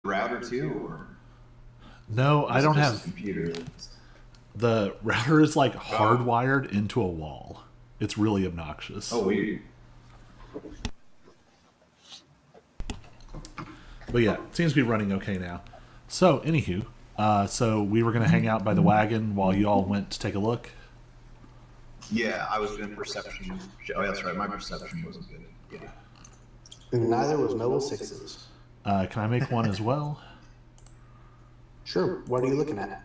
router too, or No, I is it don't just the have. computer? The router is like Oh, hardwired into a wall. It's really obnoxious. oh, weird. But yeah, it seems to be running okay now. So, anywho, so we were going to hang out by the wagon while you all went to take a look. Yeah, I was doing perception. Oh, that's right. My perception wasn't good. Yeah. And neither was Noble Six's. Can I make one as well? Sure, what are you looking at?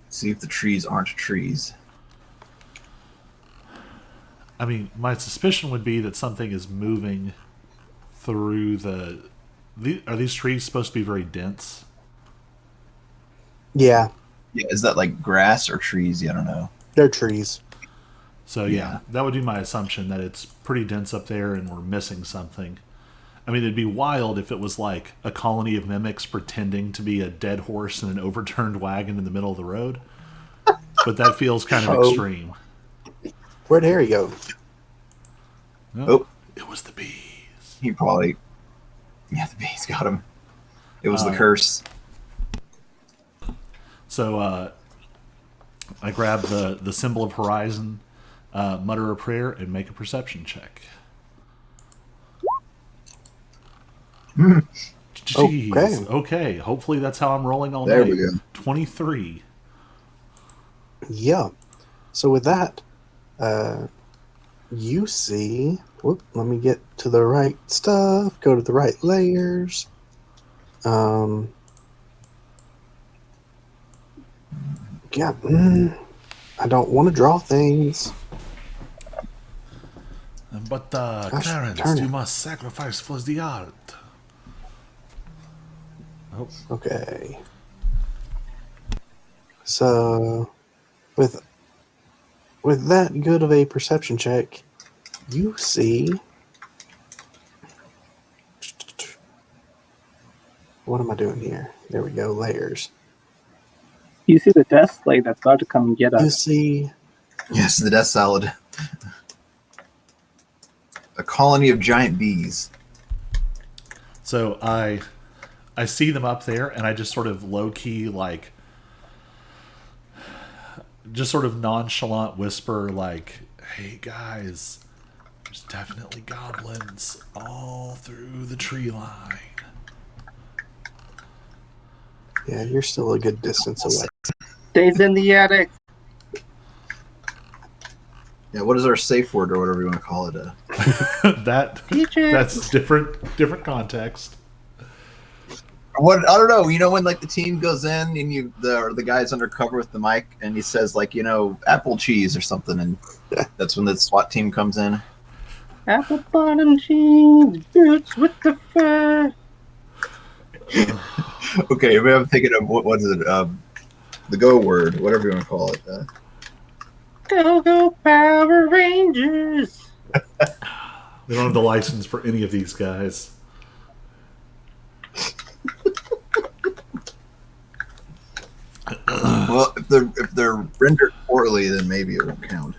See if the trees aren't trees. I mean, my suspicion would be that something is moving through are these trees supposed to be very dense? Yeah, Yeah, is that like grass or trees? Yeah, I don't know. they're trees. So yeah, that would be my assumption that it's pretty dense up there and we're missing something. I mean, it'd be wild if it was like a colony of mimics pretending to be a dead horse and an overturned wagon in the middle of the road. But that feels kind of Oh. extreme. Where'd Harry go? Oh, It was the bees. he probably. Yeah, the bees got him. It was the curse. So I grab the symbol of horizon, mutter a prayer, and make a perception check. Jeez. Okay. Hopefully that's how I'm rolling all There night. we go. 23. Yeah. So with that, you see. Whoop, let me get to the right stuff. Go to the right layers. Yeah. I don't want to draw things. But Gosh, Clarence, darn you it. must sacrifice for the art. Oh, Okay. So, with that good of a perception check, you see. What am I doing here? There we go. Layers. You see the death slate that's about to come and get You us. see. Yes, the death salad. A colony of giant bees. so I see them up there, and I just sort of low key like, just sort of nonchalant whisper like, "Hey guys, there's definitely goblins all through the tree line." Yeah, you're still a good distance away. Stays in the attic. Yeah, what is our safe word or whatever you want to call it? Peaches. That's different context. What I don't know. You know when like the team goes in and the guy's undercover with the mic and he says like apple cheese or something, and that's when the SWAT team comes in. Apple bottom cheese, boots with the fur. Okay, maybe I'm thinking of what is it? The go word, whatever you want to call it. Go Power Rangers. They don't have the license for any of these guys. Well, if they're rendered poorly, then maybe it won't count.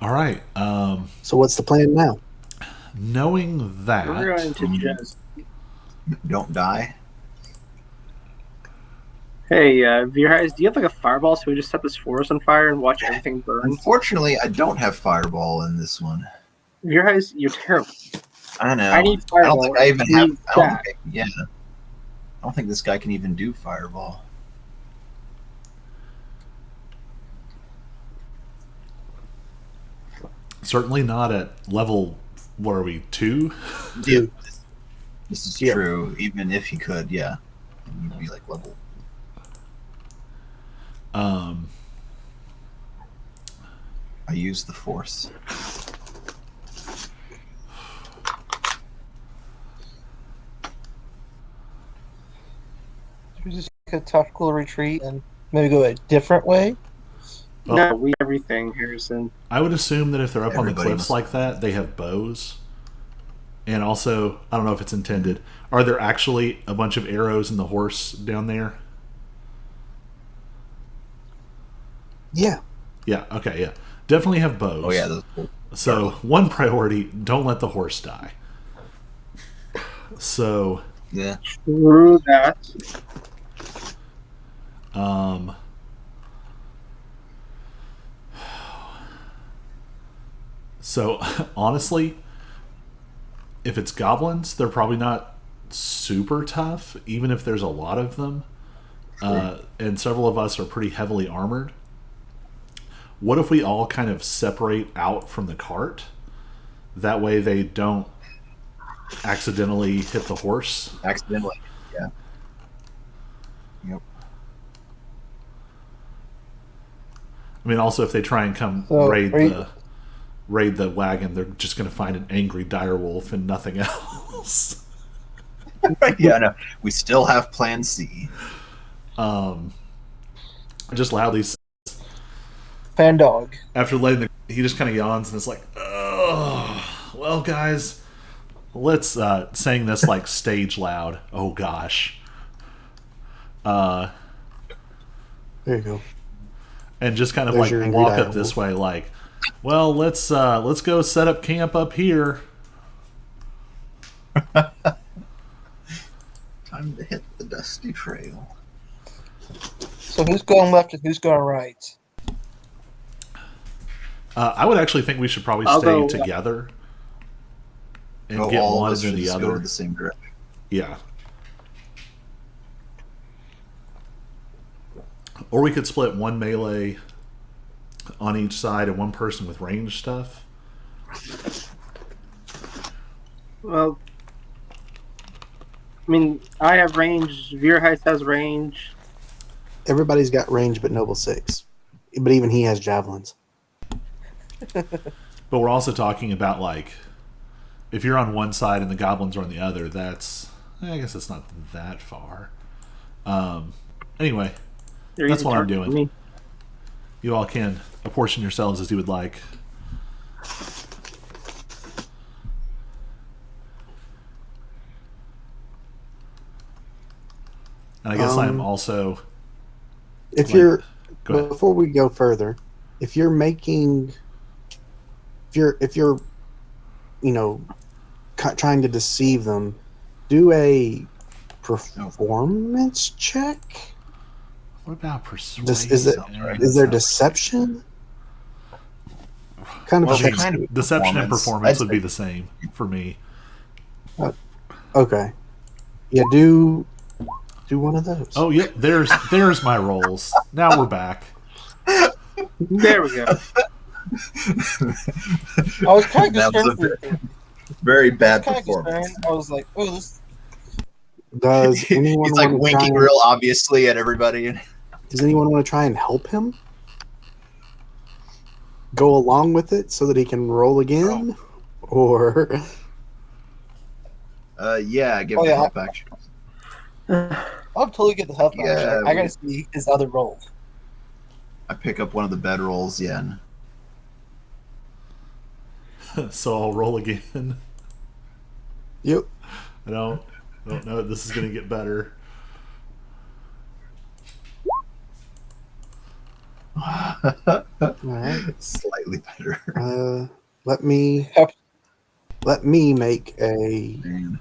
All right. So what's the plan now? Knowing that, We're going to just. Don't die. Hey, Veerheis, do you have like a fireball so we just set this forest on fire and watch everything burn? Unfortunately, I don't have fireball in this one. Veerheis, you're terrible. I know. I need I don't fireball. think I even have. Need I don't that. think I don't think this guy can even do fireball. certainly not at level. What are we, 2? Yeah, this is Yeah. true. Even if he could, yeah, he'd be like level. I use the force. Should we just take a tactical retreat and maybe go a different way? No, we everything, Harrison. I would assume that if they're up on the Everybody cliffs must- like that, they have bows. And also, I don't know if it's intended. Are there actually a bunch of arrows in the horse down there? Yeah. Yeah. Okay. Yeah. Definitely have bows. Oh yeah, those cool. So one priority: don't let the horse die. So, Yeah. True that. um, so honestly, if it's goblins, they're probably not super tough, even if there's a lot of them. And several of us are pretty heavily armored. What if we all kind of separate out from the cart? That way they don't accidentally hit the horse. Accidentally. Yeah. Yep. I mean, also if they try and come So, raid the wagon, they're just going to find an angry direwolf and nothing else. Yeah, no. We still have Plan C. Just loudly says, Fan dog. after letting he just kind of yawns and it's like, oh, well, guys, let's saying this like stage loud. Oh gosh. There you go. And just kind of There's like your angry walk up direwolf. this way, like, well, let's go set up camp up here. Time to hit the dusty trail. So who's going left and who's going right? I would actually think we should probably I'll stay go- together and Oh, get all one of us and should the just go other. the same direction. Yeah. Or we could split one melee on each side and one person with range stuff. Well, I mean, I have range. Vierheist has range. Everybody's got range but Noble 6. But even he has javelins. But we're also talking about, like, if you're on one side and the goblins are on the other, that's... I guess it's not that far. Anyway, They're That's easy what I'm targets for doing. me. you all can apportion yourselves as you would like. And I guess I'm also... If Like, you're Go ahead. before we go further, if you're making if you're you know trying to deceive them, do a performance check. What about persuasion? Is there deception? Kind of Well, deception. kind of Deception and performance I'd would be say- the same for me. Okay. Yeah, do one of those. Oh, yep. There's my rolls. Now we're back. There we go. I was kind of That was concerned. a very bad Kind of performance. concerned. I was like, oh, this. Does anyone He's like want to winking try, real obviously at everybody. Does anyone want to try and help him? Go along with it so that he can roll again? Or Yeah, give Oh, the yeah. help action. I'll totally get the help. Yeah, action. I gotta see his other role. I pick up one of the bed rolls. Yeah. So I'll roll again. Yep. I don't know. This is going to get better. Alright. Slightly better. Let me make a Man.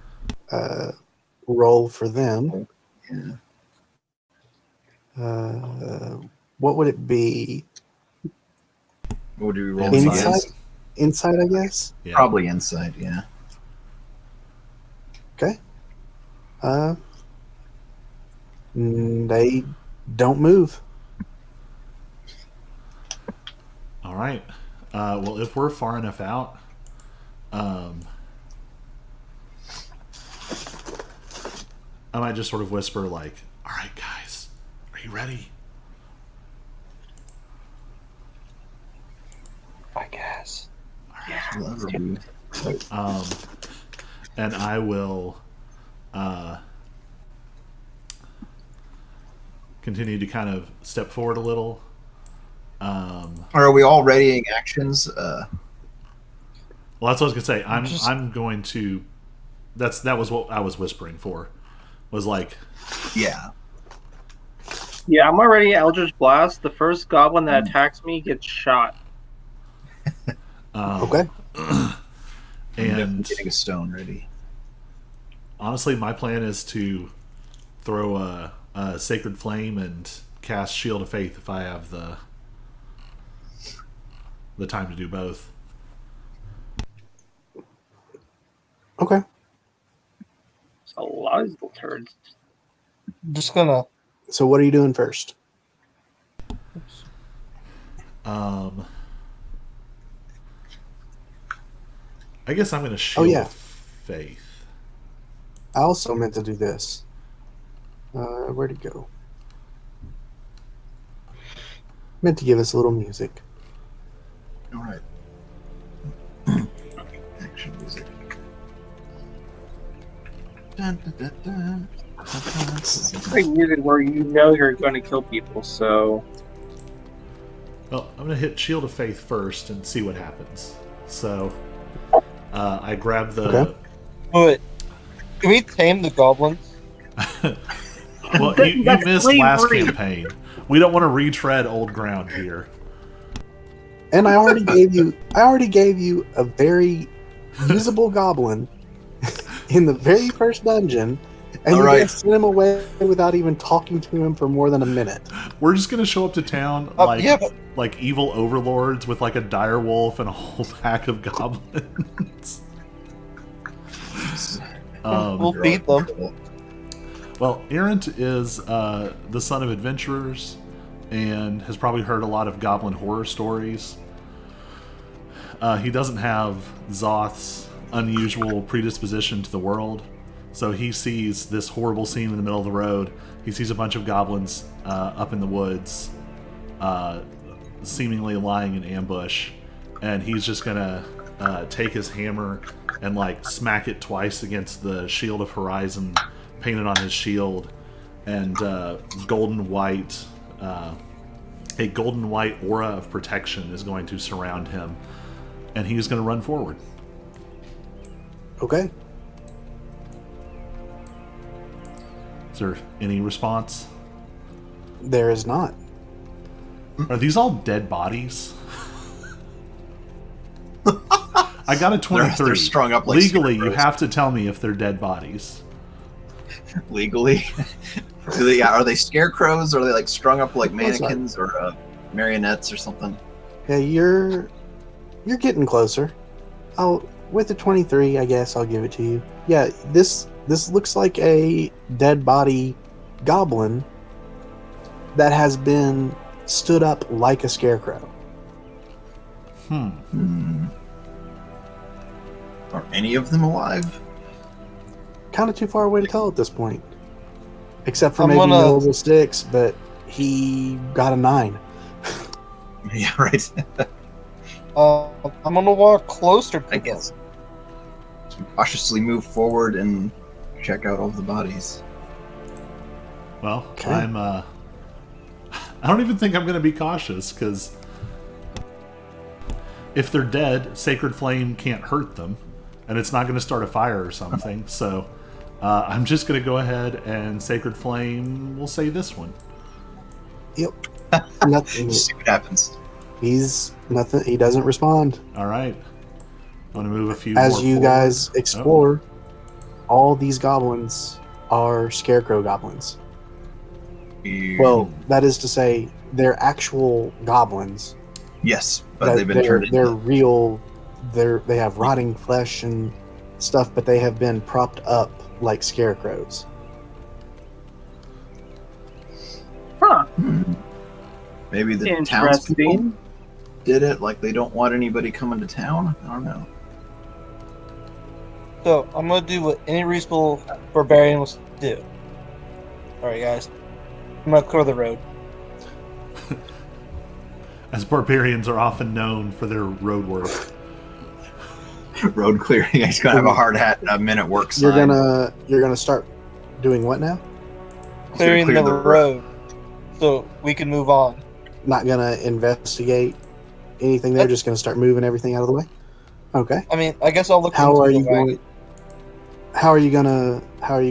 roll for them. Yeah. What would it be? What do we roll? Inside. Science? Inside, I guess. Yeah. Probably inside. Yeah. Okay. They don't move. All right. Well, if we're far enough out, I might just sort of whisper like, "All right, guys, are you ready?" I guess. And I will continue to kind of step forward a little. Are we all readying actions? Well, that's what I was gonna say. Just- I'm going to. That was what I was whispering for. Was like, Yeah. Yeah, I'm already at Eldritch Blast. The first goblin that attacks me gets shot. Okay. I'm And getting a stone ready. honestly, my plan is to throw a Sacred Flame and cast Shield of Faith if I have the time to do both. Okay. It's a lot of these little turds. Just gonna. So what are you doing first? I guess I'm going to Shield yeah. of Faith. I also meant to do this. Where'd it go? Meant to give us a little music. All right. Action music. Dun, dun, dun, dun. It's like music where you know you're going to kill people, so Well, I'm going to hit Shield of Faith first and see what happens. So, I grab the... Okay. But can we tame the goblins? Well, you That's missed slavery. last campaign. We don't want to retread old ground here. And I already gave you a very usable goblin in the very first dungeon, and All you're right. gonna send him away without even talking to him for more than a minute. We're just going to show up to town Yeah, but like evil overlords with like a dire wolf and a whole pack of goblins. we'll beat them. Well, Errant is the son of adventurers and has probably heard a lot of goblin horror stories. He doesn't have Zoth's unusual predisposition to the world, so he sees this horrible scene in the middle of the road. He sees a bunch of goblins up in the woods, seemingly lying in ambush, and he's just gonna take his hammer and like smack it twice against the Shield of Horizon painted on his shield, and a golden white aura of protection is going to surround him, and he's going to run forward. Okay. Is there any response? There is not. Are these all dead bodies? I got a 23. They're strung up like Legally, you scarecrows. have to tell me if they're dead bodies. Legally, are they scarecrows? Or are they like strung up like course not. mannequins or marionettes or something? Yeah, you're getting closer. With the 23, I guess I'll give it to you. Yeah, this looks like a dead body goblin that has been stood up like a scarecrow. Are any of them alive? Kind of too far away to tell at this point. Except for I'm maybe gonna- Noble Sticks, but he got a 9. Yeah, right. I'm gonna walk closer to I them. guess. Cautiously move forward and check out all the bodies. Well, Okay. I don't even think I'm going to be cautious, because if they're dead, Sacred Flame can't hurt them, and it's not going to start a fire or something. So I'm just going to go ahead and Sacred Flame will say this one. Yep. Nothing. Just see what happens. He's nothing. He doesn't respond. All right. I'm going to move a few As more you forward. guys explore, all these goblins are scarecrow goblins. Well, that is to say, they're actual goblins. yes, but That they've been turned they're into. real. They have rotting flesh and stuff, but they have been propped up like scarecrows. huh? Maybe the townspeople Interesting. did it. Like they don't want anybody coming to town. I don't know. So I'm gonna do what any reasonable barbarian will do. All right, guys. I'm gonna clear the road. As barbarians are often known for their road work. Road clearing. He's gonna have a hard hat. A minute work sign. You're gonna start doing what now? Clearing clear the the road, so we can move on. Not gonna investigate anything. They're just gonna start moving everything out of the way. Okay. I mean, I guess I'll look. How into are the you wagon. going? How are you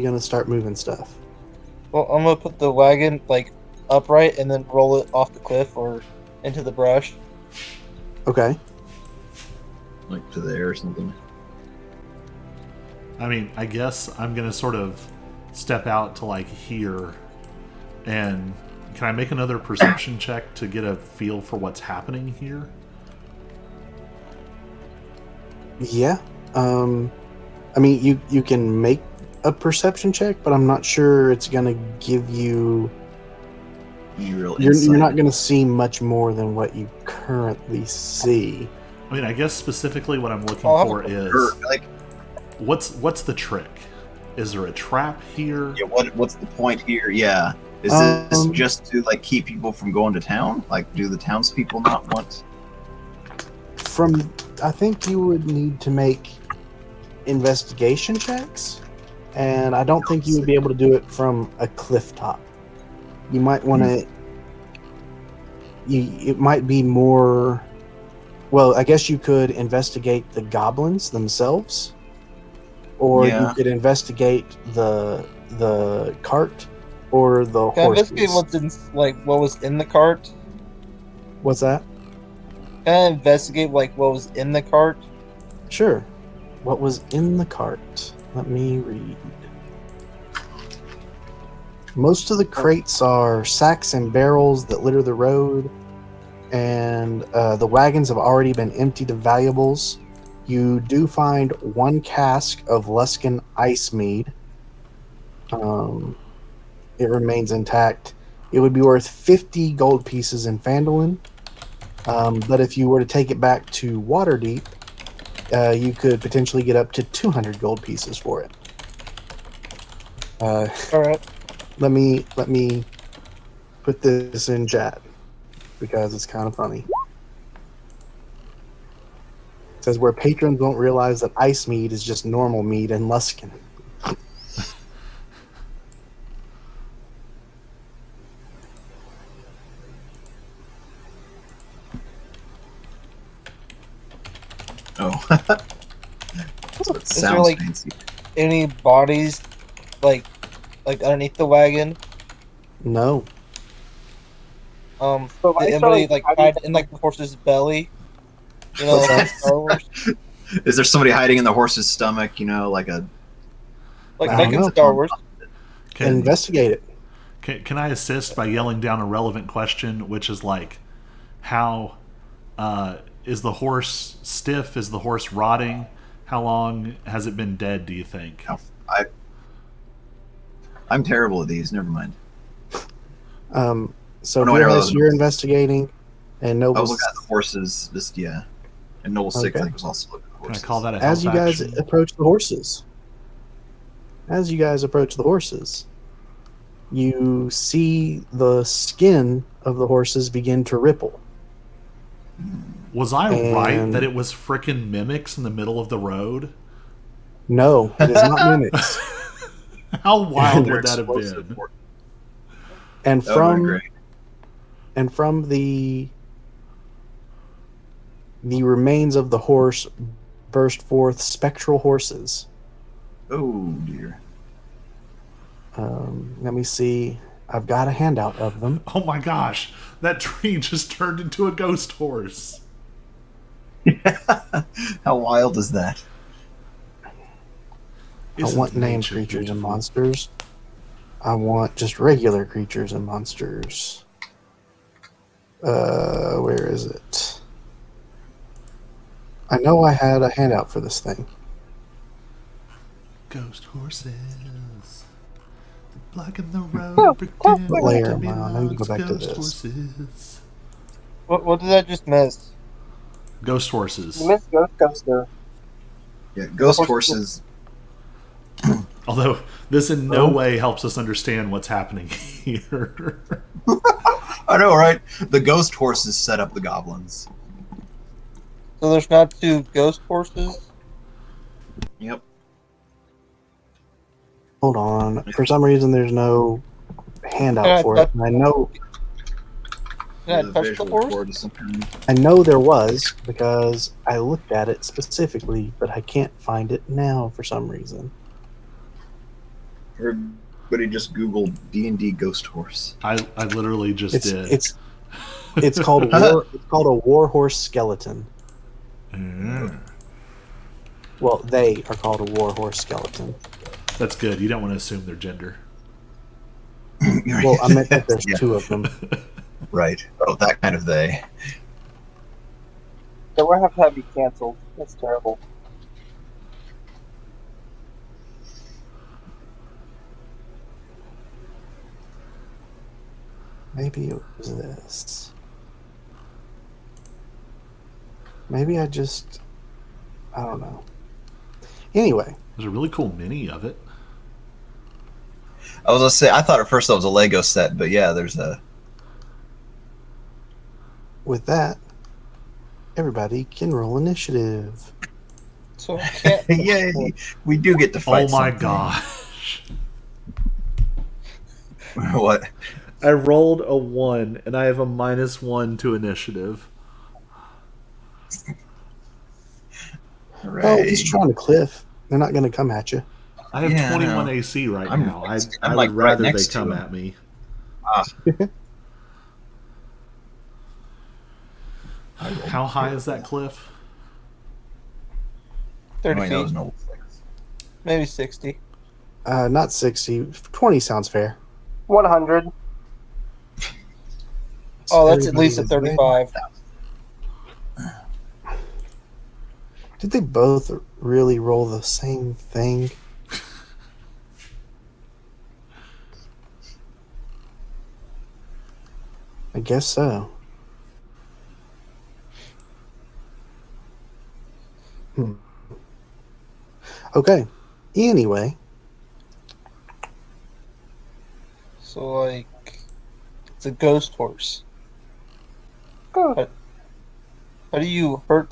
gonna start moving stuff? Well, I'm gonna put the wagon like upright and then roll it off the cliff or into the brush. Okay. like to there or something. I mean, I guess I'm gonna sort of step out to like here, and can I make another perception check to get a feel for what's happening here? Yeah. I mean, you can make a perception check, but I'm not sure it's gonna give you. Real You're insight. not gonna see much more than what you currently see. I mean, I guess specifically what I'm looking Oh, for is Or, like, what's the trick? Is there a trap here? yeah, what's the point here? Yeah, is this just to like keep people from going to town? Like, do the townspeople not want? I think you would need to make investigation checks, and I don't think you would be able to do it from a cliff top. You might want to. It might be more. Well, I guess you could investigate the goblins themselves, or Yeah. you could investigate the cart or the Can I horses. investigate what's in, like, what was in the cart? What's that? Can I investigate, like, what was in the cart? Sure. What was in the cart? Let me read. Most of the crates are sacks and barrels that litter the road, and the wagons have already been emptied of valuables. You do find one cask of Luskan ice mead. It remains intact. It would be worth 50 gold pieces in Phandalin, but if you were to take it back to Waterdeep, you could potentially get up to 200 gold pieces for it. All right. Let me put this in chat because it's kind of funny. It says where patrons won't realize that ice mead is just normal mead in Luskan. Oh, so it Is there, sounds like, fancy. any bodies, like underneath the wagon? No. So if I Did start, anybody like hide in like the horse's belly? You know, What's like that? Star Wars. Is there somebody hiding in the horse's stomach? You know, like a Like I back don't in know. Star Wars. Can, Investigate it. can I assist by yelling down a relevant question, which is like, how is the horse stiff? Is the horse rotting? How long has it been dead, do you think? I'm terrible at these. Never mind. So Oh, no, I know Fearless, those. you're investigating, and I was Noble. looking at the horses. Just yeah, and Noel Six Okay. I think was also looking at the Can I horses. call that a As you help guys action? approach the horses, you see the skin of the horses begin to ripple. Was I right And- that it was frickin' mimics in the middle of the road? No, it is not mimics. How wild They're would that have explosive been? horses. And That would've been from great. the remains of the horse burst forth spectral horses. Oh dear. Let me see. I've got a handout of them. Oh my gosh, that tree just turned into a ghost horse. How wild is that? I want named creatures and monsters. I want just regular creatures and monsters. Where is it? I know I had a handout for this thing. Ghost horses blocking the road, pretending Layer to be them on. I need to go lost. back to Ghost this. horses. What did I just miss? Ghost horses. You missed Ghost Coaster. Yeah, ghost horses. Although this in no Oh. way helps us understand what's happening here. I know, right? The ghost horses set up the goblins. So there's not two ghost horses? Yep. Hold on. For some reason, there's no handout Yeah, for it. And I know Can I The touch the visual horse? cord of some kind. there was because I looked at it specifically, but I can't find it now for some reason. Everybody just Googled D&D ghost horse. I literally just It's did. it's called a war horse skeleton. Mm. Well, they are called a warhorse skeleton. That's good. You don't want to assume their gender. Well, I meant that there's Yeah, two of them. right. Oh, that kind of they. So we're gonna have to be canceled. That's terrible. Maybe it was this. Maybe I don't know. Anyway, There's a really cool mini of it. I was gonna say, I thought at first that was a Lego set, but yeah, there's a. with that, everybody can roll initiative. So I can't. Yay! We do get to fight. Oh my something. gosh. What? I rolled a 1 and I have a -1 to initiative. Right. Oh, he's trying to cliff. They're not going to come at you. I have Yeah, I 21 know. AC right I'm- now. I I'm, would like, right rather they next to come him. at me. How high is that cliff? 30 Oh, wait, that feet, was no. maybe 60. Not 60. 20 sounds fair. 100. Oh, that's at least a Everybody is 35. ready. Did they both really roll the same thing? I guess so. Okay. Anyway, So, like, it's a ghost horse. Good. How do you hurt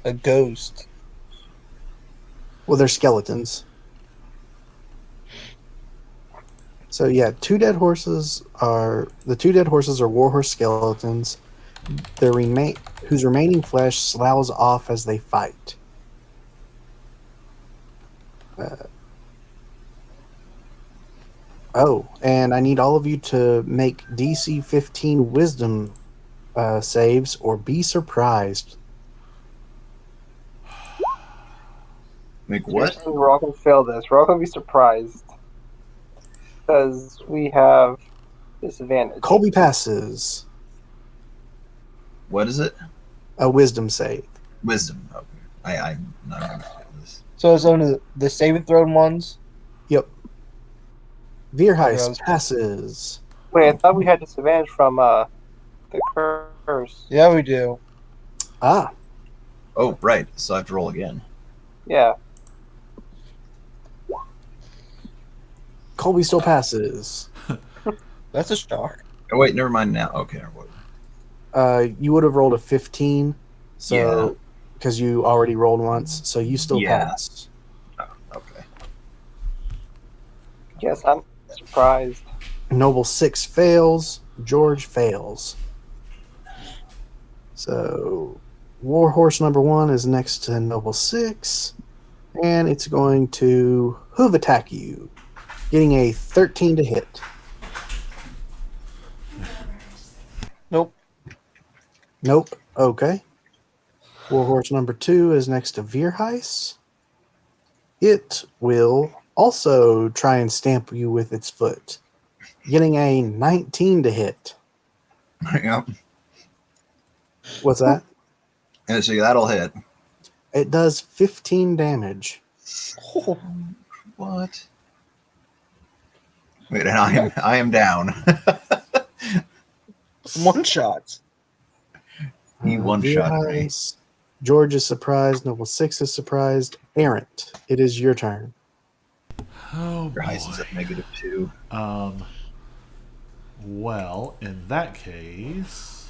a ghost? well, they're skeletons. So yeah, two dead horses are warhorse skeletons. Whose remaining flesh sloughs off as they fight. And I need all of you to make DC 15 Wisdom saves or be surprised. Make what? We're all gonna fail this. We're all gonna be surprised because we have disadvantage. Colby passes What is it? a Wisdom save. Wisdom. Okay. I'm not understanding this. So it's only the saving thrown ones? Yep. Veerheist Yeah, passes. Wait, I thought we had disadvantage from the curse. Yeah, we do. Ah, Oh, right. So I have to roll again. Yeah. Colby still passes. That's a shock. Oh, wait, never mind now. Okay. You would have rolled a 15, Yeah. so because you already rolled once, so you still Yeah. pass. Okay. Yes, I'm surprised. Noble 6 fails. George fails. So Warhorse number 1 is next to Noble 6, and it's going to hoof attack you, getting a 13 to hit. Nope. Nope. Okay. Warhorse number 2 is next to Veerheis. It will also try and stamp you with its foot, getting a 19 to hit. Yep. What's that? And so that'll hit. It does 15 damage. What? Wait, and I am down. One shots. He one-shot me. Veerheis. George is surprised. Noble 6 is surprised. Errant, it is your turn. Oh, Your heist is boy. at -2. Well, in that case,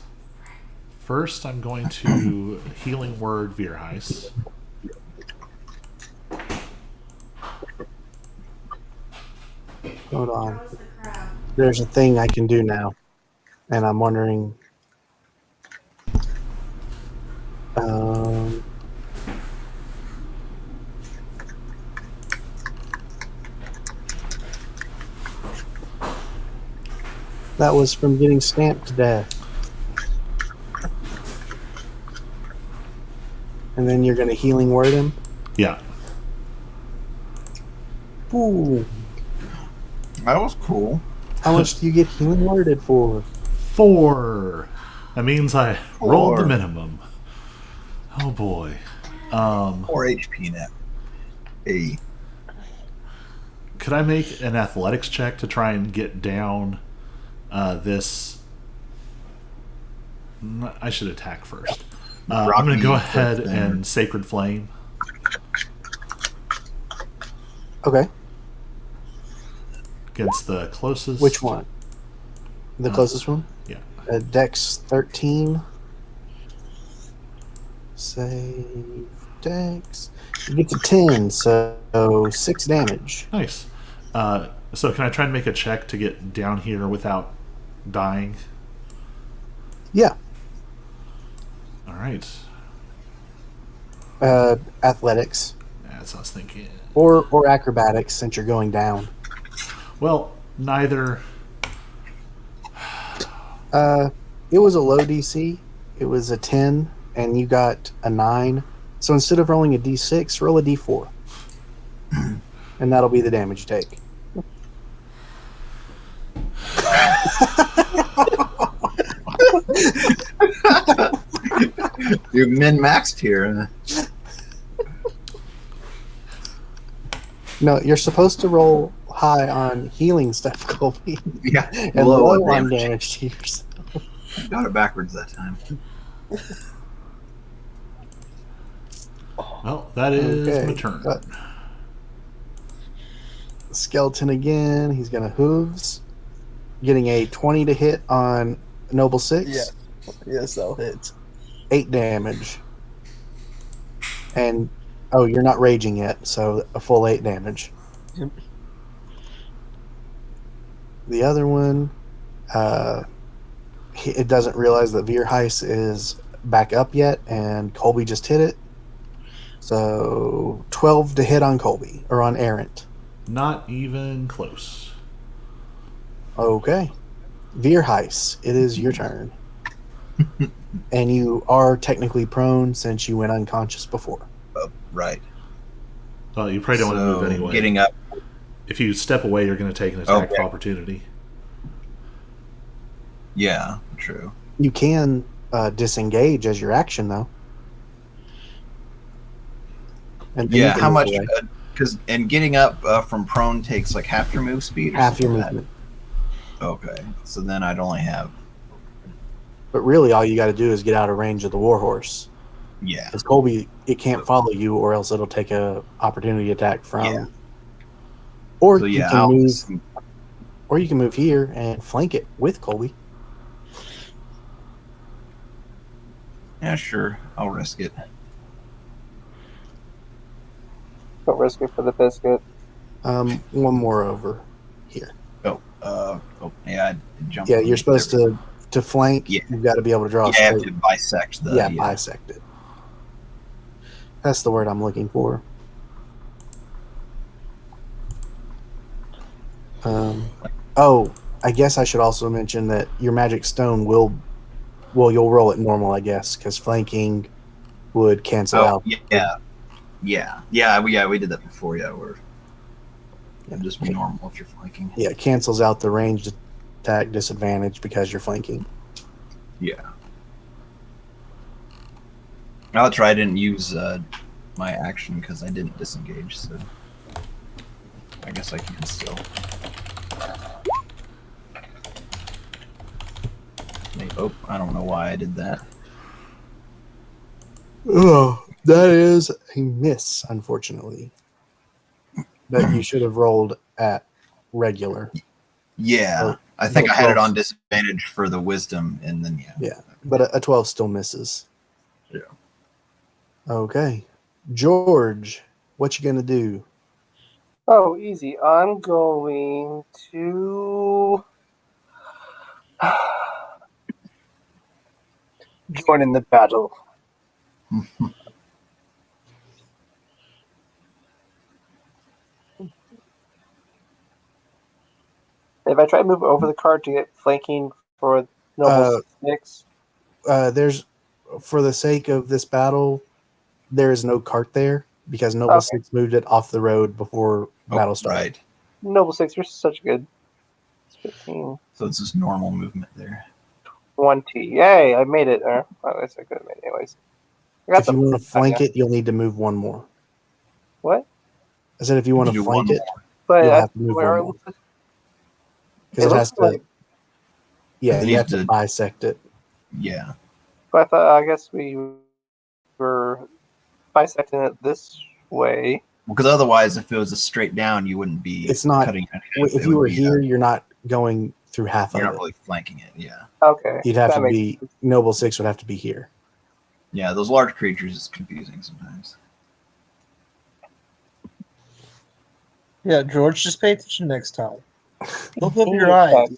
first I'm going to Healing Word Veerheis. Hold on. There's a thing I can do now, and I'm wondering. That was from getting stamped to death. And then you're going to healing word him? Yeah. Ooh. That was cool. How much do you get healing worded for? 4. That means I rolled the 4. minimum. Oh boy. 4 HP net. Hey. Could I make an athletics check to try and get down this? I should attack first. I'm going to Rocky go ahead first, and Sacred Flame. Okay. Against the closest. Which one? The closest one? Yeah. Dex 13. Save Dex. You get to 10, so 6 damage. Nice. So can I try and make a check to get down here without dying? Yeah. All right. Athletics. That's what I was thinking. Or acrobatics, since you're going down. Well, neither. It was a low DC. It was a 10, and you got a 9. So instead of rolling a D6, roll a D4. And that'll be the damage you take. You've min-maxed here. No, you're supposed to roll high on healing stuff, Colby. Yeah. And Low low on on damage. damage to yourself. Got it backwards that time. Well, that is Okay. my turn. Skeleton again. He's going to hooves. Getting a 20 to hit on Noble 6. Yeah. Yes, that'll hit. 8 damage. And, oh, you're not raging yet, so a full 8 damage. Yep. The other one, it doesn't realize that Veerheis is back up yet, and Colby just hit it. So 12 to hit on Colby, or on Errant. Not even close. Okay. Veerheis, it is your turn. And you are technically prone since you went unconscious before. Oh, right. Well, you probably don't want to move anyway. Getting up. If you step away, you're going to take an attack Okay. of opportunity. Yeah, true. You can disengage as your action, though. And Yeah, you can how move much? away. Because and getting up from prone takes like half your move speed. Or Half your something like movement. that? Okay, so then I'd only have. But really, all you got to do is get out of range of the warhorse. Yeah. Because Colby, it can't follow you, or else it'll take a opportunity attack from. Yeah. Or So you yeah, can move, or you can move here and flank it with Colby. Yeah, sure. I'll risk it. Don't risk it for the biscuit. One more over here. Yeah, I jumped. Yeah, you're supposed to flank. Yeah. You've got to be able to draw Yeah, I have straight. to bisect the. Yeah, bisect it. That's the word I'm looking for. Oh, I guess I should also mention that your magic stone will, well, you'll roll it normal, I guess, because flanking would cancel Oh, out. yeah. We did that before. Yeah, we're. Yeah, just be normal if you're flanking. Yeah, it cancels out the ranged attack disadvantage because you're flanking. Yeah. I'll try. I didn't use my action because I didn't disengage, so I guess I can still. Oh, I don't know why I did that. Oh, that is a miss, unfortunately. But you should have rolled at regular. Yeah, Or- I think no, I had it 12. on disadvantage for the wisdom, and then Yeah, but a 12 still misses. Yeah. Okay. George, what you going to do? Oh, easy. I'm going to join in the battle. If I try to move over the card to get flanking for Noble 6, There's, for the sake of this battle, there is no cart there. because Noble Okay. 6 moved it off the road before battle started. Right. Noble 6, you're such good. It's 15. So it's just normal movement there. 20. Yay, I made it. Well, I guess I could have made it anyways. I got If you want to flank it, you'll need to move one more. What? I said if you want You to do flank one it, But you'll I- have to move where one are more. we- Because it has to. looks like- Yeah, It you have needs to to- bisect it. Yeah. But I guess we were bisecting it this way. Because otherwise, if it was a straight down, you wouldn't be It's not- cutting it in half. If It you would were be, here, you're not going through half you're of not it. really flanking it. Yeah. Okay. You'd have that to makes be Noble 6 would have to be here. Yeah, those large creatures is confusing sometimes. Yeah, George, just pay attention next time. Look up your Okay. eyes.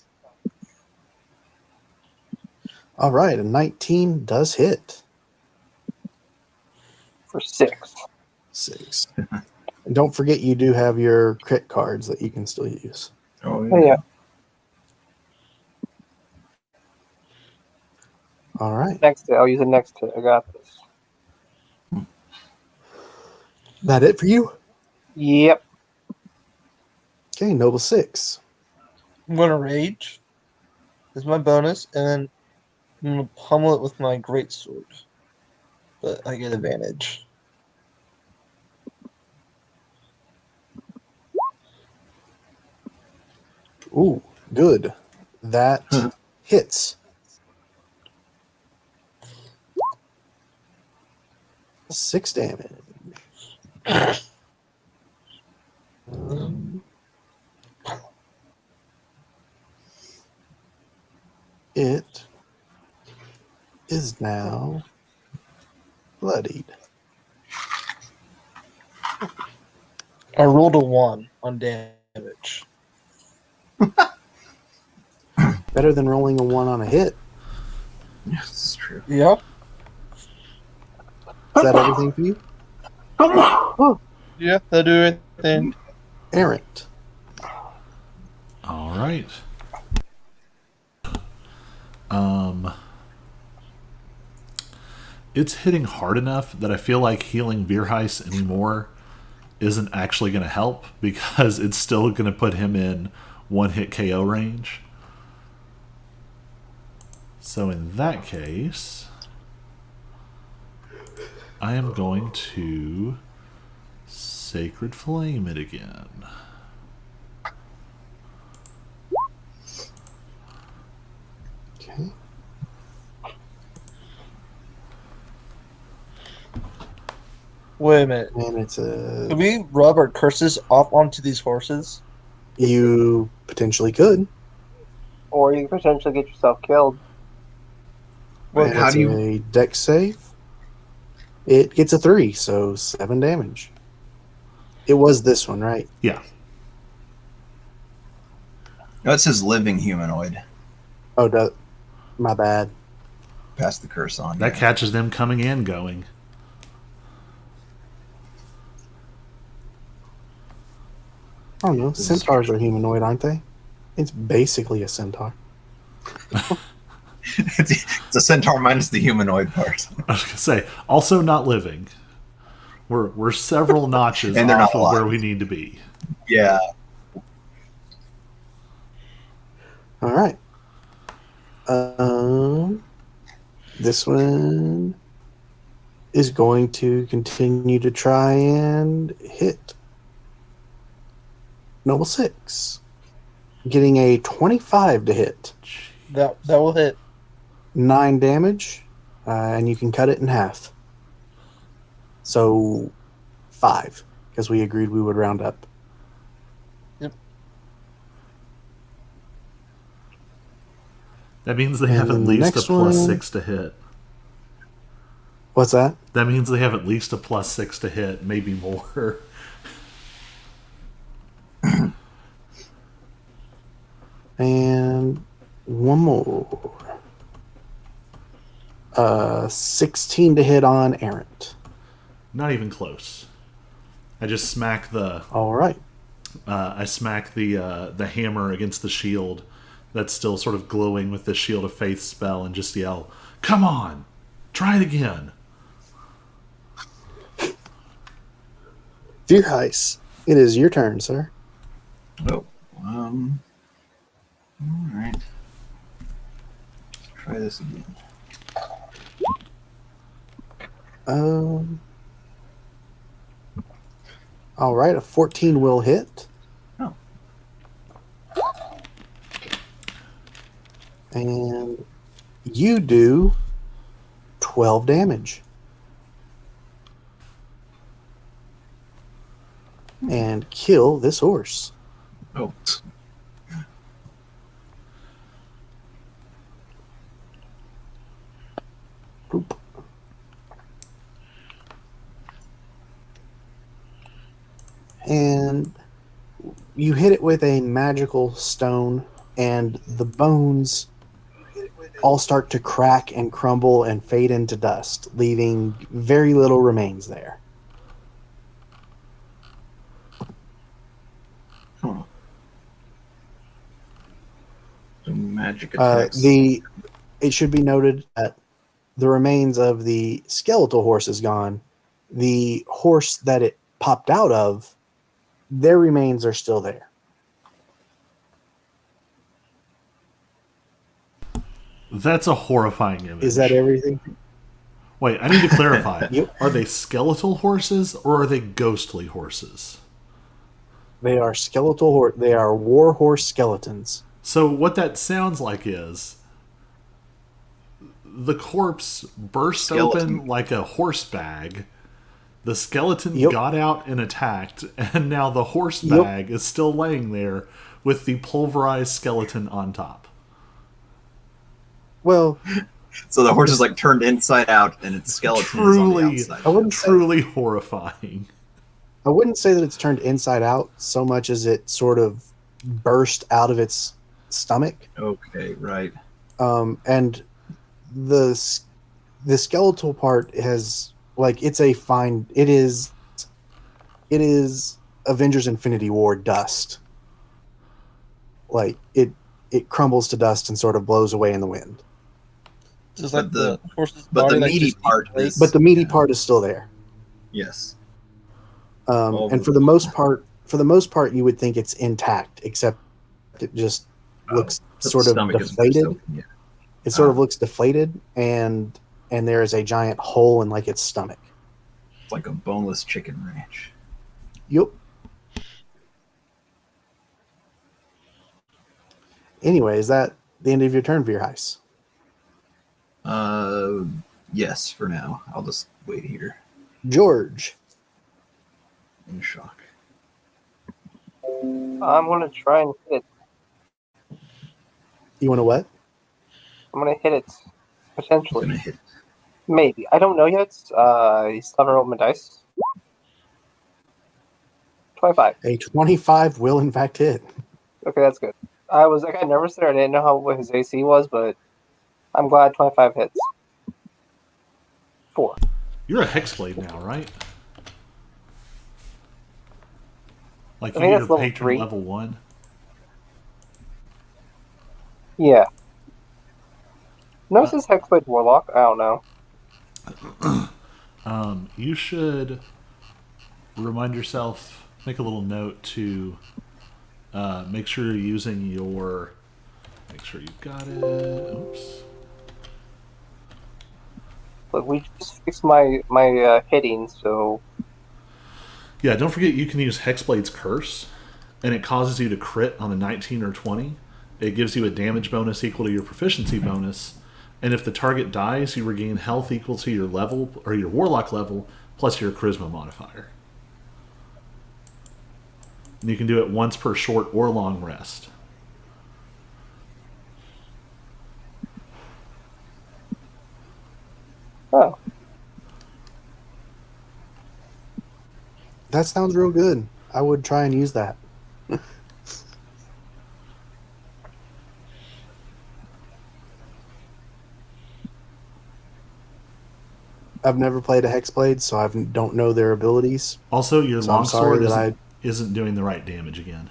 All right, a 19 does hit. for 6. 6. And don't forget you do have your crit cards that you can still use. Oh, Yeah. All right. Next hit. I'll use it next hit. I got this. That it for you? Yep. Okay, Noble 6. I'm gonna rage. Is my bonus, and then I'm gonna pummel it with my great sword. But I get advantage. Ooh, good. That hits. 6 damage. It is now bloodied. I rolled a 1 on damage. Better than rolling a 1 on a hit. Yes, this is true. Yep. Is that everything for you? Yeah, that'll do everything. Errant. All right. It's hitting hard enough that I feel like healing Vierheis anymore isn't actually going to help because it's still going to put him in one-hit KO range. So in that case, I am going to Sacred Flame it again. Okay. Wait a minute. And it's Could a. we rub our curses off onto these horses? You potentially could. Or you could potentially get yourself killed. Wait, And how it's do you? a dex save. It gets a 3, so 7 damage. It was this one, right? Yeah. No, it says living humanoid. Oh, my bad. Pass the curse on. That yeah. catches them coming and going. I don't know. Centaurs are humanoid, aren't they? It's basically a centaur. It's a centaur minus the humanoid part. I was gonna say, also not living. We're several notches And they're off not of alive. where we need to be. Yeah. All right. This one is going to continue to try and hit Noble 6. Getting a 25 to hit. That will hit. 9 damage, and you can cut it in half. So 5, because we agreed we would round up. That means they And have at then the least a next plus one- 6 to hit. What's that? That means they have at least a plus 6 to hit, maybe more. And one more. 16 to hit on Errant. Not even close. I just smack the All right. the hammer against the shield that's still sort of glowing with the Shield of Faith spell and just yell, "Come on! Try it again!" Vierheis, it is your turn, sir. Oh, all right. Let's try this again. All right, a 14 will hit. Oh. And you do 12 damage. And kill this horse. Oh. Boop. And you hit it with a magical stone, and the bones all start to crack and crumble and fade into dust, leaving very little remains there. Huh. So magic attacks. It should be noted that the remains of the skeletal horse is gone. The horse that it popped out of, their remains are still there. That's a horrifying image. Is that everything? Wait, I need to clarify. Yep. Are they skeletal horses or are they ghostly horses? They are skeletal horse. They are war horse skeletons. So what that sounds like is the corpse burst Skeleton. open like a horse bag. The skeleton Yep. got out and attacked, and now the horse Yep. bag is still laying there with the pulverized skeleton on top. Well, So the horse is like turned inside out, and its skeleton is on the Truly, outside. I wouldn't say truly horrifying. that it's turned inside out so much as it sort of burst out of its stomach. Okay, right. And the skeletal part has it is Avengers Infinity War dust. Like it crumbles to dust and sort of blows away in the wind. Just But like the- the horse's but body, the like, meaty just part deflates. is- But the meaty Yeah. part is still there. Yes. And for the most part, you would think it's intact, except it just looks The sort of stomach is deflated. so- yeah. It sort of looks deflated, and there is a giant hole in its stomach. It's like a boneless chicken ranch. Yep. Anyway, is that the end of your turn, Vierheis? Yes, for now. I'll just wait here George. in shock. I'm gonna try and hit it. You want to what? I'm gonna hit it. I'm Potentially. gonna hit. Maybe. I don't know yet. He's gonna roll my dice. 25. A 25 will in fact hit. Okay, that's good. I got nervous there. I didn't know what his AC was, but I'm glad 25 hits. 4. You're a Hexblade now, right? Like I you think get that's your level patron 3. level 1. Yeah. No, it says Hexblade Warlock. I don't know. You should remind yourself, make a little note to make sure you're using your. Make sure you've got it. Oops. But we just fixed my hitting, so Yeah, don't forget you can use Hexblade's Curse, and it causes you to crit on the 19 or 20. It gives you a damage bonus equal to your proficiency bonus, and if the target dies, you regain health equal to your level or your Warlock level plus your Charisma modifier. And you can do it once per short or long rest. oh, That sounds real good. I would try and use that. I've never played a Hexblade, so I don't know their abilities. Also, your So I'm sorry longsword that isn't doing the right damage again.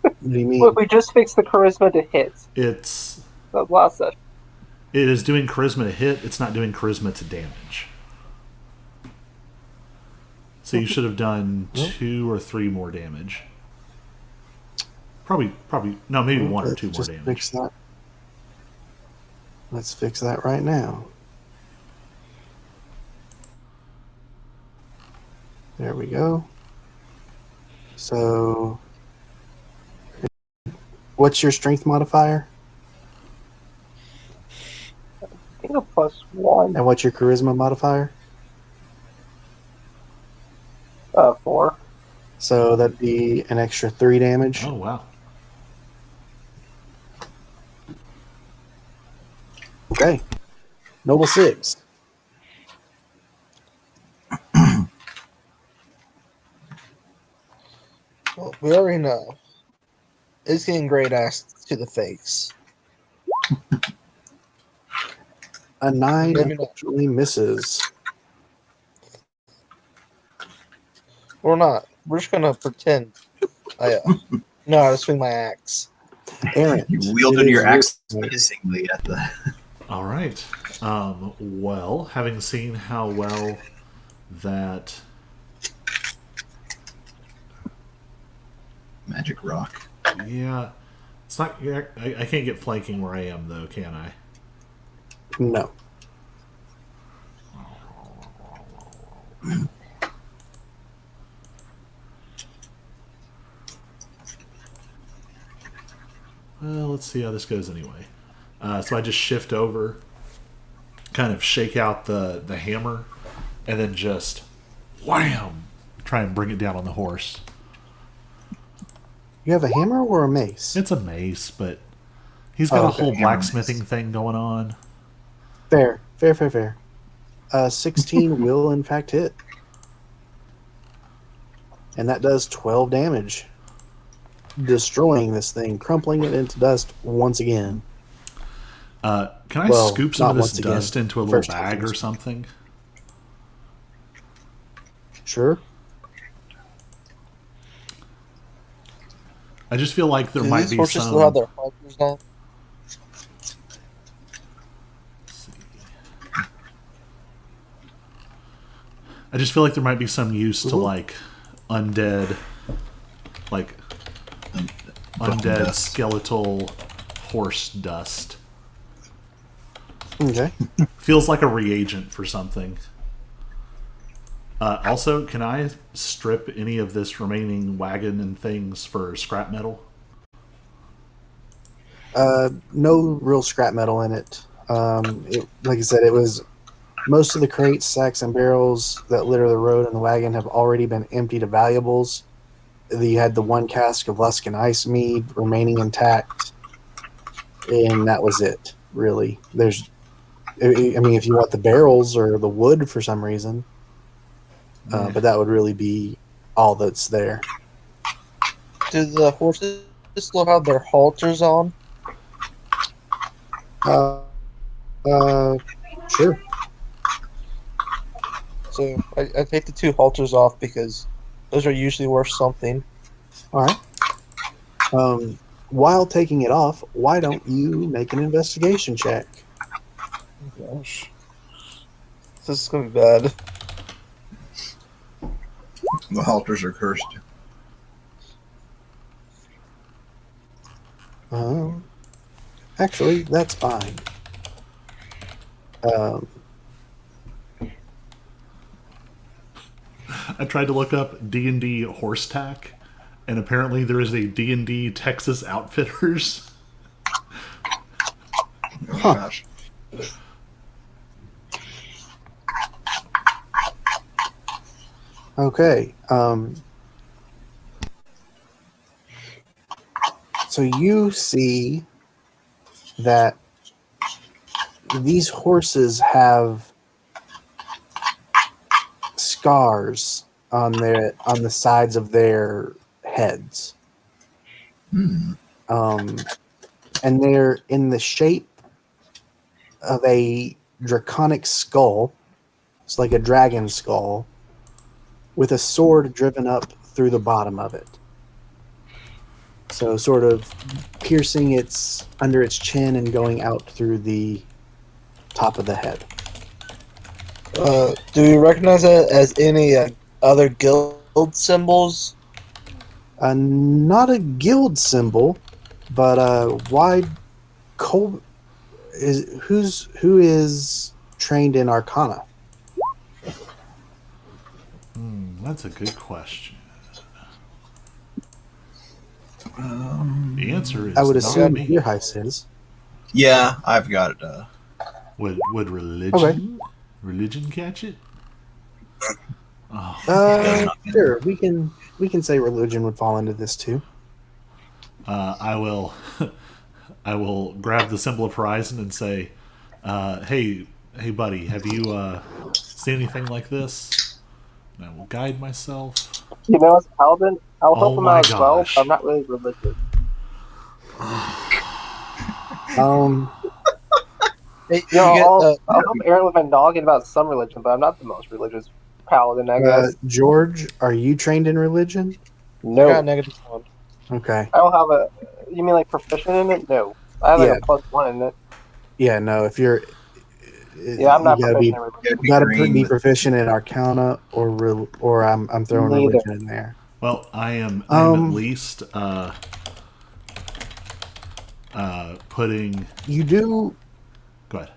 What do you mean? look, we just fixed the charisma to hit. It's That last session. It is doing charisma to hit. It's not doing charisma to damage. So you should have done Well. 2 or 3 more damage. Probably, no, maybe 1 or Let's 2 more just damage. fix that. Let's fix that right now. There we go. So, what's your strength modifier? I think a +1. And what's your charisma modifier? 4. So that'd be an extra 3 damage. Oh, wow. Okay. Noble 6. Well, we already know. It's getting great ass to the face. A 9 Maybe not. unfortunately misses. Or not. We're just gonna pretend I know how to swing my axe. Aaron, You wielded it your is axe your turn. menacingly at the. All right. Well, having seen how well that Magic rock. yeah, it's not. I can't get flanking where I am though, can I? No. Well, let's see how this goes anyway. So I just shift over, kind of shake out the hammer, and then just wham! Try and bring it down on the horse. You have a hammer or a mace? It's a mace, but he's got a okay. whole Hammer blacksmithing mace. thing going on. Fair. 16 will in fact hit. And that does 12 damage. Destroying this thing, crumpling it into dust once again. Can I Well, scoop some of not this once again. dust into a little First bag time. or something? Sure. I just feel like there Do might these be horses some. still have their halters on? I just feel like there might be some use to Ooh. like undead, like undead dust. skeletal horse dust. Okay. Feels like a reagent for something. Also, can I strip any of this remaining wagon and things for scrap metal? No real scrap metal in it. Like I said, it was most of the crates, sacks, and barrels that litter the road and the wagon have already been emptied of valuables. You had the 1 cask of Luskin ice mead remaining intact, and that was it. Really, I mean, if you want the barrels or the wood for some reason, but that would really be all that's there. Do the horses still have their halters on? Sure. So I take the 2 halters off because those are usually worth something. All right. While taking it off, why don't you make an investigation check? Oh, gosh. This is gonna be bad. The halters are cursed. Actually, that's fine. I tried to look up D&D horse tack, and apparently there is a D&D Texas Outfitters. Oh Huh. gosh. Okay. So you see that these horses have scars on the sides of their heads, Hmm. and they're in the shape of a draconic skull. It's like a dragon skull with a sword driven up through the bottom of it. So sort of piercing under its chin and going out through the top of the head. Do we recognize that as any other guild symbols? Not a guild symbol, but why Col who is trained in Arcana? That's a good question. The answer is I would not assume me. your Heist is. Yeah, I've got it. Would religion catch it? Sure, we can say religion would fall into this too. I will I will grab the symbol of Horizon and say, hey buddy, have you seen anything like this? And I will guide myself. You know, as Paladin, I'll help Oh him my out as well, gosh. but I'm not really religious. Hey, You know, you get, I'll help Aaron with my noggin about some religion, but I'm not the most religious Paladin, I guess. George, are you trained in religion? I No. got a negative one. Okay. I don't have a. You mean like proficient in it? No. I have like Yeah. a +1 in it. Yeah, no. If you're, Yeah, I'm not you gotta proficient be in religion. It'd you gotta green, be but proficient in Arcana or I'm throwing Neither. religion in there. Well, I am at least putting. You do. Go ahead.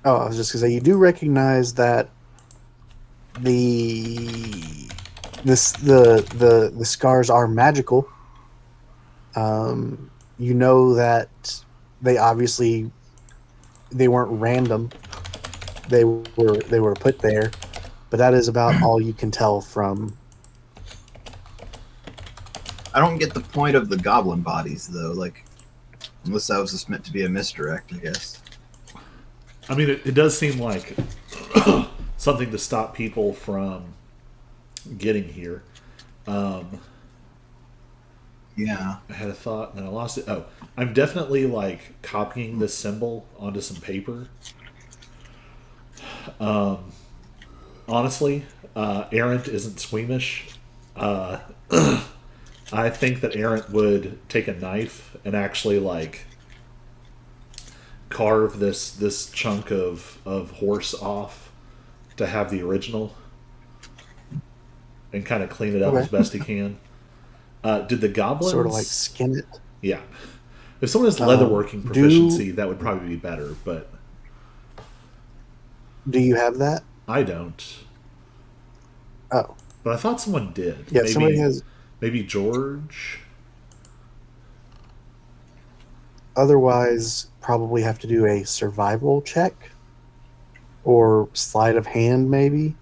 Oh, I was just gonna say you do recognize that the scars are magical. You know that they weren't random. They were put there, but that is about all you can tell from. I don't get the point of the goblin bodies though. Like, unless that was just meant to be a misdirect, I guess. I mean, it does seem like something to stop people from getting here. Yeah. I had a thought and then I lost it. Oh, I'm definitely like copying this symbol onto some paper. Honestly, Errant isn't squeamish. I think that Errant would take a knife and actually like carve this chunk of horse off to have the original and kind of clean it up Okay. as best he can. Did the goblins Sort of like skin it. Yeah. If someone has leatherworking proficiency, that would probably be better, but Do you have that? I don't. Oh, But I thought someone did. yeah. Somebody has. Maybe George. Otherwise, probably have to do a survival check or sleight of hand, maybe.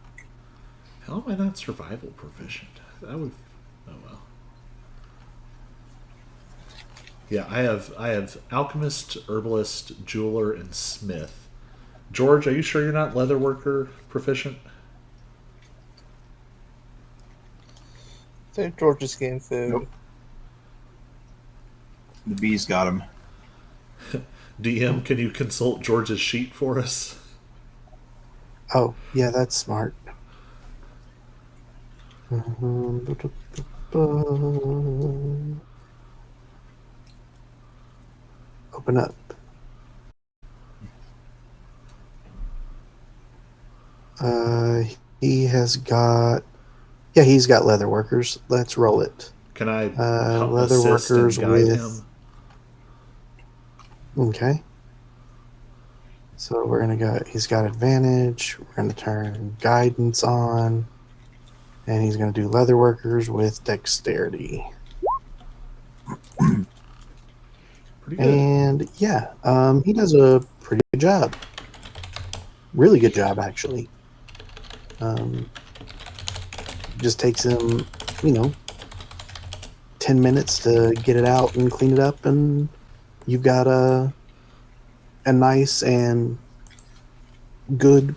How am I not survival proficient? That would. Oh well. Yeah, I have alchemist, herbalist, jeweler, and smith. George, are you sure you're not leatherworker proficient? I think George is getting food. Nope. The bees got him. DM, can you consult George's sheet for us? Oh, yeah, that's smart. Open up. He has got. Yeah, he's got leather workers. Let's roll it. Can I leather assist and workers guide with- him? Okay. So we're gonna go. He's got advantage. We're gonna turn guidance on, and he's gonna do leather workers with dexterity. Pretty good. And yeah, he does a pretty good job. Really good job, actually. Just takes him, 10 minutes to get it out and clean it up, and you've got a nice and good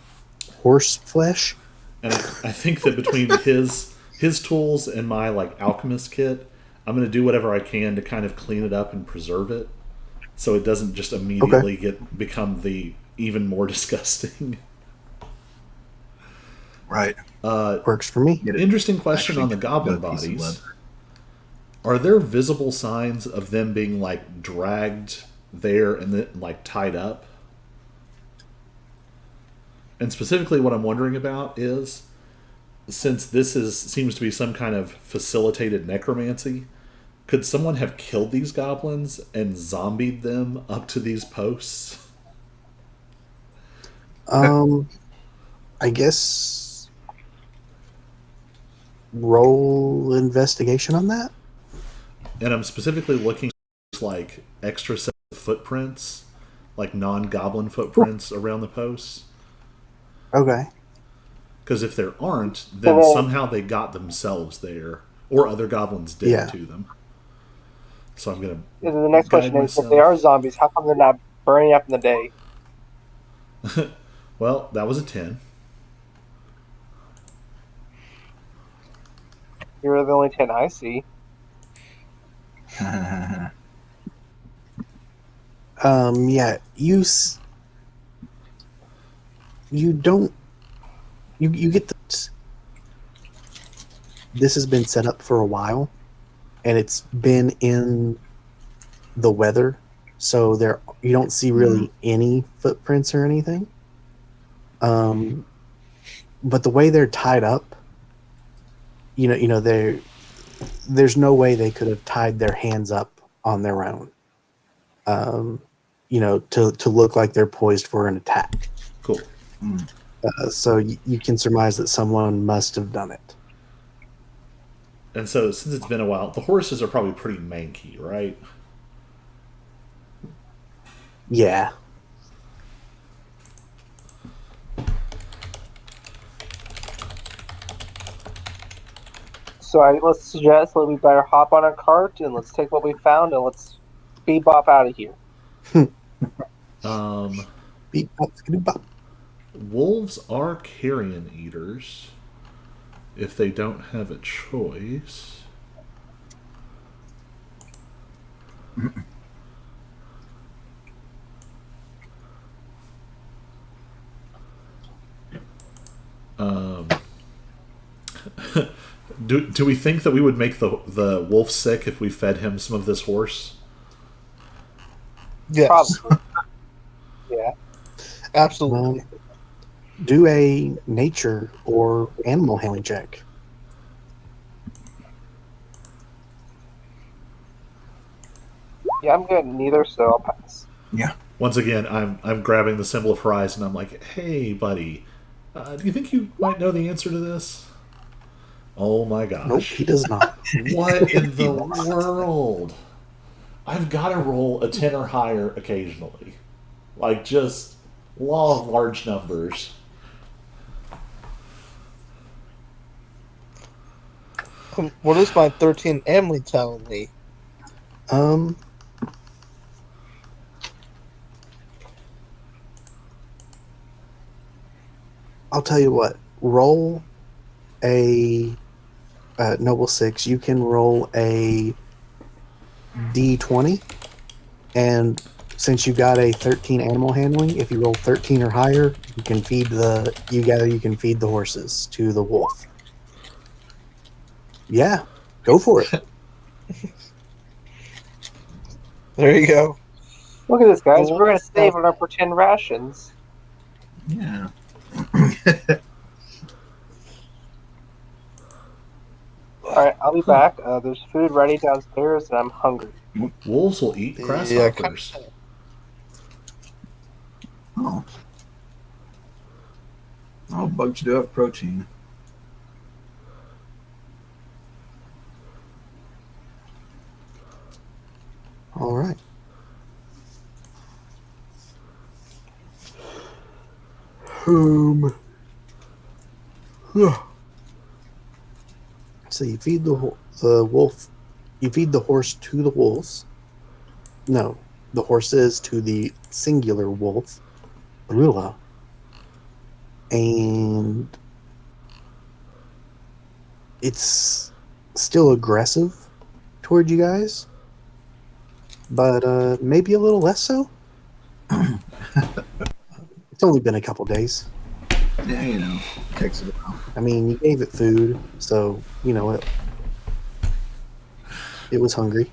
horse flesh. And I think that between his tools and my like alchemist kit, I'm going to do whatever I can to kind of clean it up and preserve it, so it doesn't just immediately become the even more disgusting. Right. Works for me. Interesting question Actually, on the goblin got a piece of bodies. leather. Are there visible signs of them being like dragged there and then like tied up? And specifically, what I'm wondering about is, since seems to be some kind of facilitated necromancy, could someone have killed these goblins and zombied them up to these posts? I guess roll investigation on that. And I'm specifically looking for like extra set of footprints, like non-goblin footprints around the posts. Okay. Because if there aren't, then somehow they got themselves there, or other goblins did Yeah. to them. So I'm gonna. The next question is: if they are zombies, how come they're not burning up in the day? Well, that was a 10. You're the only 10 I see. Yeah, you don't you get this. This has been set up for a while, and it's been in the weather, so you don't see really any footprints or anything. But the way they're tied up, there's no way they could have tied their hands up on their own. To look like they're poised for an attack. Cool. So you can surmise that someone must have done it. And so, since it's been a while, the horses are probably pretty manky, right? Yeah. So let's suggest that we better hop on a cart and let's take what we found and let's bebop out of here. Beep, bop, skidoo, bop. Wolves are carrion eaters if they don't have a choice. Do we think that we would make the wolf sick if we fed him some of this horse? Yes, Probably. Yeah. absolutely. Do a nature or animal handling check. Yeah, I'm good at neither, so I'll pass. Once again, I'm grabbing the symbol of Horizon. I'm like, hey, buddy, do you think you might know the answer to this? Oh my gosh. Nope, he does not. What in the world? I've got to roll a 10 or higher occasionally. Like, just law of large numbers. What does my 13 Emily tell me? I'll tell you what. Roll a Noble 6. You can roll a D20, and since you got a 13 animal handling, if you roll 13 or higher, you can feed the horses to the wolf. Yeah, go for it. There you go. Look at this, guys. We're going to save on our pretend rations. Yeah. Alright, I'll be back. There's food ready downstairs, and I'm hungry. Wolves will eat grasshoppers. Oh. Oh, bugs do have protein. All right. So you feed the wolf. You feed the horse to the wolves. No, the horses to the singular wolf, Brula. And it's still aggressive toward you guys, but maybe a little less so. It's only been a couple days. Yeah, it takes a while. I mean, you gave it food, so it was hungry.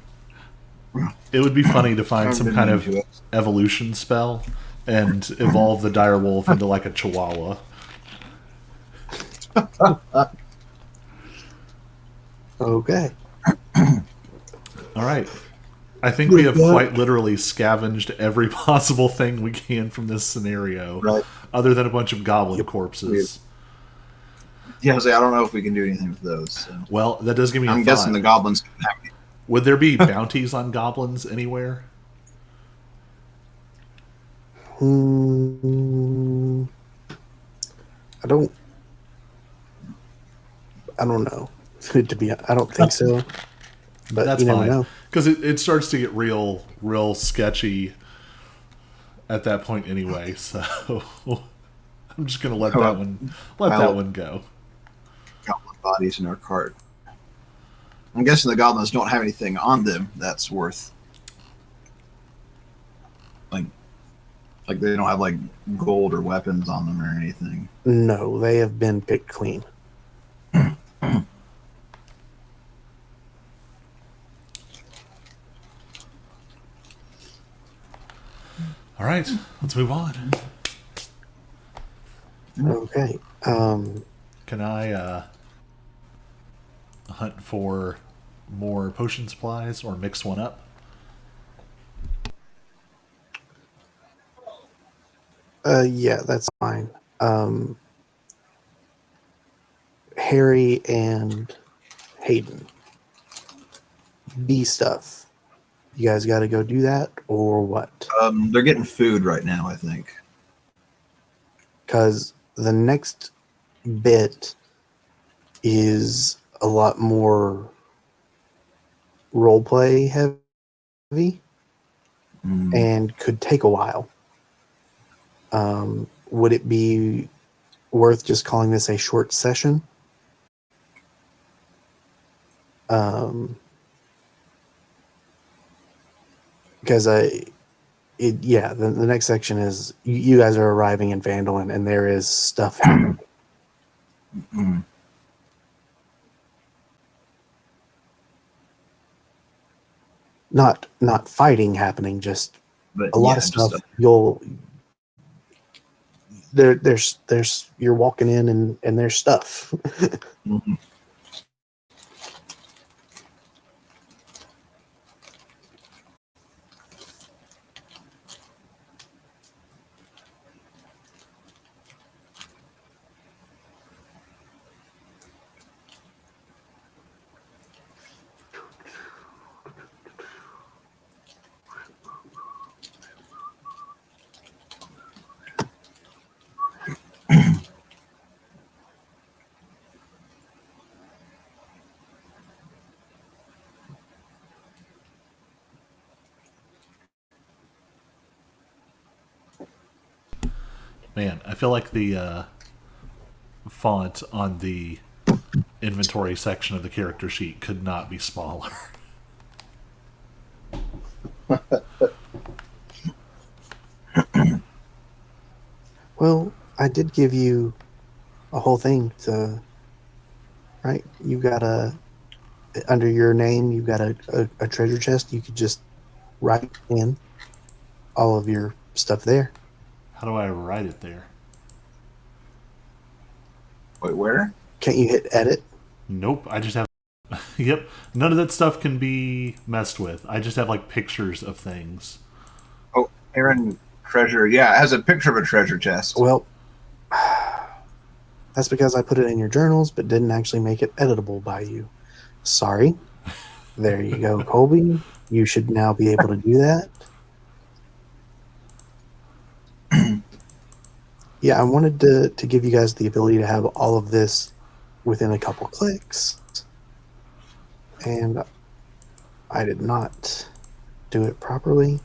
It would be funny to find some kind of evolution spell and evolve the dire wolf into like a chihuahua. Okay. All right. I think we have quite literally scavenged every possible thing we can from this scenario, Right. other than a bunch of goblin corpses. Yeah, I don't know if we can do anything with those. So. Well, that does give me a I'm thought. guessing the goblins can have me. Would there be bounties on goblins anywhere? I don't know. I don't think so. But That's you never fine. know. Because it starts to get real sketchy at that point anyway. So I'm just gonna let that one go. Goblin bodies in our cart. I'm guessing the goblins don't have anything on them that's worth like they don't have like gold or weapons on them or anything. No, they have been picked clean. All right, let's move on. Okay. Can I hunt for more potion supplies or mix one up? Yeah, that's fine. Harry and Hayden. B stuff. You guys got to go do that or what? They're getting food right now, I think. Because the next bit is a lot more roleplay heavy and could take a while. Would it be worth just calling this a short session? Because the next section is you guys are arriving in Vandalin and there is stuff happening. Not fighting happening, just But a lot of stuff. There's you're walking in and there's stuff. Mhm. Man, I feel like the font on the inventory section of the character sheet could not be smaller. Well, I did give you a whole thing to, right? You got under your name, you've got a treasure chest. You could just write in all of your stuff there. How do I write it there? Wait, where? Can't you hit edit? Nope, I just have... Yep, none of that stuff can be messed with. I just have, like, pictures of things. Oh, Aaron treasure. Yeah, it has a picture of a treasure chest. Well, that's because I put it in your journals, but didn't actually make it editable by you. Sorry. There you go, Colby. You should now be able to do that. Yeah, I wanted to give you guys the ability to have all of this within a couple clicks. And I did not do it properly.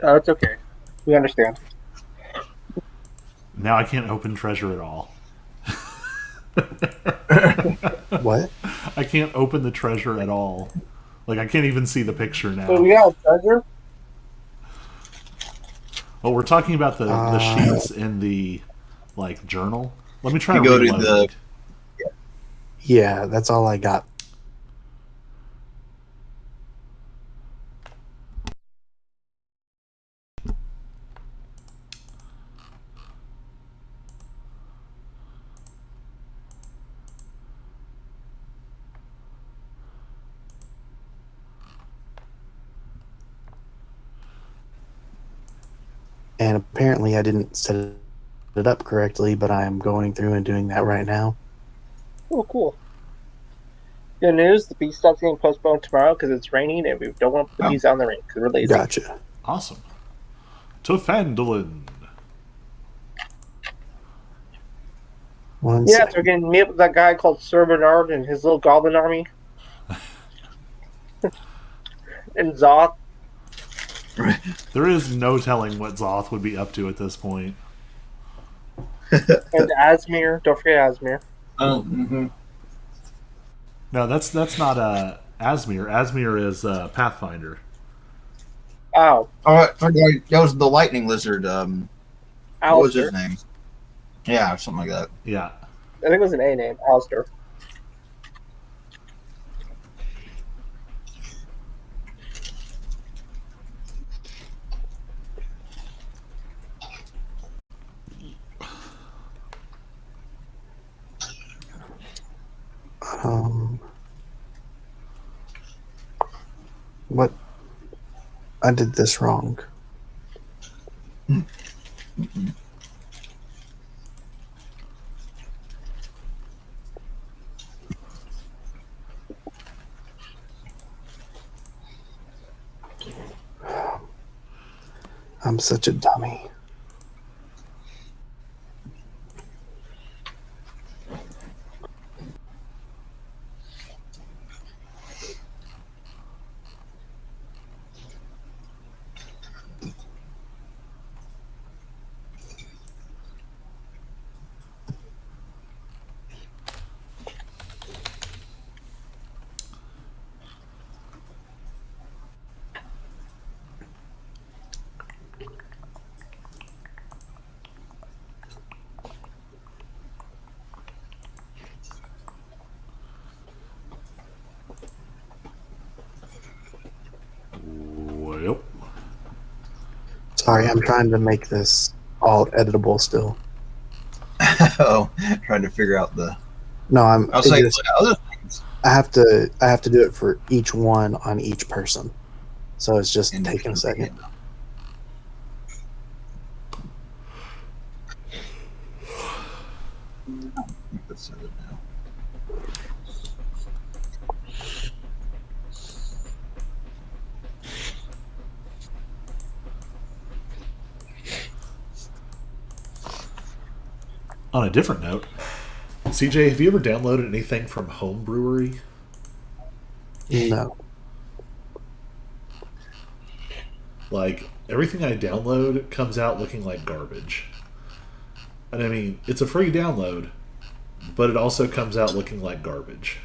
Oh, it's okay. We understand. Now I can't open treasure at all. What? I can't open the treasure at all. Like, I can't even see the picture now. So we got a treasure? Well, we're talking about the sheets in the, like, journal. Let me try You to go to reload. the- Yeah, that's all I got. And apparently I didn't set it up correctly, but I am going through and doing that right now. Oh, cool. Good news, the beast stop's getting postponed tomorrow because it's raining and we don't want to put the bees out in the rain because we're lazy. Gotcha. Awesome. To Fandolin. One Yeah, second. so we're getting to meet up with that guy called Sir Bernard and his little goblin army. And Zoth. There is no telling what Zoth would be up to at this point. And Asmir. Don't forget Asmir. Oh, mm-hmm. No, that's not Asmir. Asmir is Pathfinder. Ow. Oh, that was the lightning lizard. What was his Alistair. name? Yeah, something like that. Yeah. I think it was an A name. Alistair. What? I did this wrong. I'm such a dummy. Well, Sorry, I'm trying to make this all editable still. Oh, trying to figure out the. No, I was it like, just- other things. I have to do it for each one on each person. So it's just taking a second. Let's set it now. on a different note, CJ, have you ever downloaded anything from Home Brewery? No. Like, everything I download comes out looking like garbage. And I mean, it's a free download, but it also comes out looking like garbage.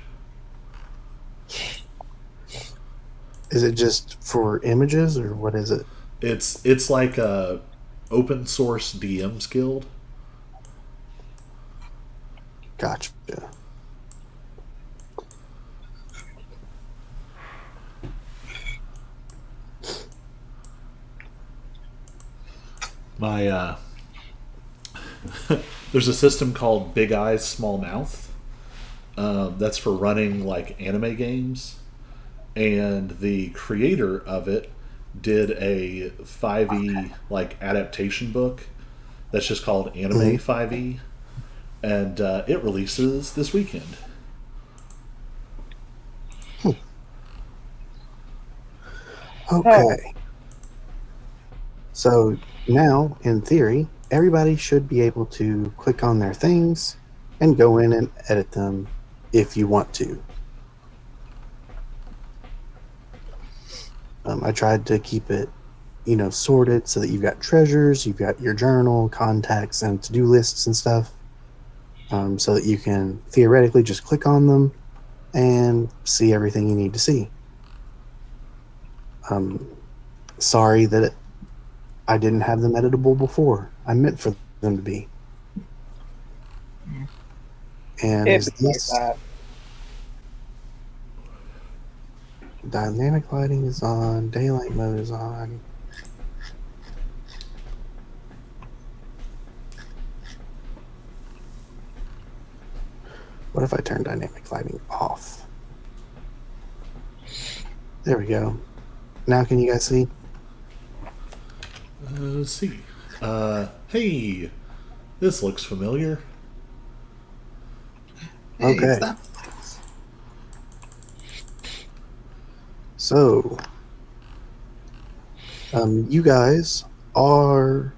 Is it just for images or what is it? It's like a open source DMs guild. Gotcha. My there's a system called Big Eyes Small Mouth. That's for running like anime games, and the creator of it did a 5e like adaptation book that's just called Anime 5e, and it releases this weekend. Okay. So now, in theory, everybody should be able to click on their things and go in and edit them if you want to. I tried to keep it, sorted so that you've got treasures, you've got your journal, contacts, and to-do lists and stuff, so that you can theoretically just click on them and see everything you need to see. Sorry that I didn't have them editable before. I meant for them to be. And is It's like this that. dynamic lighting is on, daylight mode is on. What if I turn dynamic lighting off? There we go. Now can you guys see? Let's see. Hey, this looks familiar. Hey, Okay. it's that. So, you guys are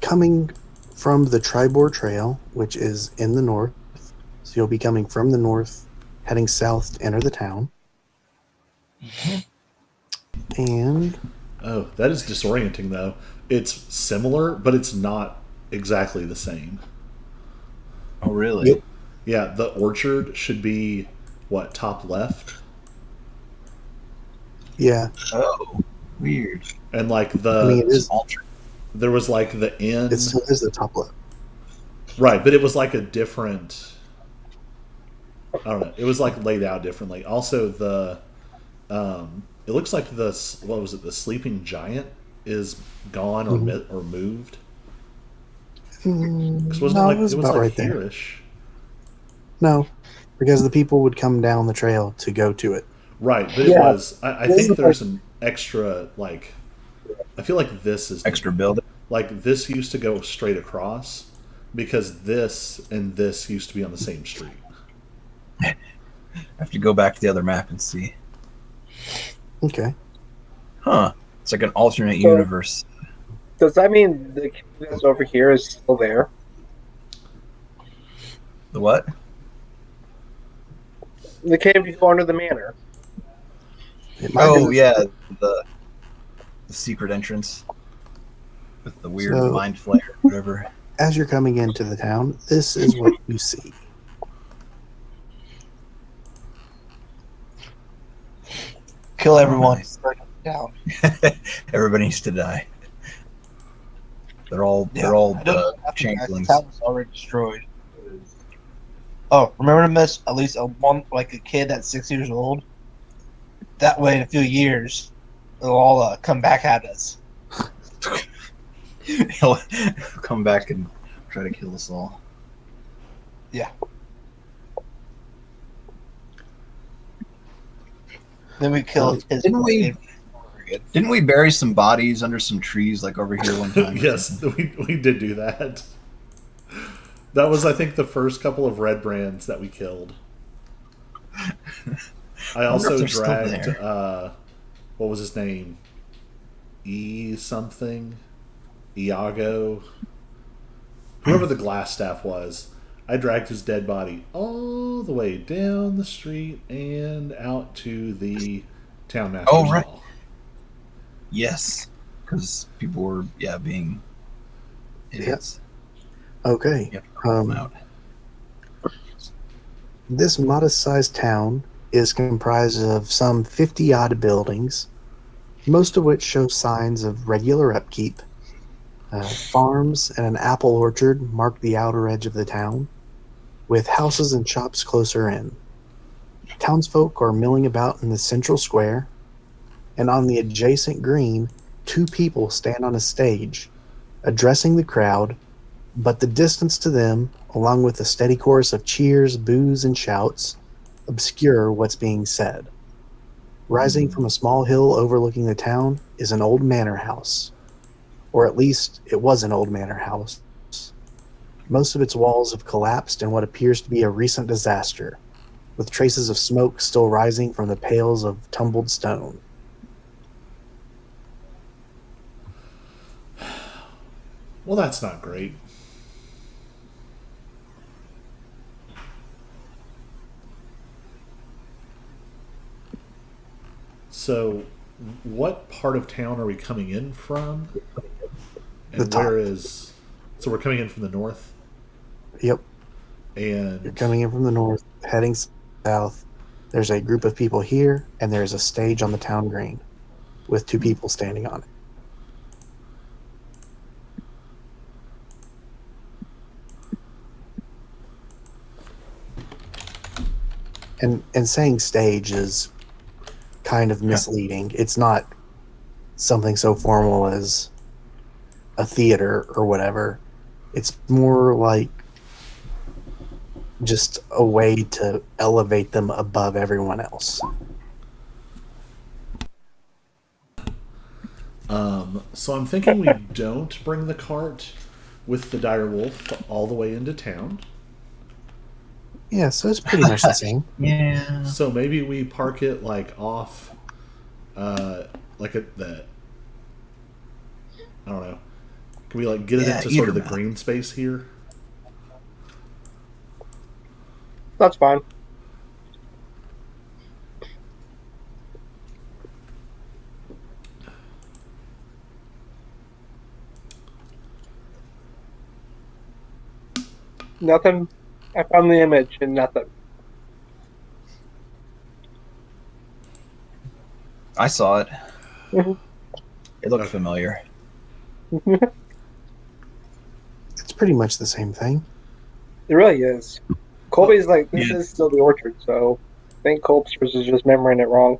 coming from the Tribor Trail, which is in the north. So you'll be coming from the north, heading south to enter the town. And Oh, that is disorienting, though. It's similar, but it's not exactly the same. Oh, really? Yep. Yeah, the orchard should be, what, top left? yeah, Oh, weird. And, like, I mean, it is. there was, like, the inn. It still is the top left. Right, but it was, like, a different... I don't know. It was, like, laid out differently. Also, it looks like the sleeping giant is gone or or moved. 'Cause wasn't No, it it was about like right there. here-ish? No, because the people would come down the trail to go to it. Right, but it Yeah. was. I think there's an extra, like. I feel like this is Extra building. like this used to go straight across because this and this used to be on the same street. I have to go back to the other map and see. Okay. Huh. It's like an alternate universe. Does that mean the cave that's over here is still there? The what? The cave you go under the manor. It might Oh, be- yeah. The secret entrance with the weird So- mind flare, whatever. As you're coming into the town, this is what you see. Kill everyone. nice. Break them down. Everybody needs to die. They're all I don't changelings. That was already destroyed. Oh, remember to miss at least a kid that's 6 years old. That way, in a few years, they'll all come back at us. He'll come back and try to kill us all. Yeah. Then we kill his. Didn't we bury some bodies under some trees like over here one time? Yes, we did do that. That was, I think, the first couple of red brands that we killed. I wonder if also they're still dragged, there. what was his name? Something? Iago? Whoever the glass staff was. I dragged his dead body all the way down the street and out to the town master's Oh, right. hall. Yes, because people were being idiots. Okay. You have to call them Um, out. This modest-sized town is comprised of some 50-odd buildings, most of which show signs of regular upkeep. Farms and an apple orchard mark the outer edge of the town, with houses and shops closer in. Townsfolk are milling about in the central square, and on the adjacent green, two people stand on a stage, addressing the crowd, but the distance to them, along with a steady chorus of cheers, boos, and shouts, obscure what's being said. Rising from a small hill overlooking the town is an old manor house. Or at least it was an old manor house. Most of its walls have collapsed in what appears to be a recent disaster, with traces of smoke still rising from the pails of tumbled stone. Well, that's not great. So, what part of town are we coming in from? And The top. where is... So we're coming in from the north? Yep, And... you're coming in from the north, heading south. There's a group of people here, and there's a stage on the town green, with two people standing on it. And saying stage is kind of misleading. It's not something so formal as a theater or whatever. It's more like just a way to elevate them above everyone else. So I'm thinking we don't bring the cart with the dire wolf all the way into town. Yeah, so it's pretty much the same. Yeah. So maybe we park it like off, like at the. I don't know. Can we like get it Yeah, into sort of the either. green space here? That's fine. Nothing. I found the image and nothing. I saw it. Mhm. It looked familiar. It's pretty much the same thing. It really is. Colby's like, this Yeah. is still the orchard, so I think Colb's was just remembering it wrong.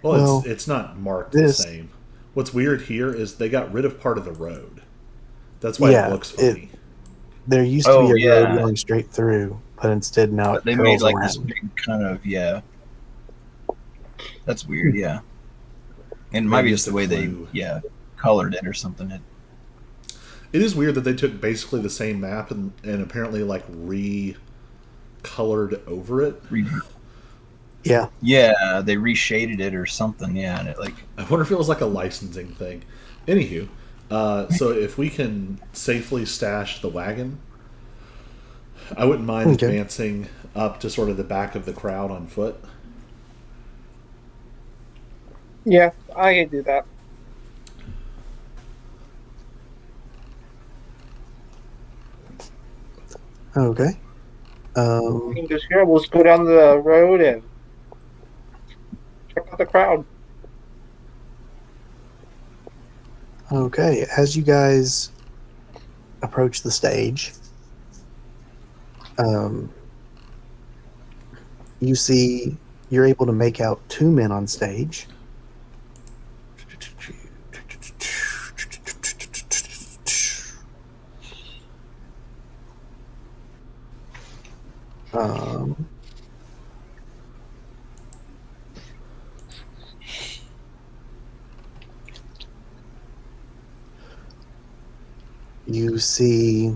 Well, Well, it's not marked this- the same. What's weird here is they got rid of part of the road. That's why Yeah, it looks funny. There used to Oh, be a road yeah. going straight through, but instead now But it they curls made like around. this big kind of That's weird, yeah. And maybe Maybe just the it's way the they clue. colored it or something. It is weird that they took basically the same map and apparently like re-colored over it. Yeah, Yeah, they reshaded it or something. Yeah, and it like I wonder if it was like a licensing thing. Anywho, so if we can safely stash the wagon, I wouldn't mind Okay. advancing up to sort of the back of the crowd on foot. Yeah, I can do that. okay. We can just here. We'll just go down the road and check out the crowd. Okay, as you guys approach the stage, you see you're able to make out two men on stage. Um, you see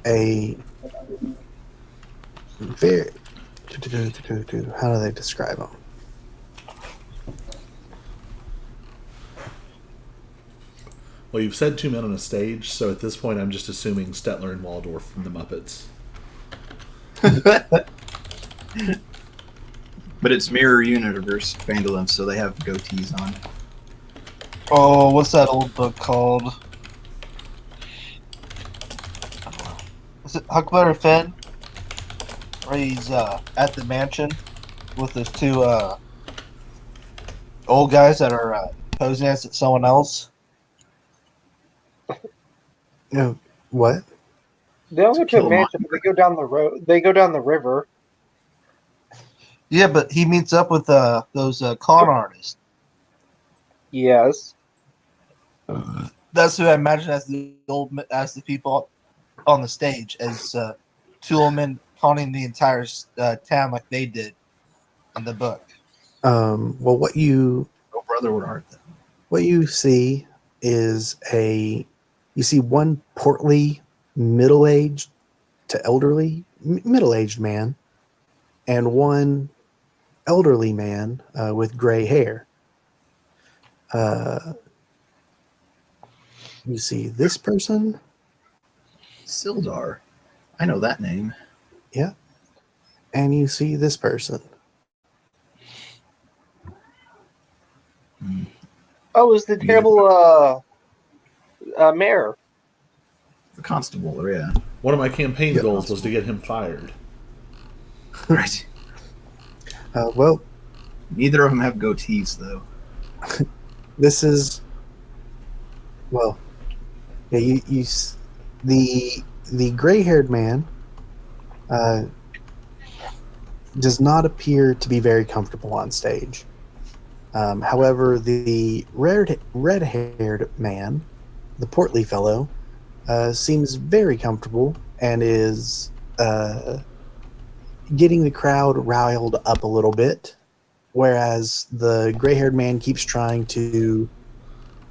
a very how do they describe them? Well, you've said two men on a stage, so at this point I'm just assuming Stetler and Waldorf from the Muppets. but it's Mirror Universe Vandalin, so they have goatees on. Oh, what's that old book called? Is it Huckleberry Finn? Where he's at the mansion with his two old guys that are posing as someone else. No, what? They don't go to kill the mansion, but they go down the road. They go down the river. Yeah, but he meets up with those con artists. Yes. That's who I imagine as the people on the stage as two old men haunting the entire town like they did in the book. Well, what you Oh, brother, what art then? what you see is you see one portly middle-aged to elderly middle-aged man and one elderly man with gray hair. You see this person, Sildar. I know that name. and you see this person. Oh, it's the terrible mayor. The constable, yeah. One of my campaign Yeah. goals was to get him fired. Right. Well, Neither of them have goatees, though. this is well, yeah. The gray-haired man does not appear to be very comfortable on stage. However, the red-haired man, the portly fellow, seems very comfortable and is getting the crowd riled up a little bit. whereas the gray-haired man keeps trying to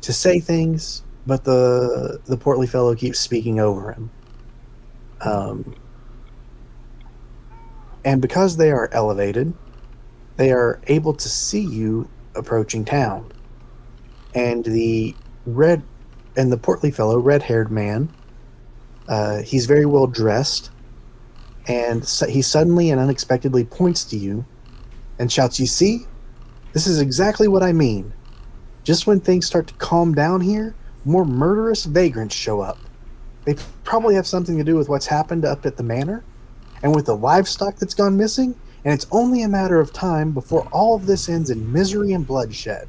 say things, but the portly fellow keeps speaking over him. And because they are elevated, they are able to see you approaching town. And the portly fellow, red-haired man, he's very well dressed, and he suddenly and unexpectedly points to you and shouts, "You see? This is exactly what I mean. Just when things start to calm down here, more murderous vagrants show up. They probably have something to do with what's happened up at the manor and with the livestock that's gone missing, and it's only a matter of time before all of this ends in misery and bloodshed.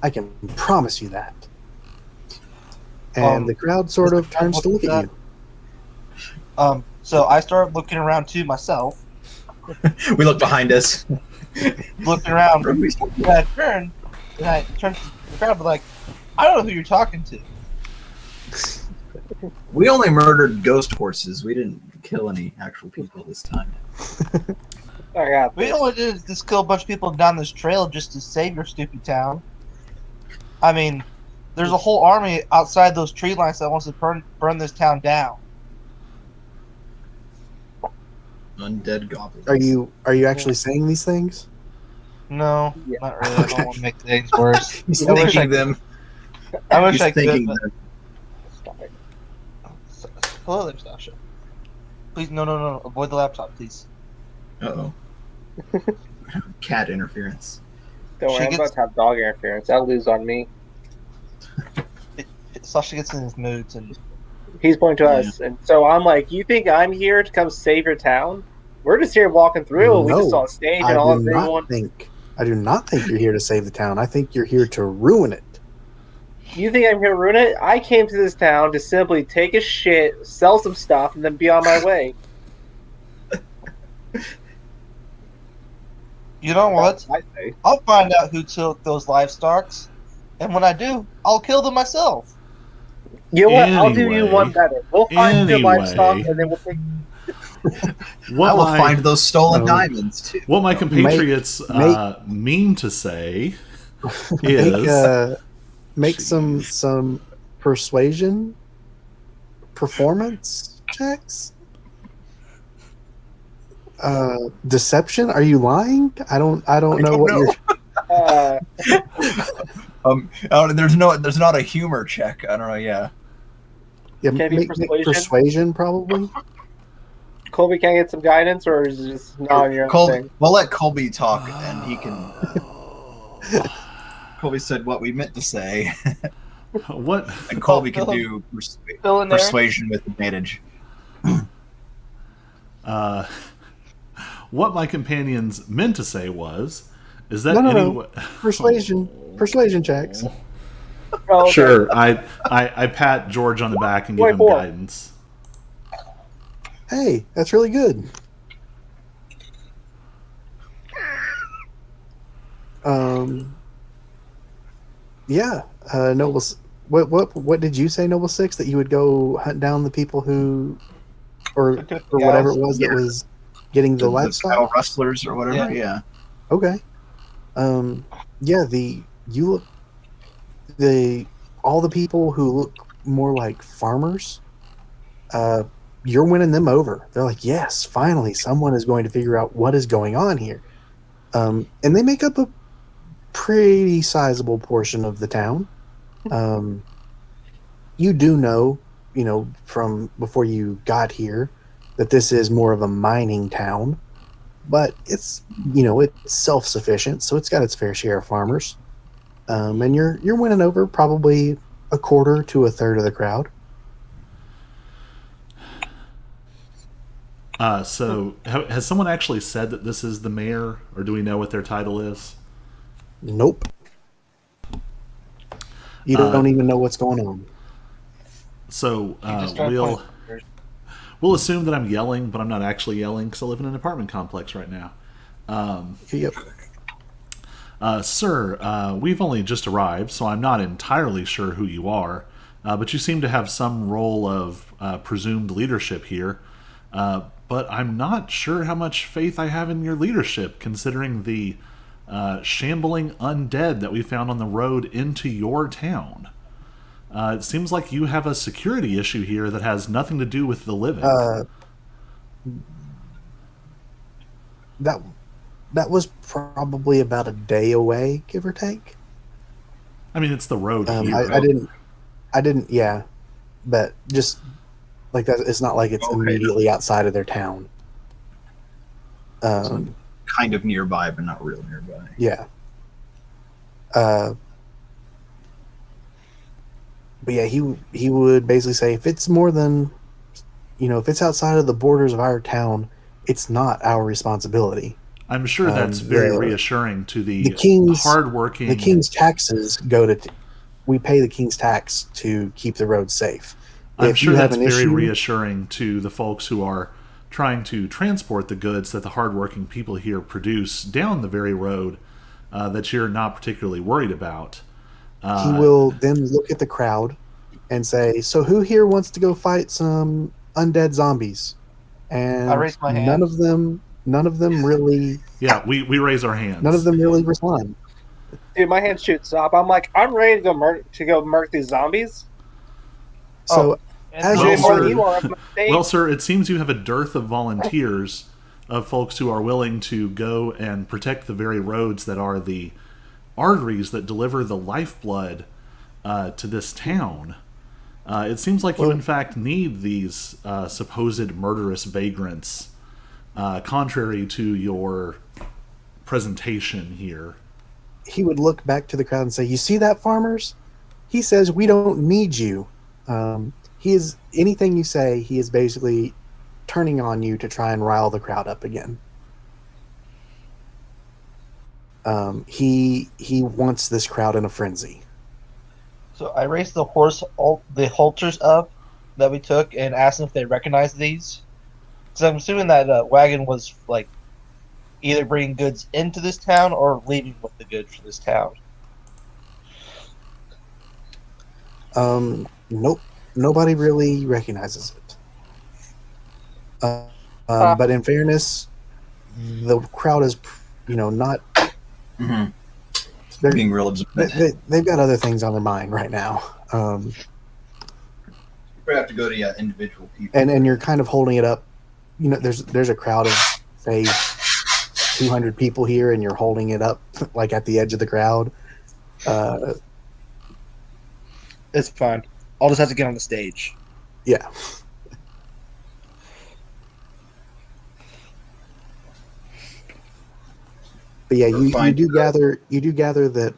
I can promise you that." And the crowd sort of turns to look at you. So I started looking around too myself. We look behind us. Looking around. And I turned to the crowd, but like, I don't know who you're talking to. We only murdered ghost horses. We didn't kill any actual people this time. I got We this. only did is just kill a bunch of people down this trail just to save your stupid town. I mean, there's a whole army outside those tree lines that wants to burn this town down. Undead goblins. Are you actually saying these things? No, Yeah. not really. I don't want to make things worse. He's I wish I thinking them. I wish He's I could. thinking But... them. Stop it. Hello there, Sasha. Please, no. Avoid the laptop, please. Uh-oh. Cat interference. Don't worry, I'm about to have dog interference. That'll lose on me. Sasha gets in his moods, and He's pointing to us, and so I'm like, "You think I'm here to come save your town? We're just here walking through. We just saw a stage and all of everyone. I do not think you're here to save the town. I think you're here to ruin it. You think I'm here to ruin it? I came to this town to simply take a shit, sell some stuff, and then be on my way." you know what? I say. I'll find out who took those livestocks, and when I do, I'll kill them myself. You know what? I'll do you Anyway. one better. We'll find your livestock, and then we'll take. I will find those stolen No. diamonds too. What my compatriots mean to say is Make some persuasion performance checks. Deception? Are you lying? I don't know what you're. There's not a humor check. I don't know. Yeah. Yeah, Can it be make persuasion? persuasion probably. Colby, can I get some guidance, or is it just not on your own thing? We'll let Colby talk, and he can. Colby said what we meant to say, what and Colby can do Fill in there. persuasion with advantage. what my companions meant to say is that No. Persuasion checks. Oh, okay. Sure, I pat George on the back and give him 24. guidance. Hey, that's really good. Yeah. Noble. What did you say, Noble Six? That you would go hunt down the people who, or whatever it was that was getting the The livestock. cattle rustlers or whatever. Yeah. Okay. Yeah. All the people who look more like farmers. You're winning them over. They're like, yes, finally, someone is going to figure out what is going on here. And they make up a pretty sizable portion of the town. You do know, from before you got here, that this is more of a mining town, but it's self-sufficient, so it's got its fair share of farmers. And you're winning over probably a quarter to a third of the crowd. So has someone actually said that this is the mayor, or do we know what their title is? Nope. You don't even know what's going on. So Just try to we'll point fingers. we'll assume that I'm yelling, but I'm not actually yelling because I live in an apartment complex right now. Yep. Sir, we've only just arrived, so I'm not entirely sure who you are, but you seem to have some role of presumed leadership here. But I'm not sure how much faith I have in your leadership, considering the shambling undead that we found on the road into your town. It seems like you have a security issue here that has nothing to do with the living. That was probably about a day away, give or take. I mean, it's the road here. I didn't, yeah, but just like that, it's not like it's immediately outside of their town. Kind of nearby, but not real nearby. Yeah. But yeah, he would basically say if it's more than, if it's outside of the borders of our town, it's not our responsibility. I'm sure that's very reassuring to the king's hardworking. The king's taxes go to. We pay the king's tax to keep the roads safe. I'm sure that's very reassuring to the folks who are trying to transport the goods that the hardworking people here produce down the very road that you're not particularly worried about. He will then look at the crowd and say, "So who here wants to go fight some undead zombies?" And I raise my hand. None of them really. Yeah, we raise our hands. None of them really respond. Dude, my hand shoots up. I'm like, I'm ready to go murk these zombies. So, well, sir, it seems you have a dearth of volunteers, of folks who are willing to go and protect the very roads that are the arteries that deliver the lifeblood to this town. It seems like you, in fact, need these supposed murderous vagrants, contrary to your presentation here. He would look back to the crowd and say, "You see that, farmers? He says we don't need you." He is anything you say. He is basically turning on you to try and rile the crowd up again. He wants this crowd in a frenzy. So I raised the halters up that we took and asked them if they recognized these. Because I'm assuming that wagon was like either bringing goods into this town or leaving with the goods for this town. Nope. Nobody really recognizes it. But in fairness, the crowd is, not. Mm-hmm. They're being real observant. They've got other things on their mind right now. You have to go to individual people. And you're kind of holding it up. There's a crowd of, say, 200 people here, and you're holding it up like at the edge of the crowd. It's fine. I'll just have to get on the stage. Yeah. But yeah, you do gather that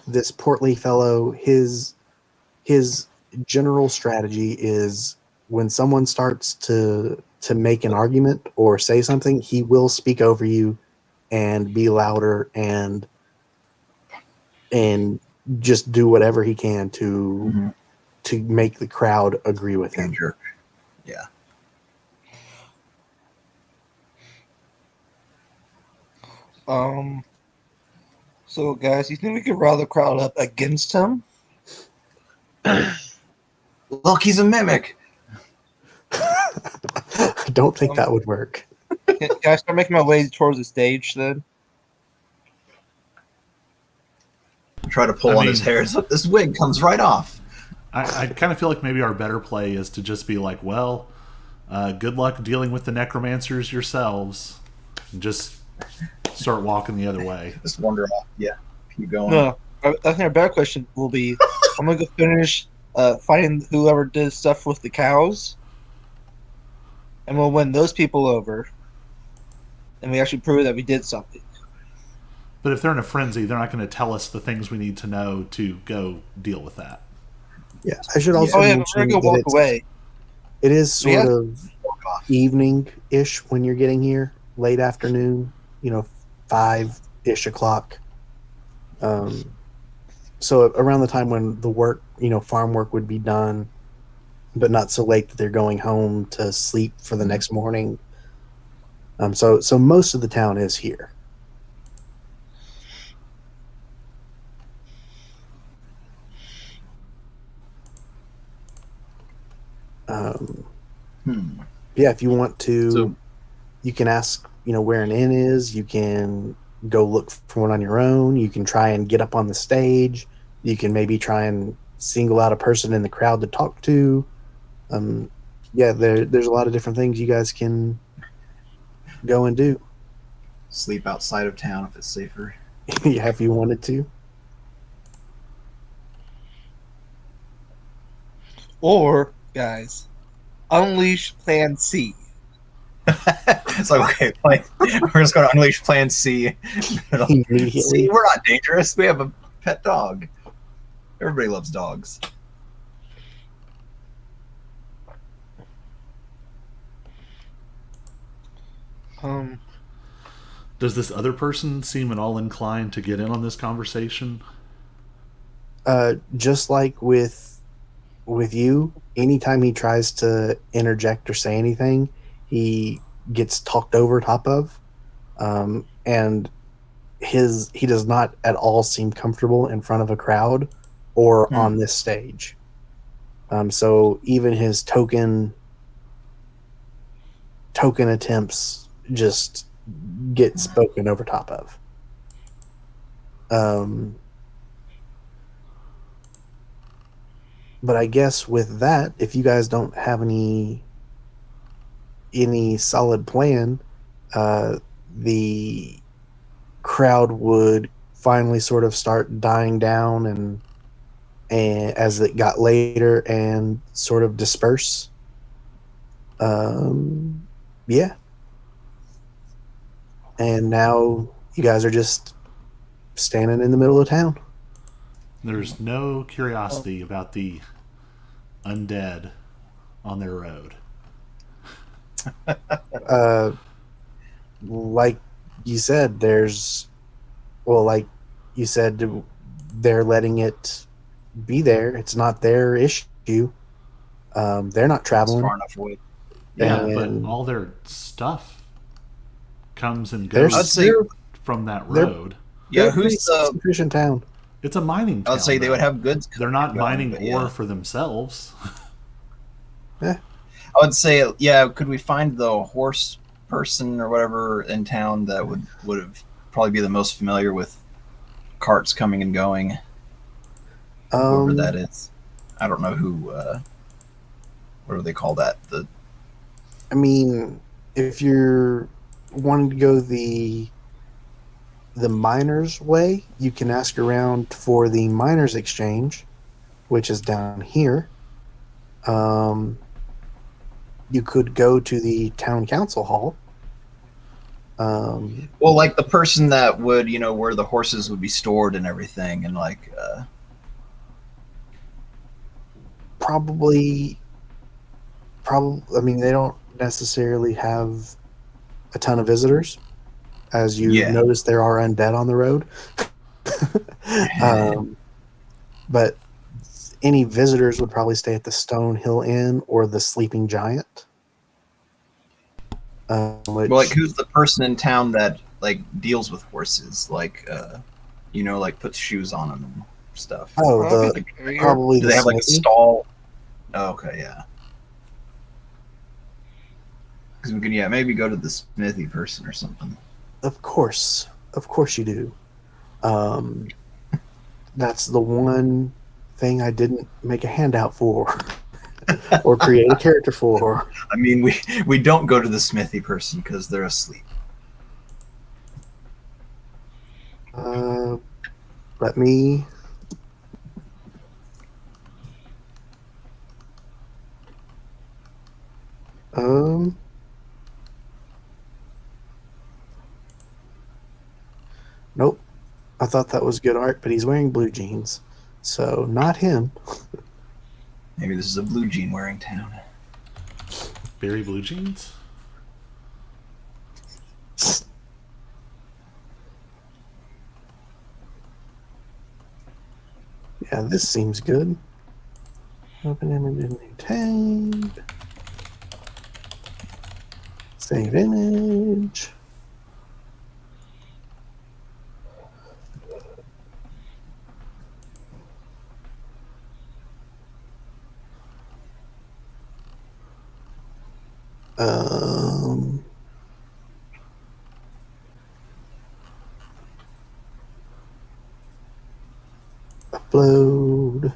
this portly fellow, his general strategy is when someone starts to make an argument or say something, he will speak over you and be louder and just do whatever he can to make the crowd agree with him. Jerk. Yeah. So guys, you think we could rile the crowd up against him? Look, he's a mimic. I don't think that would work. Can I start making my way towards the stage then? Try to pull on his hair. Look, this wig comes right off. I kind of feel like maybe our better play is to just be like, well, good luck dealing with the necromancers yourselves. And just start walking the other way. Just wander off. Yeah. Keep going. No, I think our better question will be, I'm going to go finish fighting whoever did stuff with the cows. And we'll win those people over. And we actually prove that we did something. But if they're in a frenzy, they're not going to tell us the things we need to know to go deal with that. Yeah, I should also mention we're going to walk away. It is sort of evening-ish when you're getting here, late afternoon, 5-ish o'clock. So around the time when the work, farm work would be done, but not so late that they're going home to sleep for the next morning. So most of the town is here. Hmm. Yeah, if you want to, you can ask, where an inn is. You can go look for one on your own. You can try and get up on the stage. You can maybe try and single out a person in the crowd to talk to. Yeah, there's a lot of different things you guys can go and do. Sleep outside of town if it's safer. Yeah, if you wanted to. Or, guys, unleash Plan C. It's like, okay, we're just going to unleash Plan C. Immediately. See, we're not dangerous. We have a pet dog. Everybody loves dogs. Does this other person seem at all inclined to get in on this conversation? Just like with you, anytime he tries to interject or say anything, he gets talked over top of, and he does not at all seem comfortable in front of a crowd or on this stage. So even his token attempts just get spoken over top of. But I guess with that, if you guys don't have any solid plan, the crowd would finally sort of start dying down and as it got later and sort of disperse. Yeah. And now you guys are just standing in the middle of town. There's no curiosity about the undead on their road. Like you said, like you said, they're letting it be there. It's not their issue. They're not traveling. Far enough away. Yeah, And but all their stuff comes and There's- goes I'd say, from that they're- road. yeah, they're a pretty who's the? self-sufficient town. It's a mining town. I'd say they though. would have goods. They're not going, mining but ore yeah. for themselves. I would say, yeah. Could we find the horse person or whatever in town that would have probably be the most familiar with carts coming and going? Whoever that is, I don't know who. What do they call that? I mean, if you're wanting to go the miners way, you can ask around for the miners exchange, which is down here. You could go to the town council hall. Well, like the person that would, where the horses would be stored and everything, and like. Probably. I mean, they don't necessarily have a ton of visitors. As you notice, there are undead on the road. But any visitors would probably stay at the Stone Hill Inn or the Sleeping Giant. Well, like who's the person in town that like deals with horses, like like puts shoes on them and stuff? Oh, probably Do the they have like a smithy? stall? Oh, okay, yeah. Because we can, maybe go to the smithy person or something. Of course you do. That's the one thing I didn't make a handout for or create a character for. I mean, we don't go to the smithy person because they're asleep. Let me. Nope. I thought that was good art, but he's wearing blue jeans, so not him. Maybe this is a blue jean wearing town. Berry blue jeans? Yeah, this seems good. Open image in new tab. Save image. explode.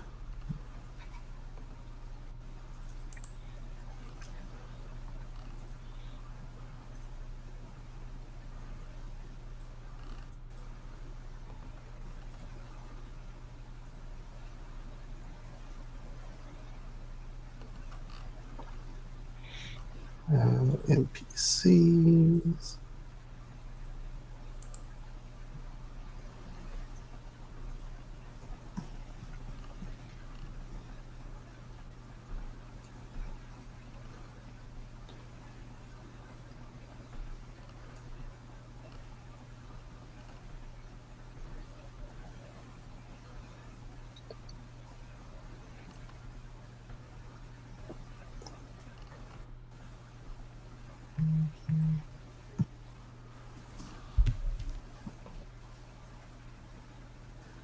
NPCs.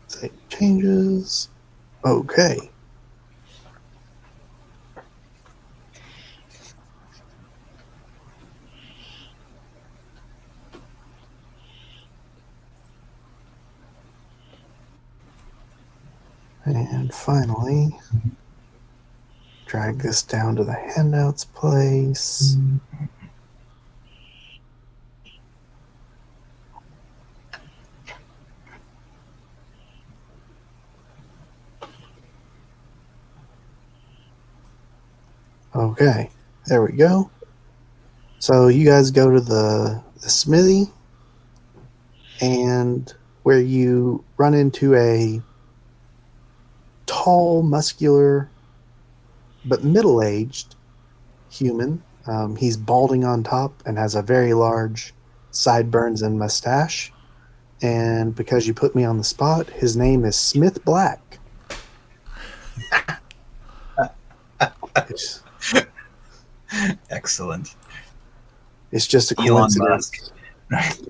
Save changes. Okay. And finally, drag this down to the handouts place. Okay, there we go. So you guys go to the smithy, and where you run into a tall, muscular, but middle-aged human. He's balding on top and has a very large sideburns and mustache. And because you put me on the spot, his name is Smith Black. Excellent. It's just a Elon coincidence. Musk.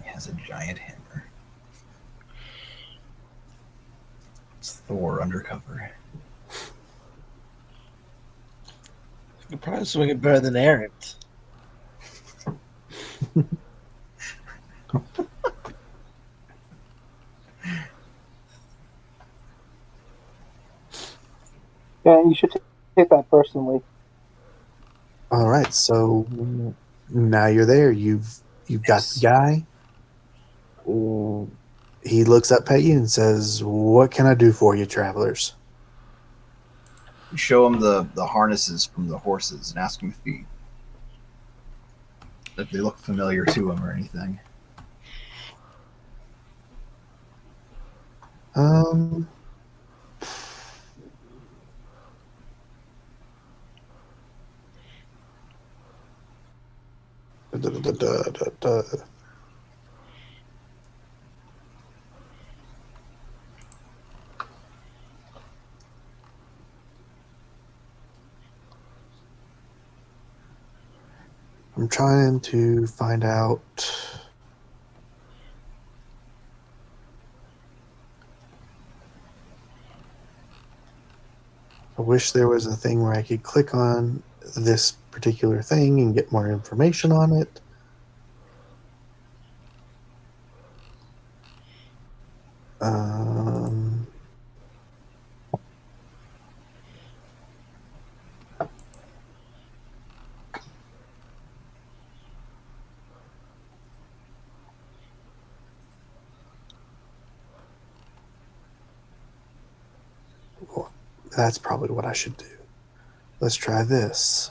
He has a giant hammer. It's Thor undercover. You could probably swing it better than Aaron. Yeah, you should take that personally. All right, so now you're there. You've got the guy. He looks up at you and says, "What can I do for you, travelers?" You show him the harnesses from the horses and ask him if they look familiar to him or anything. I'm trying to find out. I wish there was a thing where I could click on this particular thing and get more information on it. Well, that's probably what I should do. Let's try this.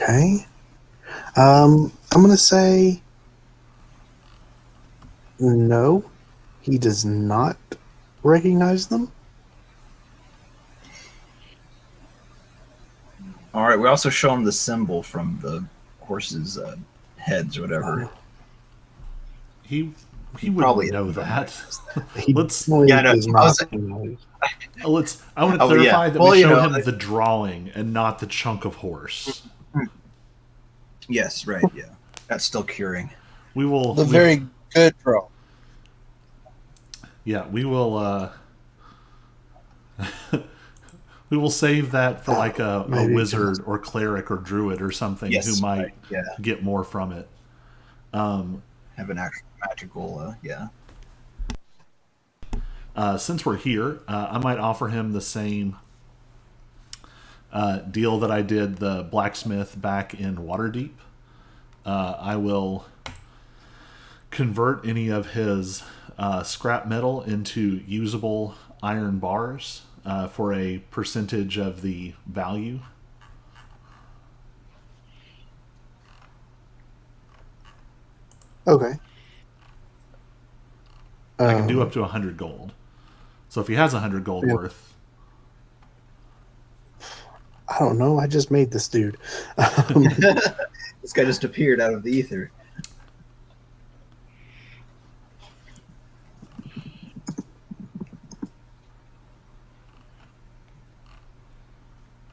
Okay. I'm going to say no, he does not recognize them. All right. We also show him the symbol from the horses' heads or whatever. He He wouldn't probably know isn't that. He Let's. definitely Yeah, no, is I not was- familiar. I want to Oh, clarify yeah. that Well, we you showed know, him like- the drawing and not the chunk of horse. Yes, right. Yeah, that's still curing. We will. The very good draw. Yeah, we will. We will save that for like a Maybe wizard or cleric or druid or something Yes, who might right, yeah, get more from it. have an actual magical. Yeah. Since we're here, I might offer him the same deal that I did the blacksmith back in Waterdeep. I will convert any of his scrap metal into usable iron bars for a percentage of the value. Okay. I can do up to 100 gold. So if he has 100 gold Yeah. worth, I don't know. I just made this dude. This guy just appeared out of the ether.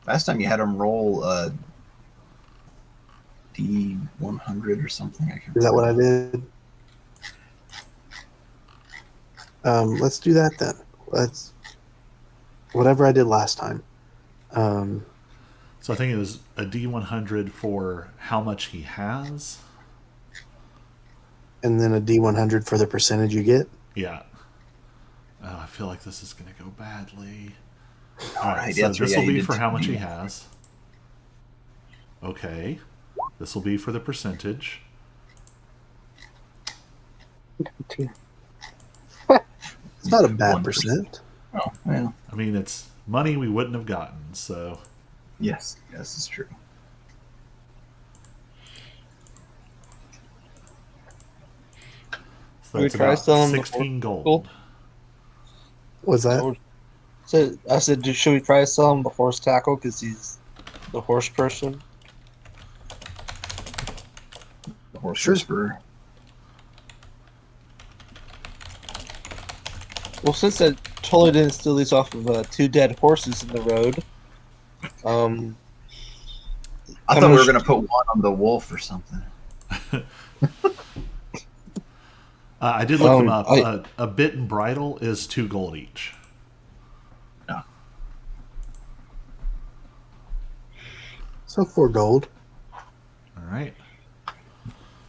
Last time you had him roll D100 or something. I can't Is that what I remember. did? Let's do that then. Let's whatever I did last time. so I think it was a D100 for how much he has. And then a D100 for the percentage you get. Yeah. Oh, I feel like this is going to go badly. All All right, right, so that's right, this yeah, will you be did for how much he D100. has. Okay. This will be for the percentage. It's not a bad 1%. percent. Oh, well, I mean, it's money we wouldn't have gotten, so yes, it's true. so We that's try about selling the 16 horse gold. Was that? So I said, should we try to sell him the horse tackle because he's the horse person? The horse Sure. whisperer. Well, since I totally didn't steal these off of 2 dead horses in the road, I How thought we were much- going to put one on the wolf or something. I did look them up. I- A bit and bridle is 2 gold each. No. So 4 gold. All right.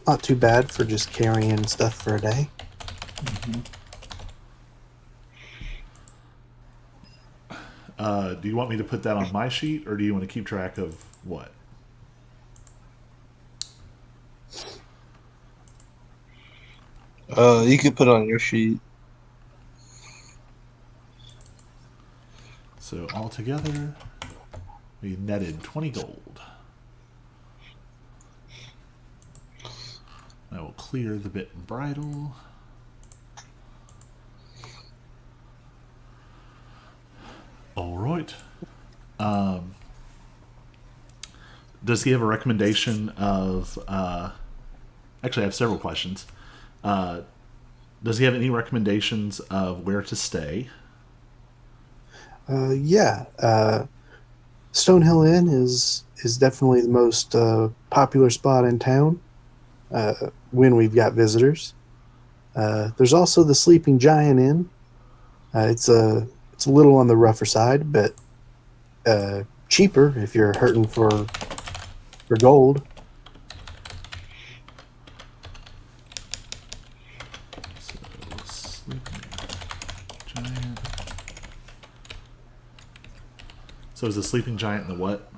Not too bad for just carrying stuff for a day. Do you want me to put that on my sheet, or do you want to keep track of what? you could put it on your sheet. So altogether, we netted 20 gold. I will clear the bit and bridle. All right. Does he have a recommendation of? Actually, I have several questions. Does he have any recommendations of where to stay? Yeah. Stonehill Inn is definitely the most popular spot in town when we've got visitors. There's also the Sleeping Giant Inn. It's a little on the rougher side, but cheaper if you're hurting for gold. So, Sleeping Giant. So is the Sleeping Giant the what?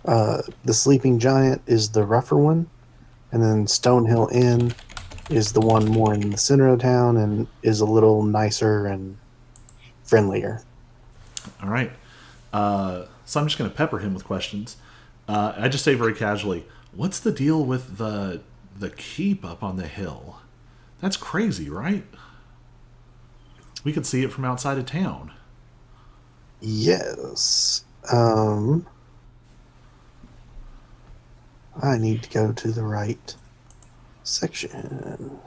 The Sleeping Giant is the rougher one, and then Stonehill Inn is the one more in the center of town and is a little nicer and friendlier. All right. So I'm just going to pepper him with questions. I just say very casually, "What's the deal with the keep up on the hill? That's crazy, right? We could see it from outside of town." Yes. I need to go to the right section.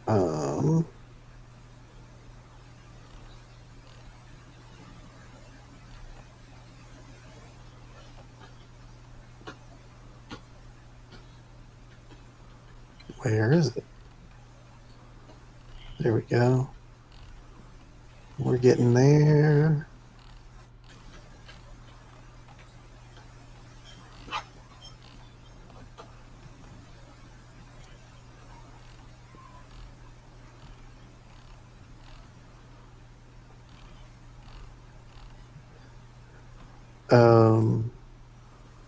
Um, where is it? There we go. We're getting there.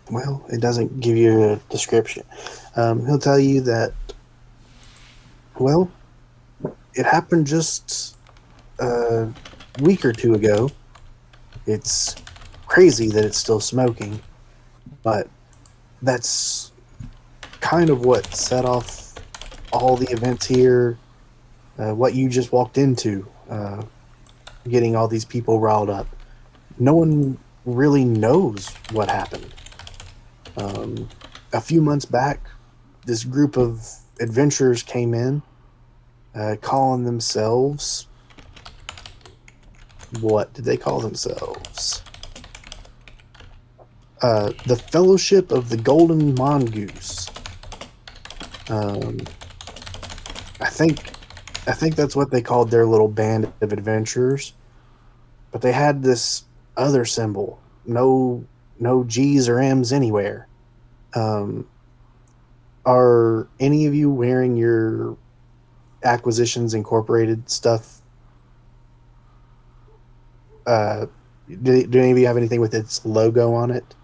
Well, it doesn't give you a description. He'll tell you that, well, it happened just a week or two ago. It's crazy that it's still smoking, but that's kind of what set off all the events here, what you just walked into, getting all these people riled up. No one really knows what happened. A few months back, this group of adventurers came in, calling themselves. What did they call themselves? The Fellowship of the Golden Mongoose. I think that's what they called their little band of adventurers. But they had this other symbol. No G's or M's anywhere. Are any of you wearing your Acquisitions Incorporated stuff? Do any of you have anything with its logo on it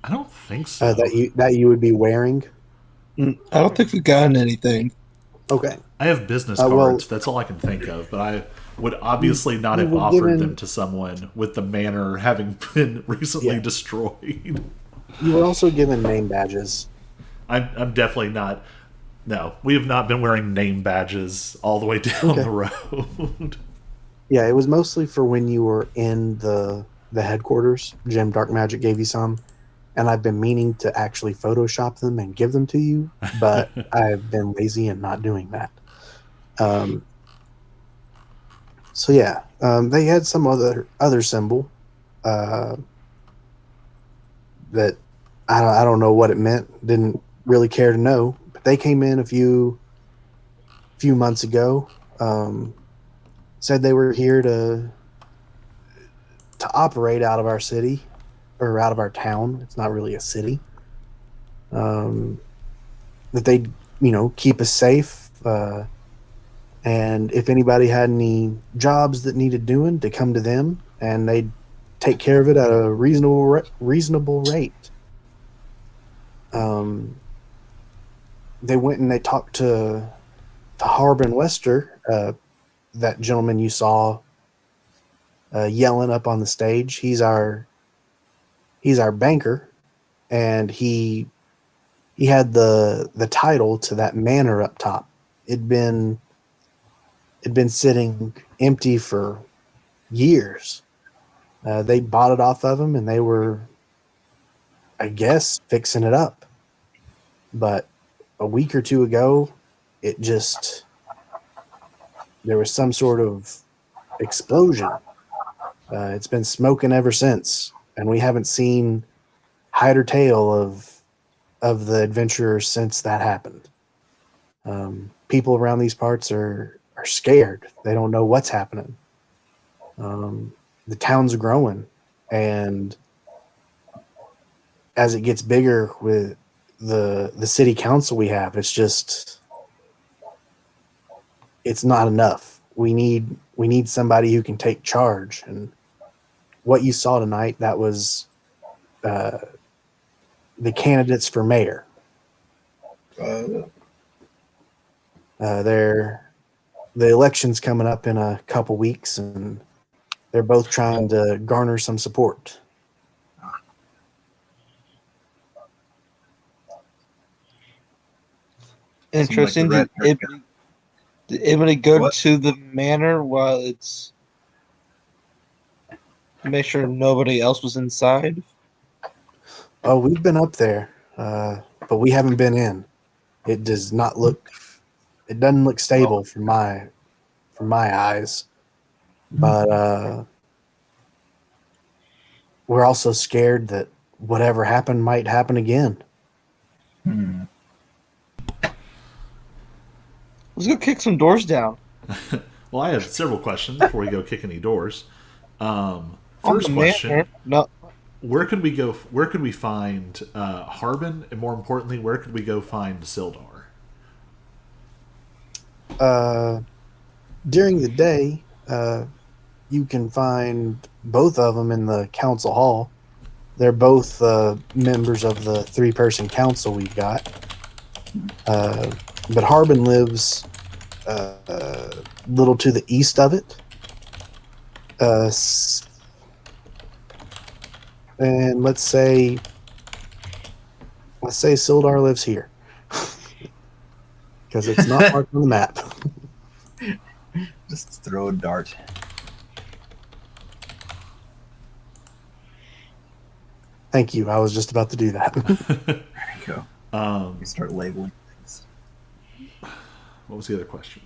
I don't think so. that you would be wearing? I don't think we've gotten anything. Okay. I have business well- cards. That's all I can think of. But I would obviously not you have were offered given- them to someone with the manor having been recently Yeah. destroyed. You were also given name badges. I'm definitely not. No, we have not been wearing name badges all the way down Okay. the road. Yeah, it was mostly for when you were in the headquarters. Jim Dark Magic gave you some, and I've been meaning to actually Photoshop them and give them to you, but I've been lazy and not doing that. So yeah, they had some other symbol that I don't know what it meant. Didn't really care to know. But they came in a few months ago. Said they were here to operate out of our city or out of our town. It's not really a city. That they, keep us safe. And if anybody had any jobs that needed doing, to come to them, and they'd take care of it at a reasonable rate. They went and they talked to Harbin Wester, that gentleman you saw yelling up on the stage. He's our banker, and he had the title to that manor up top. It'd been sitting empty for years. They bought it off of him, and they were, I guess, fixing it up. But a week or two ago, there was some sort of explosion. It's been smoking ever since, and we haven't seen hide or tail of the adventurers since that happened. People around these parts are scared. They don't know what's happening. The town's growing, and as it gets bigger with the city council we have, it's not enough. We need somebody who can take charge. And what you saw tonight, that was the candidates for mayor. The election's coming up in a couple weeks, and they're both trying to garner some support. Interesting. Seemed like the red- Did anybody go What? to the manor while it's make sure nobody else was inside? Oh, we've been up there, but we haven't been in. It does not look it doesn't look stable from my eyes. But we're also scared that whatever happened might happen again. Let's go kick some doors down. Well, I have several questions before we go kick any doors. First question: No, where could we go? Where could we find Harbin, and more importantly, where could we go find Sildar? During the day, you can find both of them in the council hall. They're both members of the 3-person council we've got. But Harbin lives a little to the east of it. And let's say Sildar lives here. Because it's not marked on the map. Just throw a dart. Thank you. I was just about to do that. There you go. You start labeling things. What was the other question?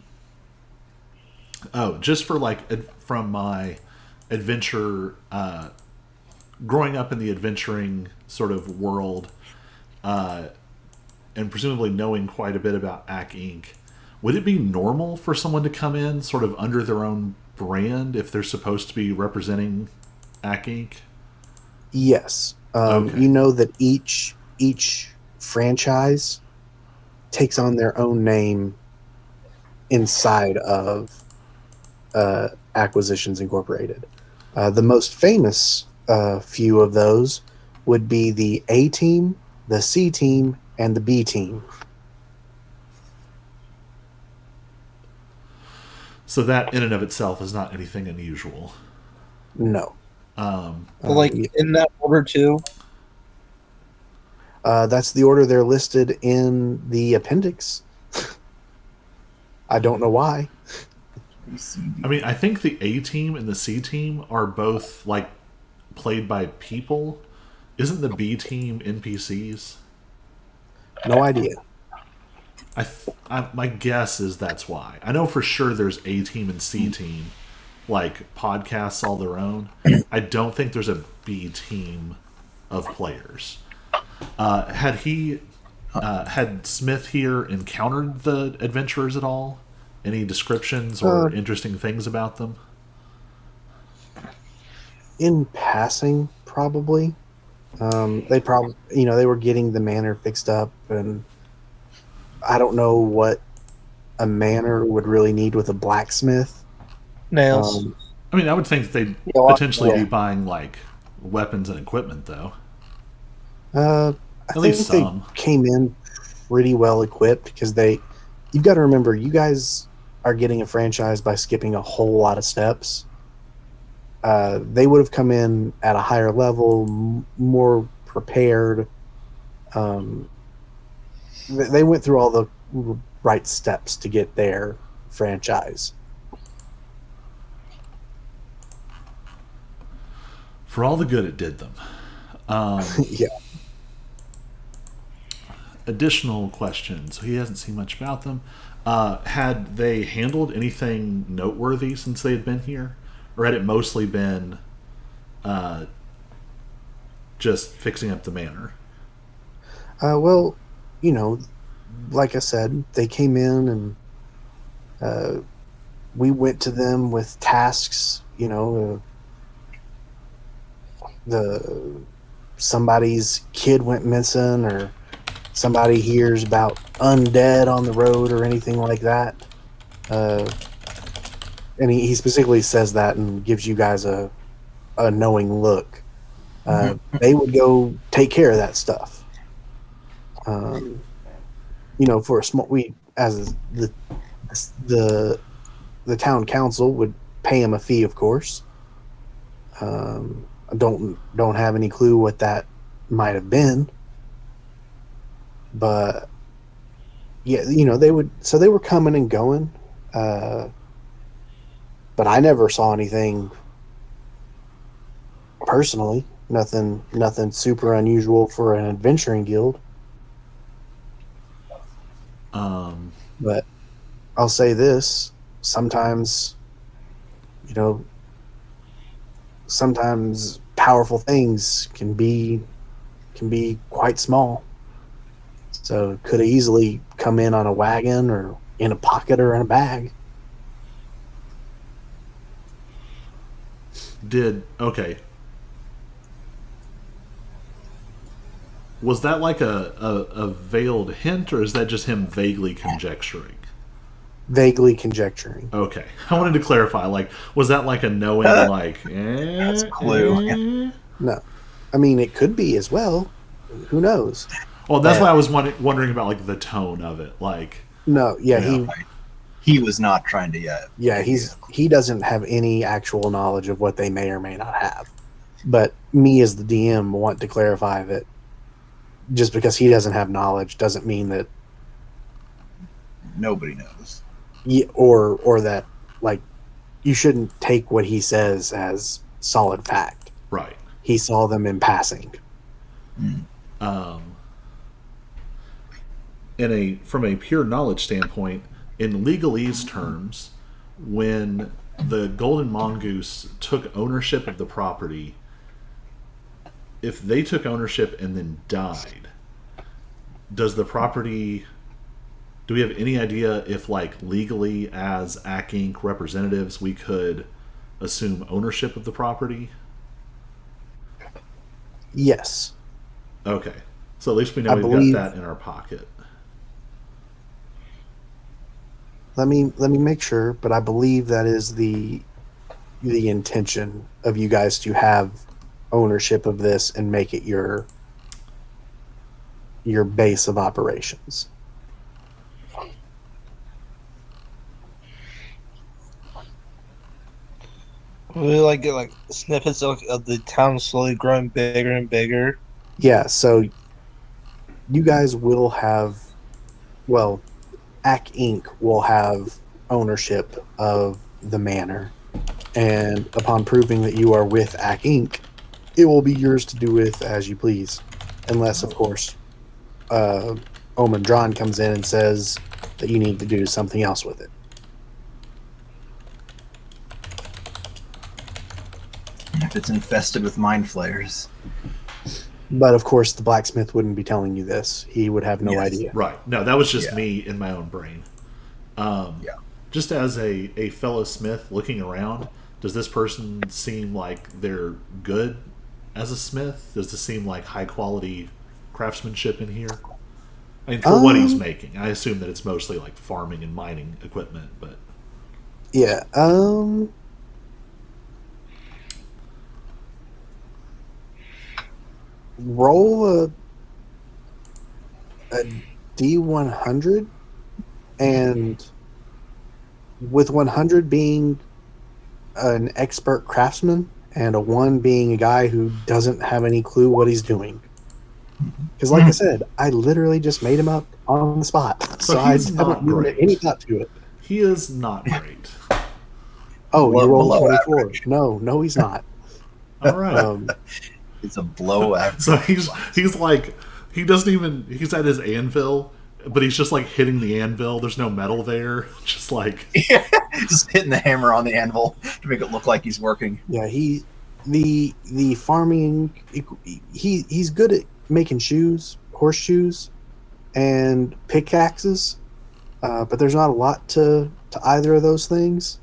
Oh, just for from my adventure, growing up in the adventuring sort of world, and presumably knowing quite a bit about ACK Inc., would it be normal for someone to come in sort of under their own brand if they're supposed to be representing ACK Inc.? Yes. Okay. You know that each franchise takes on their own name inside of Acquisitions Incorporated. The most famous few of those would be the A team, the C team, and the B team. So that in and of itself is not anything unusual. No. In that order too. That's the order they're listed in the appendix. I don't know why. I mean, I think the A team and the C team are both played by people. Isn't the B team NPCs? No idea. My guess is that's why. I know for sure there's A team and C team, podcasts all their own. I don't think there's a B team of players. Had Smith here encountered the adventurers at all? Any descriptions or interesting things about them? In passing, probably. They probably, they were getting the manor fixed up, and I don't know what a manor would really need with a blacksmith. Nails. I mean, I would think they'd potentially be buying weapons and equipment, though. I think they came in pretty well equipped because you've got to remember, you guys are getting a franchise by skipping a whole lot of steps. They would have come in at a higher level, more prepared. They went through all the right steps to get their franchise. For all the good it did them. Yeah. Additional questions. He hasn't seen much about them. Had they handled anything noteworthy since they had been here? Or had it mostly been just fixing up the manor? Well, like I said, they came in and we went to them with tasks, somebody's kid went missing, or somebody hears about undead on the road or anything like that. And he specifically says that and gives you guys a knowing look. They would go take care of that stuff. For a small, as the town council would pay him a fee, of course. I don't have any clue what that might have been, but yeah, they were coming and going, but I never saw anything personally. Nothing super unusual for an adventuring guild. Um, But I'll say this: sometimes, sometimes powerful things can be quite small. So it could easily come in on a wagon or in a pocket or in a bag. Okay. Was that like a veiled hint, or is that just him vaguely conjecturing? Vaguely conjecturing. Okay. I wanted to clarify. Like, was that like a knowing, That's a clue. No. I mean, it could be as well. Who knows? Well, that's why I was wondering about, like, the tone of it. Like, No, yeah, he was not trying to. he doesn't have any actual knowledge of what they may or may not have. But me as the DM want to clarify that just because he doesn't have knowledge doesn't mean that Nobody knows. or that, like, you shouldn't take what he says as solid fact. right. He saw them in passing. From a pure knowledge standpoint, in legalese terms, when the Golden Mongoose took ownership of the property, if they took ownership and then died, does the property... Do we have any idea if, like, legally as ACK Inc. representatives, we could assume ownership of the property? Yes. Okay. So at least we know we've got that in our pocket. Let me make sure, but I believe that is the intention of you guys to have ownership of this and make it your base of operations. We get like snippets of the town slowly growing bigger and bigger. Yeah, so you guys will have, well, ACK Inc. will have ownership of the manor, and upon proving that you are with ACK Inc., it will be yours to do with as you please, unless, of course, Omen Dran comes in and says that you need to do something else with it. If it's infested with mind flayers. But of course, the blacksmith wouldn't be telling you this. He would have no idea. Right. No, that was just me in my own brain. Just as a fellow smith looking around, does this person seem like they're good as a smith? Does this seem like high quality craftsmanship in here? I mean, for what he's making, I assume that it's mostly like farming and mining equipment, but yeah. Roll a D100, and with 100 being an expert craftsman and a 1 being a guy who doesn't have any clue what he's doing. Because, like I said, I literally just made him up on the spot, so I haven't given any thought to it. he is not great. Oh, you rolled Below 24. average. No, he's not. All right. It's a blow average. So he's like, he's at his anvil, but he's just like hitting the anvil. There's no metal there. Just like just hitting the hammer on the anvil to make it look like he's working. Yeah, the farming. He's good at making shoes, horseshoes, and pickaxes, but there's not a lot to either of those things.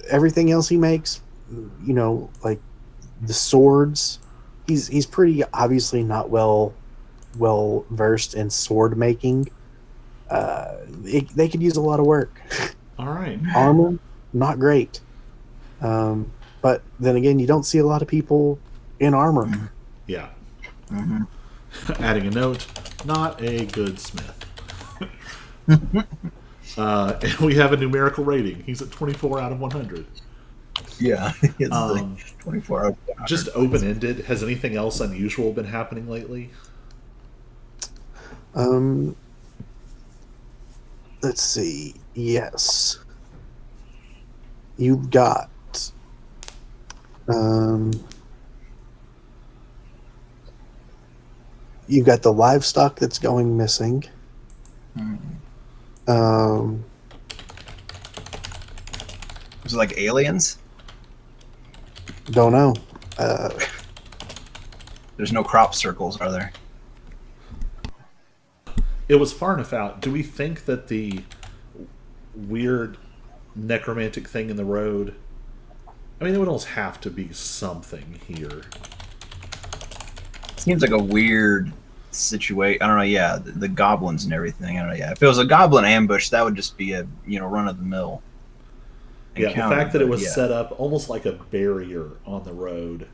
Everything else he makes, like the swords, he's pretty obviously not well versed in sword making. They could use a lot of work. all right. Armor, not great. But then again, you don't see a lot of people in armor. Yeah. Mm-hmm. Adding a note, not a good smith. And we have a numerical rating. He's at 24 out of 100. Yeah, it's like 24 hours. Just open-ended. Has anything else unusual been happening lately? Let's see. Yes. You've got the livestock that's going missing. Um, Was it like aliens? don't know. There's no crop circles, are there? It was far enough out. Do we think that the weird necromantic thing in the road? I mean, it would almost have to be something here. Seems like a weird situation. I don't know. Yeah, the goblins and everything. I don't know. Yeah, if it was a goblin ambush, that would just be a run of the mill. Yeah, the fact that it was set up almost like a barrier on the road.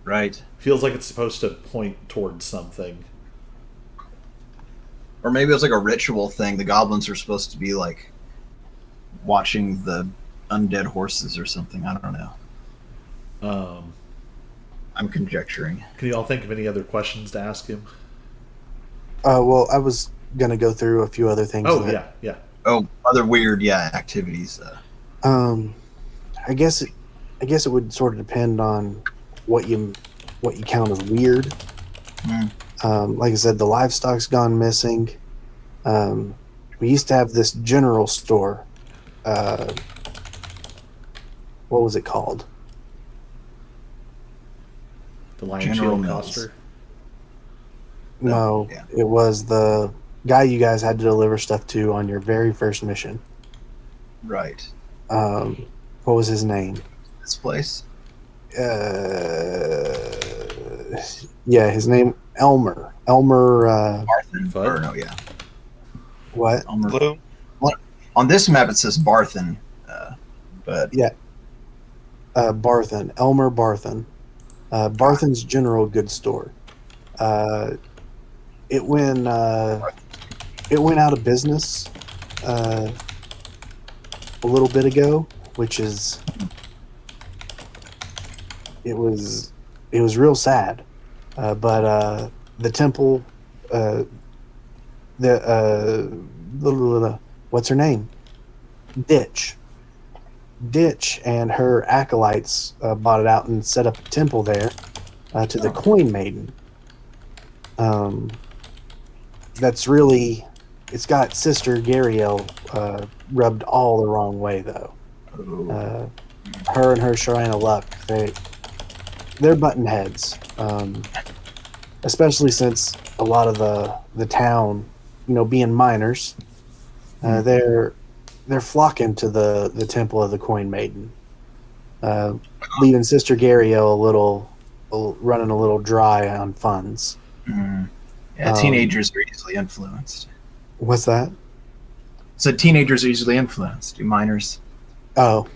Right. Feels like it's supposed to point towards something. Or maybe it was like a ritual thing. The goblins are supposed to be like watching the undead horses or something. I don't know. I'm conjecturing. Can you all think of any other questions to ask him? Well, I was gonna go through a few other things. Oh, yeah. Oh, other weird, activities. I guess it would sort of depend on what you count as weird. Like I said, the livestock's gone missing. We used to have this general store. What was it called? The Lion General Shield Mills. Coster? No, yeah. It was the guy you guys had to deliver stuff to on your very first mission. Right. What was his name? This place. Yeah, his name Elmer. Elmer. Barthen? Fudd? Or no, yeah. What? Elmer. Bloom. On this map, it says Barthen. But Yeah. Barthen. Elmer Barthen. Barthen's General Goods Store. It went out of business a little bit ago, which is it was real sad. But the temple, what's her name? Ditch and her acolytes bought it out and set up a temple there to the Coin Maiden. That's really, it's got Sister Gariel rubbed all the wrong way though. Her and her Shrine of Luck, they're button heads, especially since a lot of the town, being miners, they're flocking to the Temple of the Coin Maiden, leaving Sister Gariel running a little dry on funds. Yeah, teenagers are easily influenced. What's that? So teenagers are easily influenced. Do minors? Oh.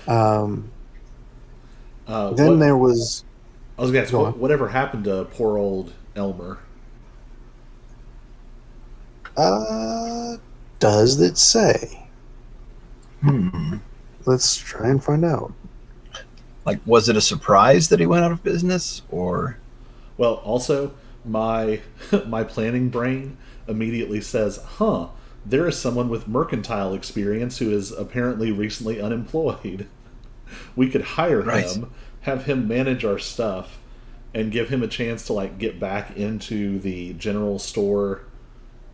Then there was. I was going to Go ask, on. whatever happened to poor old Elmer? Does it say? Hmm. Let's try and find out. Like, was it a surprise that he went out of business, or? Well, also, my planning brain immediately says, there is someone with mercantile experience who is apparently recently unemployed. We could hire him, have him manage our stuff, and give him a chance to get back into the general store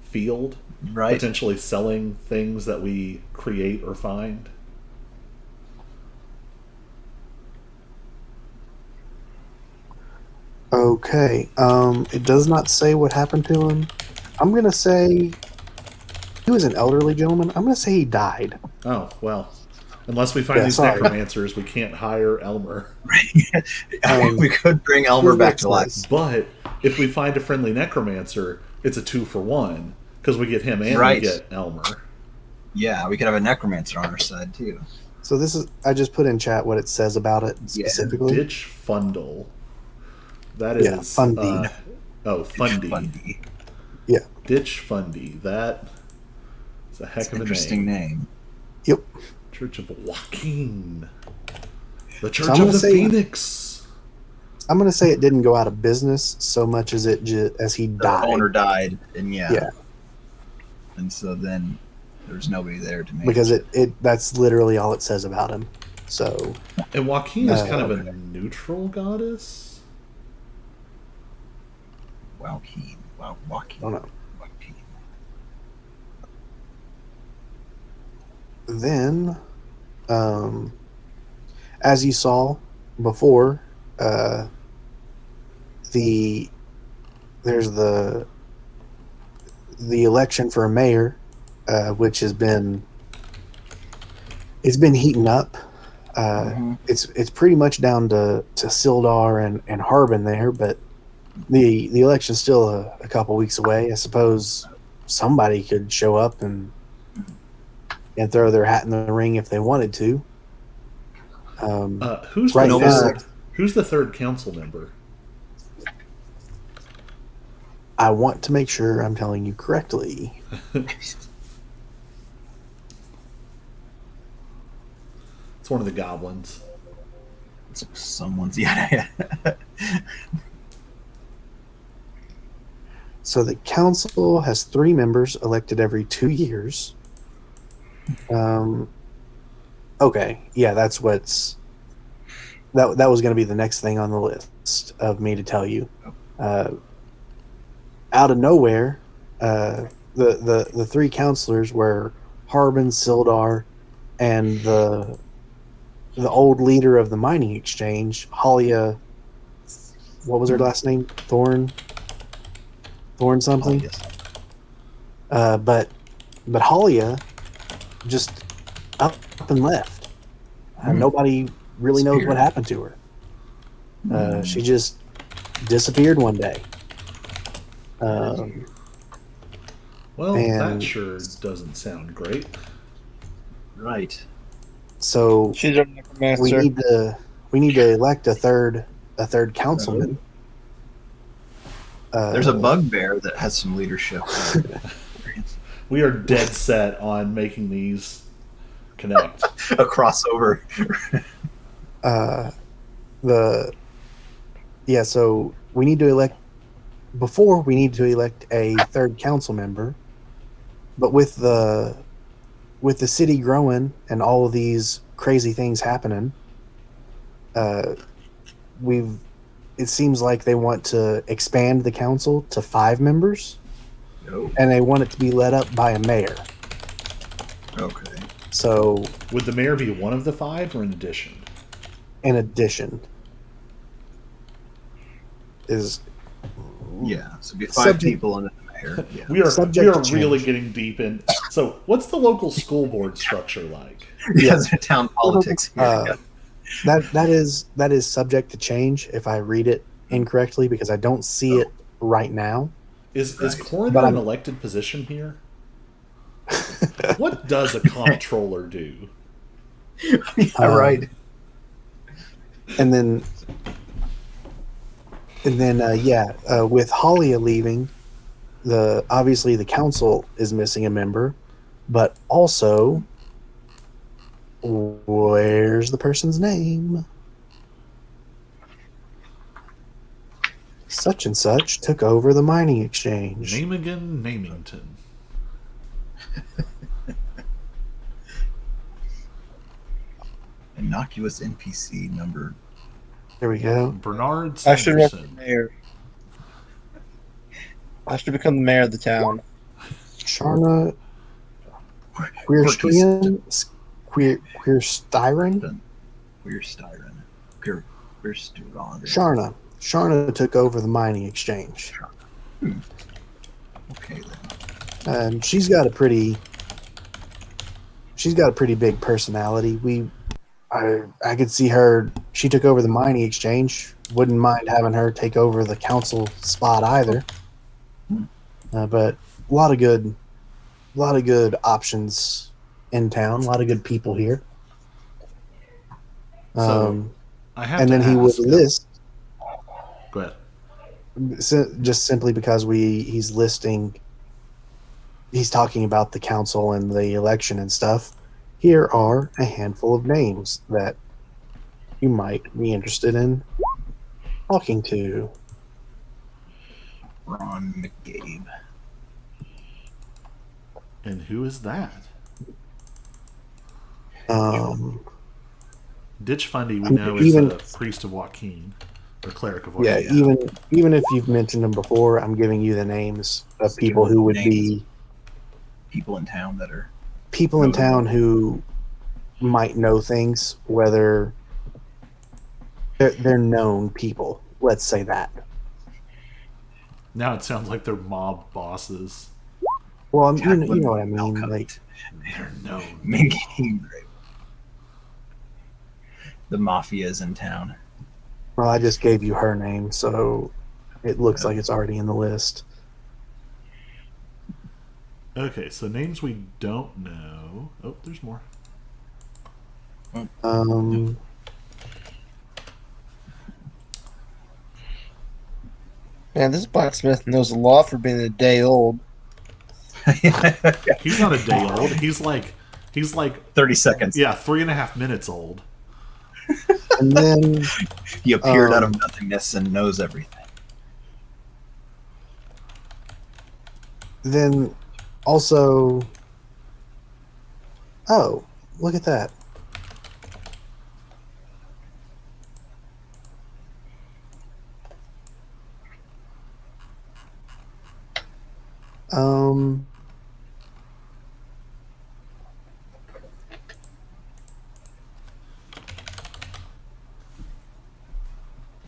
field, potentially selling things that we create or find. Okay. It does not say what happened to him. I'm gonna say he was an elderly gentleman. I'm gonna say he died. Oh, well. Unless we find these necromancers, we can't hire Elmer. We could bring Elmer back to life. But if we find a friendly necromancer, it's a 2-for-1 because we get him and we get Elmer. Yeah, we could have a necromancer on our side too. So this is, I just put in chat what it says about it specifically. Ditch Fundle. That is Fundy. Fundy. Fundy. Yeah. Ditch Fundy. That is a heck of a interesting name. Yep. Church of Joaquin. The Church of the Phoenix. I'm going to say it didn't go out of business so much as as he died. The owner died, and and so then there's nobody there to manage. Because that's literally all it says about him. So. And Joaquin is kind of a neutral goddess. Joaquin. I don't know. Joaquin. then, as you saw before, there's the election for a mayor, which it's been heating up. It's pretty much down to Sildar and Harbin there, but the election's still a couple weeks away. I suppose somebody could show up and throw their hat in the ring if they wanted to. Who's right the now, third? Who's the third council member? I want to make sure I'm telling you correctly. It's one of the goblins. Someone's yeah. So the council has 3 members elected every 2 years. Okay, yeah, that's what's that was going to be the next thing on the list of me to tell you. Out of nowhere, the 3 counselors were Harbin, Sildar, and the old leader of the mining exchange, Halia. What was her last name? Thorn something. But Halia just up and left. Nobody really knows what happened to her. She just disappeared one day. Well, and- that sure doesn't sound great. Right. So She's our we necromancer. need to elect a third councilman. There's a bugbear that has some leadership. We are dead set on making these connect. A crossover. So we need to elect a third council member, but with the city growing and all of these crazy things happening, it seems like they want to expand the council to 5 members, and they want it to be led up by a mayor. Okay. So Would the mayor be one of the 5 or in addition? in addition is Yeah. So it'd be 5 Subject- people and then the mayor. Yeah. We are Subject to really change. getting deep in. So, what's the local school board structure like? Because of town politics here. that is subject to change if I read it incorrectly, because I don't see it right now. Is Right. coroner But an I'm- elected position here? What does a comptroller do? Yeah, right. And then with Halia leaving, obviously the council is missing a member, but also, where's the person's name? Such and such took over the mining exchange. Name again, Namington. Innocuous NPC number. There we go. Bernard I should run for Sanderson. mayor. I should become the mayor of the town. Sharna Queerstyren? Queerstyren? Queer Styron. Queer Sturon. Sharna took over the mining exchange. Okay then. She's got a pretty big personality. I could see her. She took over the mining exchange. Wouldn't mind having her take over the council spot either. But a lot of good options in town. A lot of good people here. So, I have And to then he would ask- list, Go ahead. just simply because he's talking about the council and the election and stuff. Here are a handful of names that you might be interested in talking to. Ron McGabe. And who is that? Ditch Fundy, we I mean, know, is even- a priest of Joaquin, or cleric of Yeah, Joaquin. even if you've mentioned them before, I'm giving you the names of people who would be People in town that are people in town who might know things, whether they're known people. Let's say that. Now it sounds like they're mob bosses. Well, you know what I mean. Like, They're known. The mafia's in town. well, I just gave you her name, so it looks like it's already in the list. Okay, so names we don't know. Oh, there's more. Man, this blacksmith knows a lot for being a day old. He's not a day old. He's like 30 seconds. yeah, 3.5 minutes old. And then He appeared out of nothingness and knows everything. then also, oh, look at that.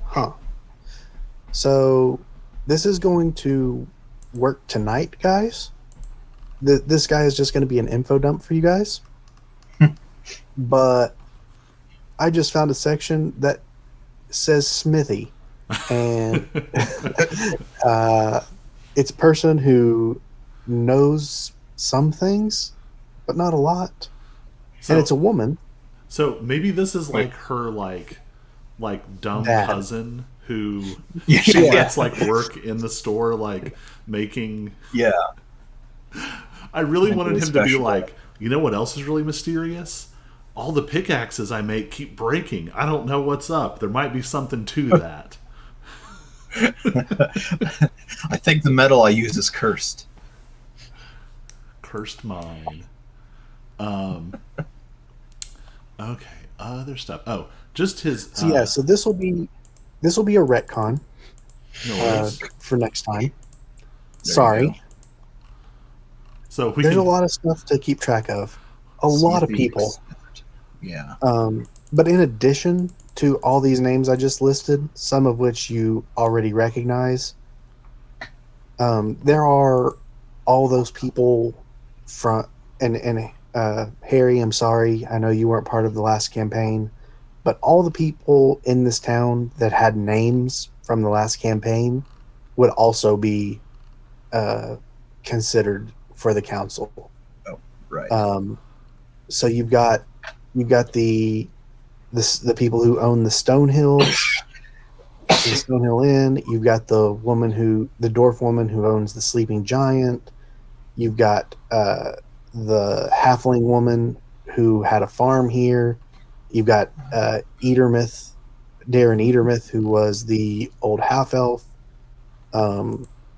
Huh. So this is going to work tonight, guys. This guy is just going to be an info dump for you guys. But I just found a section that says Smithy, and it's a person who knows some things, but not a lot. So, And it's a woman. so maybe this is like her like dumb Dad. cousin who Yeah. gets like work in the store like making. Yeah. I really wanted him to be Special. like, you know what else is really mysterious? All the pickaxes I make keep breaking. I don't know what's up. There might be something to that. I think the metal I use is cursed. Cursed mine. Okay, other stuff. Oh, just his. So yeah, so this will be a retcon No worries. for next time. you Sorry, go. So we there's can, a lot of stuff to keep track of. A lot of Smithy. people. Yeah. But in addition to all these names I just listed, some of which you already recognize, there are all those people from and Harry, I'm sorry, I know you weren't part of the last campaign, but all the people in this town that had names from the last campaign would also be considered for the council. Right. So you've got the people who own the Stonehill, the Stonehill Inn. You've got the dwarf woman who owns the Sleeping Giant. You've got the halfling woman who had a farm here. You've got Darren Eatermouth, who was the old half elf.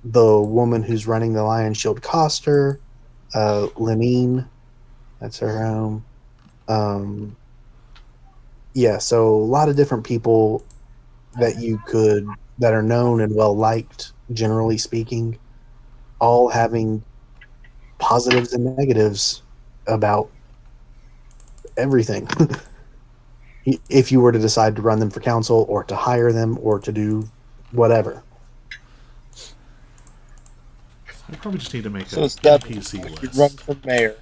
The woman who's running the Lion Shield Coster, Lemine, that's her home. Yeah, so a lot of different people that are known and well liked, generally speaking, all having positives and negatives about everything. If you were to decide to run them for council or to hire them or to do whatever. I probably just need to make So a it's that NPC you list. run for mayor.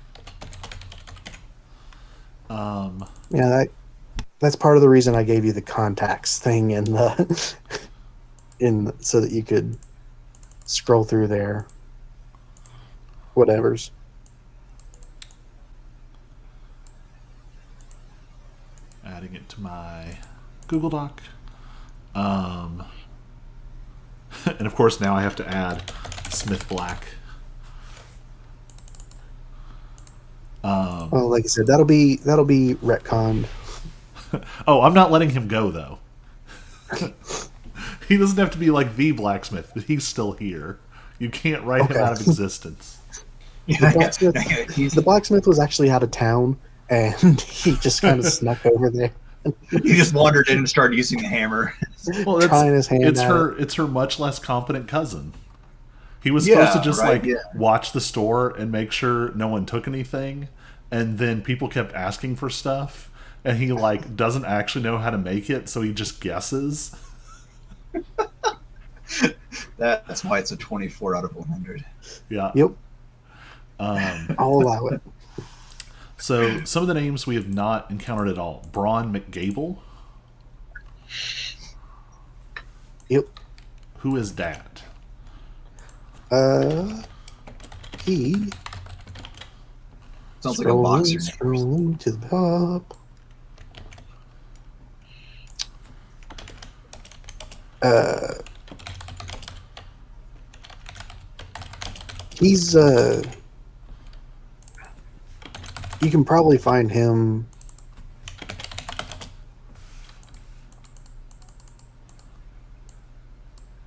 Yeah, that's part of the reason I gave you the contacts thing in the so that you could scroll through there. Whatever's. Adding it to my Google Doc. And of course now I have to add Smith Black. Well, like I said, that'll be retconned. Oh, I'm not letting him go though. He doesn't have to be like the blacksmith, but he's still here. You can't write him Okay. out of existence. The blacksmith was actually out of town, and he just kind of snuck over there, He just wandered in and started using the hammer. Well, trying his hand it's at her much less competent cousin. He was supposed to Yeah, just right, like yeah. watch the store and make sure no one took anything, and then people kept asking for stuff, and he like doesn't actually know how to make it, so he just guesses. That's why it's a 24 out of 100. Yeah. Yep, Um, I'll allow it. so some of the names we have not encountered at all: Braun McGable. Yep. Who is that? He Sounds like a boxer name. scrolling to the top. He's you can probably find him.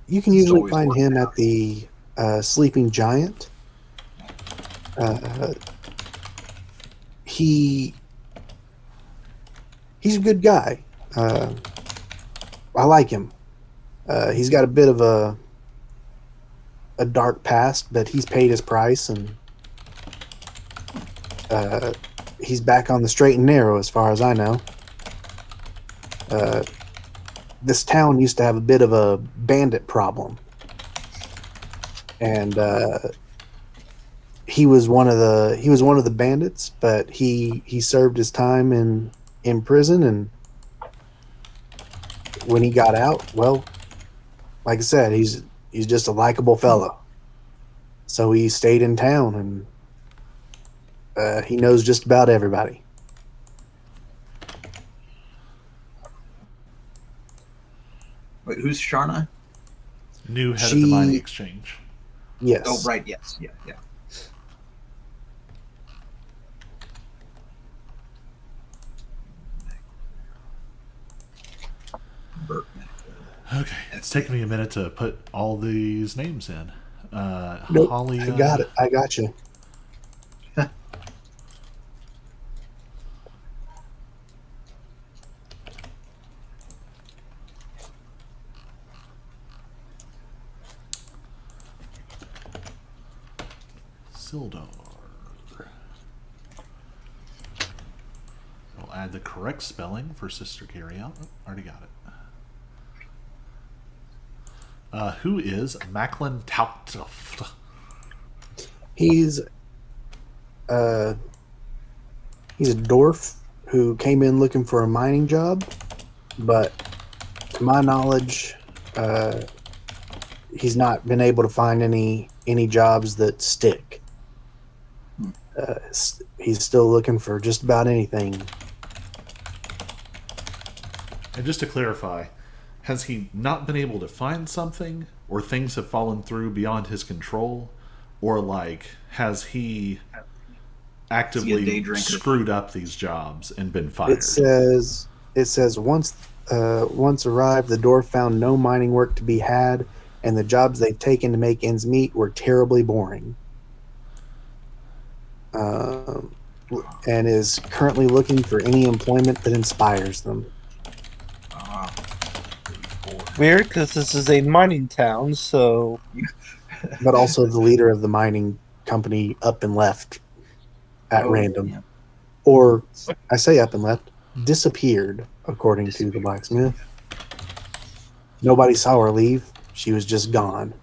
You can He's usually always find working him out. at the Sleeping Giant. He's a good guy. I like him. He's got a bit of a dark past, but he's paid his price, and he's back on the straight and narrow, as far as I know. This town used to have a bit of a bandit problem, and he was one of the bandits, but he served his time in prison, and when he got out, well, like I said, he's just a likable fellow. So he stayed in town, and he knows just about everybody. Wait, who's Sharna? New head of She- the mining exchange. Yes. Oh, right, yes, yeah. Burt Macklin. Okay, it's taking me a minute to put all these names in. Nope. Holly. I got it. I got you. Sildar. I'll add the correct spelling for Sister Carryout. Oh, already got it. Who is Macklin Tauft? He's a dwarf who came in looking for a mining job, but to my knowledge, he's not been able to find any jobs that stick. He's still looking for just about anything. And just to clarify, has he not been able to find something, or things have fallen through beyond his control, or like has he actively day drinker? screwed up these jobs and been fired? It says once arrived, the dwarf found no mining work to be had, and the jobs they've taken to make ends meet were terribly boring. And is currently looking for any employment that inspires them. Weird, because this is a mining town, so But also the leader of the mining company up and left at random. Yeah. Or, I say up and left, disappeared, according to the blacksmith. Nobody saw her leave. She was just gone.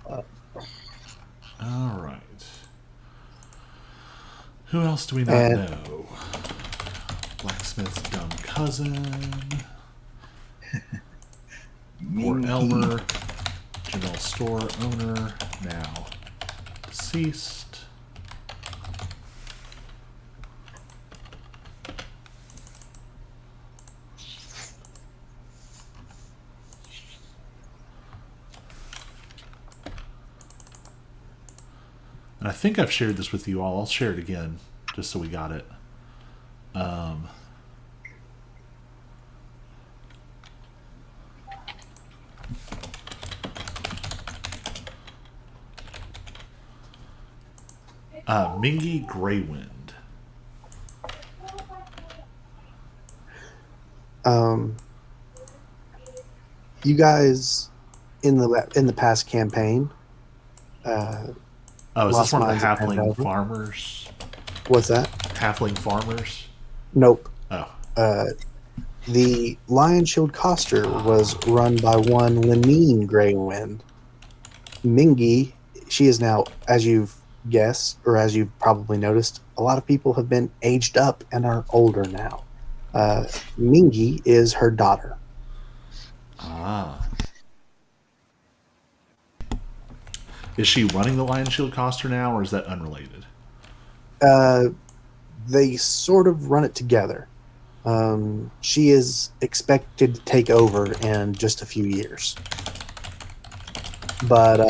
All right. Who else do we not And- know? Blacksmith's dumb cousin. Poor Minky. Elmer. General store owner. Now deceased. And I think I've shared this with you all. I'll share it again, just so we got it. Mingy Greywind. You guys in the past campaign. Oh, is this Lost one of the Mines of halfling Phantasm. farmers? What's that? Halfling farmers? Nope. Oh. The Lion Shield Coster was run by one Lenine Greywind. Mingy, she is now, as you've guessed, or as you've probably noticed, a lot of people have been aged up and are older now. Mingy is her daughter. Ah. Is she running the Lion Shield Coster now, or is that unrelated? They sort of run it together. She is expected to take over in just a few years. But,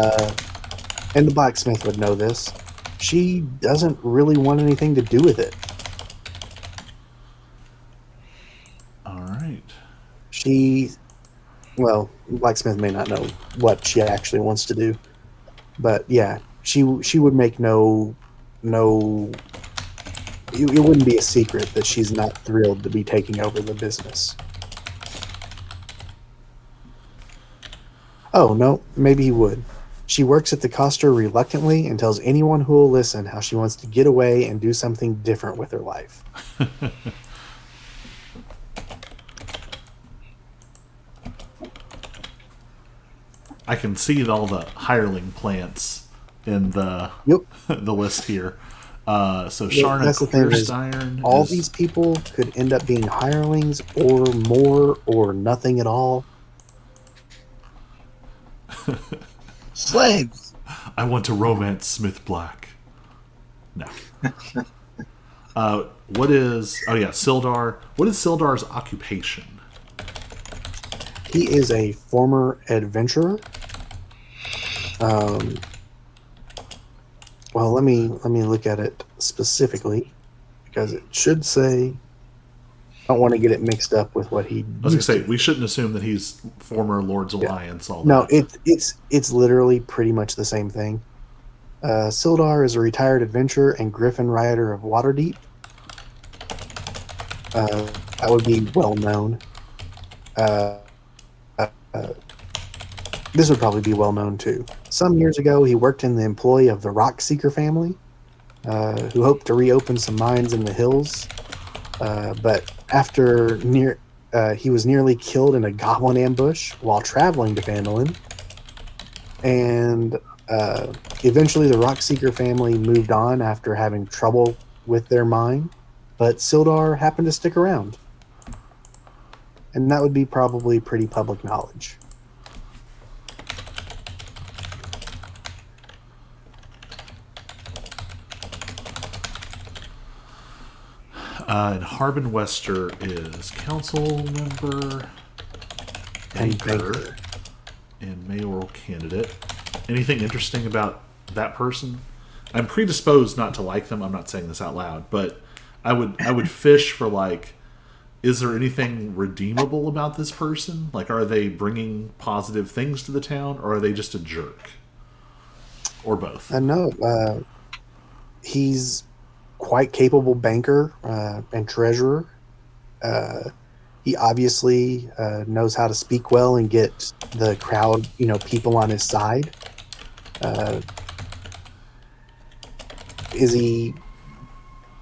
and the blacksmith would know this, she doesn't really want anything to do with it. All right. Well, blacksmith may not know what she actually wants to do. But yeah, she would make no it wouldn't be a secret that she's not thrilled to be taking over the business. Oh, no, maybe he would. She works at the Coster reluctantly and tells anyone who will listen how she wants to get away and do something different with her life. I can see all the hireling plants in the Yep. the list here. So Yeah, Sharna that's the thing is, Clearstein. all these people could end up being hirelings or more or nothing at all. Slaves. I want to romance Smith Black. No. What is? Oh yeah, Sildar. What is Sildar's occupation? He is a former adventurer. Well, let me look at it specifically because it should say. I don't want to get it mixed up with what he. I was gonna say we shouldn't assume that he's former Lord's Alliance. All No, that. it's literally pretty much the same thing. Sildar is a retired adventurer and Griffin rider of Waterdeep. That would be well known. This would probably be well known too. Some years ago, he worked in the employ of the Rockseeker family, who hoped to reopen some mines in the hills. But after he was nearly killed in a goblin ambush while traveling to Phandalin. And eventually the Rockseeker family moved on after having trouble with their mine. But Sildar happened to stick around. And that would be probably pretty public knowledge. And Harbin Wester is council member, And banker, and mayoral candidate. Anything interesting about that person? I'm predisposed not to like them. I'm not saying this out loud, but I would fish for like, is there anything redeemable about this person? Like, are they bringing positive things to the town, or are they just a jerk, or both? No, he's quite capable banker and treasurer. He obviously knows how to speak well and get the crowd, people on his side. Is he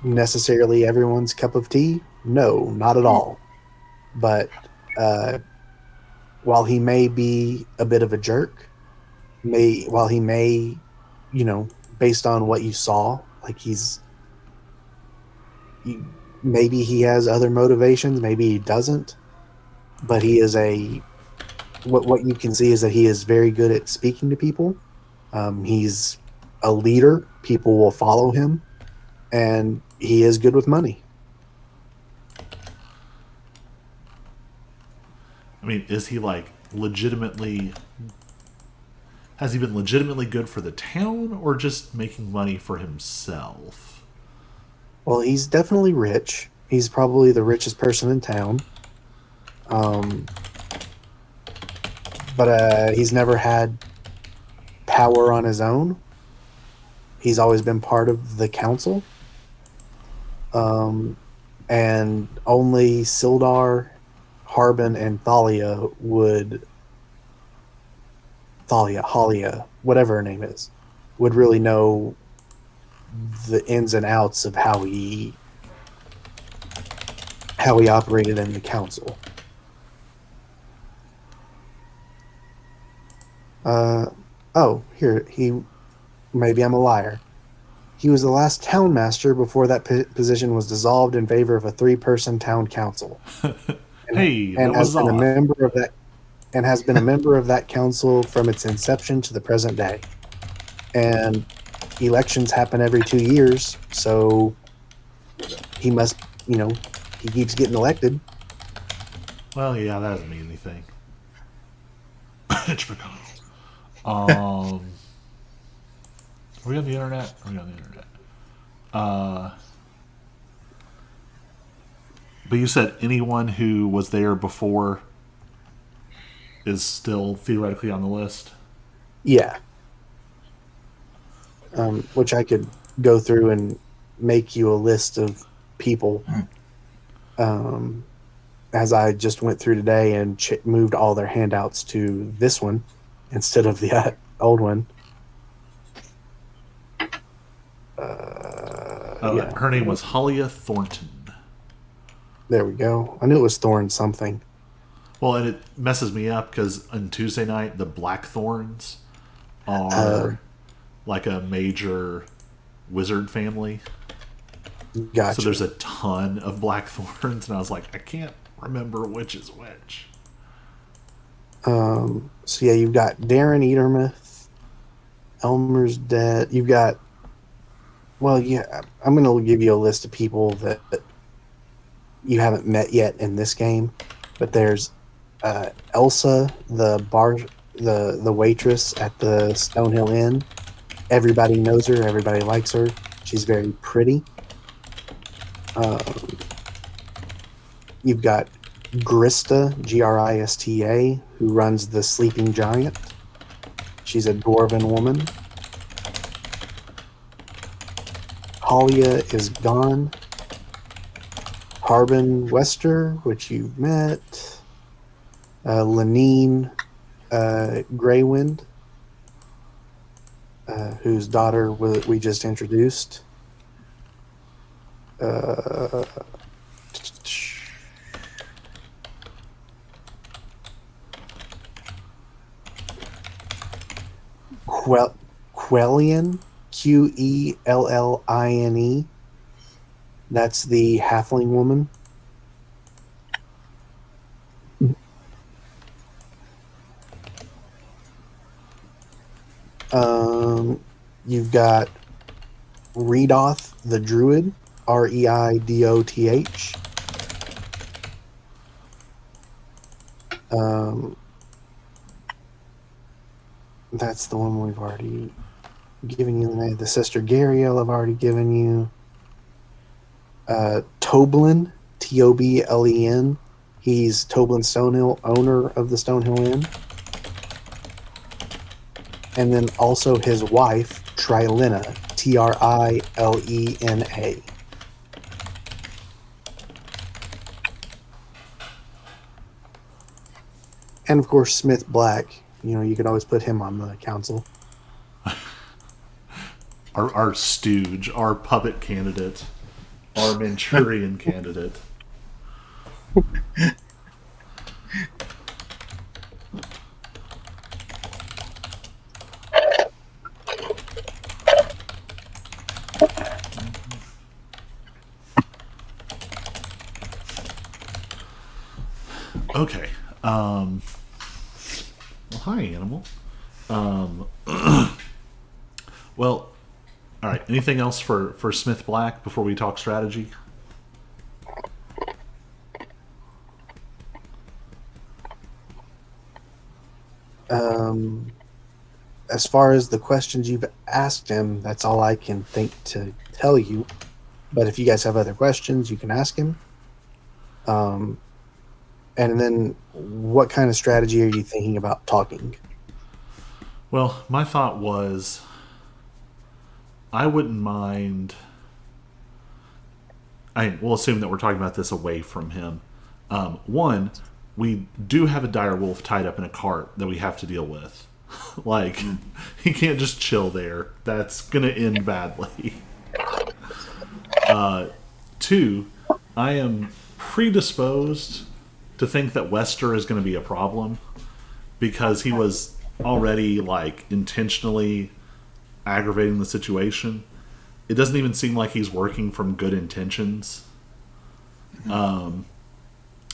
necessarily everyone's cup of tea? No, not at all. But while he may be a bit of a jerk, while he may, based on what you saw, like maybe he has other motivations, maybe he doesn't, but he is what you can see is that he is very good at speaking to people. He's a leader. People will follow him, and he is good with money. I mean, is he legitimately? Has he been legitimately good for the town, or just making money for himself? Well, he's definitely rich. He's probably the richest person in town. But he's never had power on his own. He's always been part of the council. And only Sildar, Harbin, and Thalia would Halia, whatever her name is, would really know the ins and outs of how he operated in the council. Maybe I'm a liar. He was the last town master before that position was dissolved in favor of a 3-person town council. That was off. And has been a member of that council from its inception to the present day. And elections happen every 2 years, so he must, he keeps getting elected. Well, yeah, that doesn't mean anything. Mitch McConnell. Are we on the internet? But you said anyone who was there before is still theoretically on the list? Yeah. Which I could go through and make you a list of people. As I just went through today and moved all their handouts to this one instead of the old one. Her name was Halia Thornton. There we go. I knew it was Thorn something. Well, and it messes me up because on Tuesday night, the Blackthorns are like a major wizard family. Gotcha. So there's a ton of Blackthorns, and I was like, I can't remember which is which. So yeah, you've got Darren Eatermouth, Elmer's dead. You've got, I'm going to give you a list of people that you haven't met yet in this game, but there's Elsa, the waitress at the Stonehill Inn. Everybody knows her. Everybody likes her. She's very pretty. You've got Grista, Grista, who runs the Sleeping Giant. She's a dwarven woman. Halia is gone. Harbin Wester, which you've met. Lenine Greywind, whose daughter we just introduced. Quelline, Quelline. That's the halfling woman. You've got Reidoth the Druid, Reidoth. That's the one we've already given you. The Sister Gariel I've already given you. Toblin, Toblen. He's Toblin Stonehill, owner of the Stonehill Inn. And then also his wife, Trilena, Trilena. And of course, Smith Black. You could always put him on the council. Our stooge, our puppet candidate, our Manchurian candidate. Okay. Well, hi, animal. Well, all right. Anything else for Smith Black before we talk strategy? As far as the questions you've asked him, that's all I can think to tell you. But if you guys have other questions, you can ask him. And then what kind of strategy are you thinking about talking? Well, my thought was I wouldn't mind. We'll assume that we're talking about this away from him. One, we do have a dire wolf tied up in a cart that we have to deal with. Like, he can't just chill there. That's going to end badly. Two, I am predisposed to think that Wester is going to be a problem because he was already, like, intentionally aggravating the situation. It doesn't even seem like he's working from good intentions.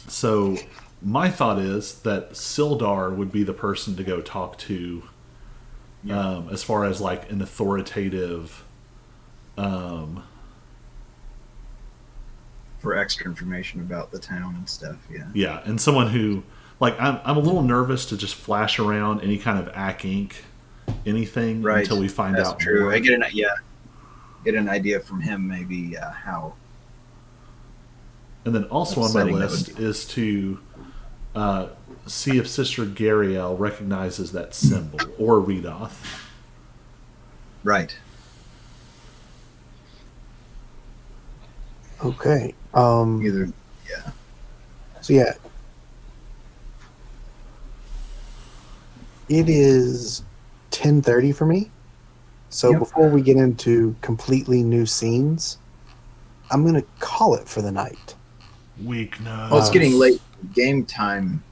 So my thought is that Sildar would be the person to go talk to, as far as like an authoritative, for extra information about the town and stuff. Yeah, and someone who, like, I'm a little nervous to just flash around any kind of Ack Inc. anything Right. until we find That's out true. more. I get an idea from him maybe how. And then also on my Upsetting that list would be. is to see if Sister Gariel recognizes that symbol, or Redoth. Right. Okay. Either. So yeah, it is 10:30 for me. So Yep. before we get into completely new scenes, I'm gonna call it for the night. Weakness. Well, it's getting late. Game time.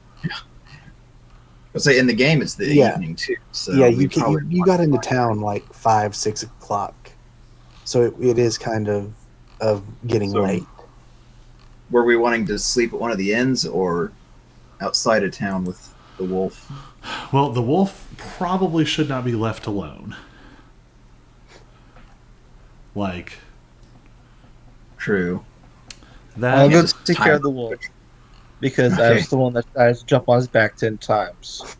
I'll say in the game it's the Yeah. evening too. So yeah, we you probably got into want to find- town like 5-6 o'clock, so it is kind of getting So- late. Were we wanting to sleep at one of the inns or outside of town with the wolf? Well, the wolf probably should not be left alone. Like, True. that. I'll go just take time- care of the wolf because I Okay. was the one that I had to jump on his back 10 times.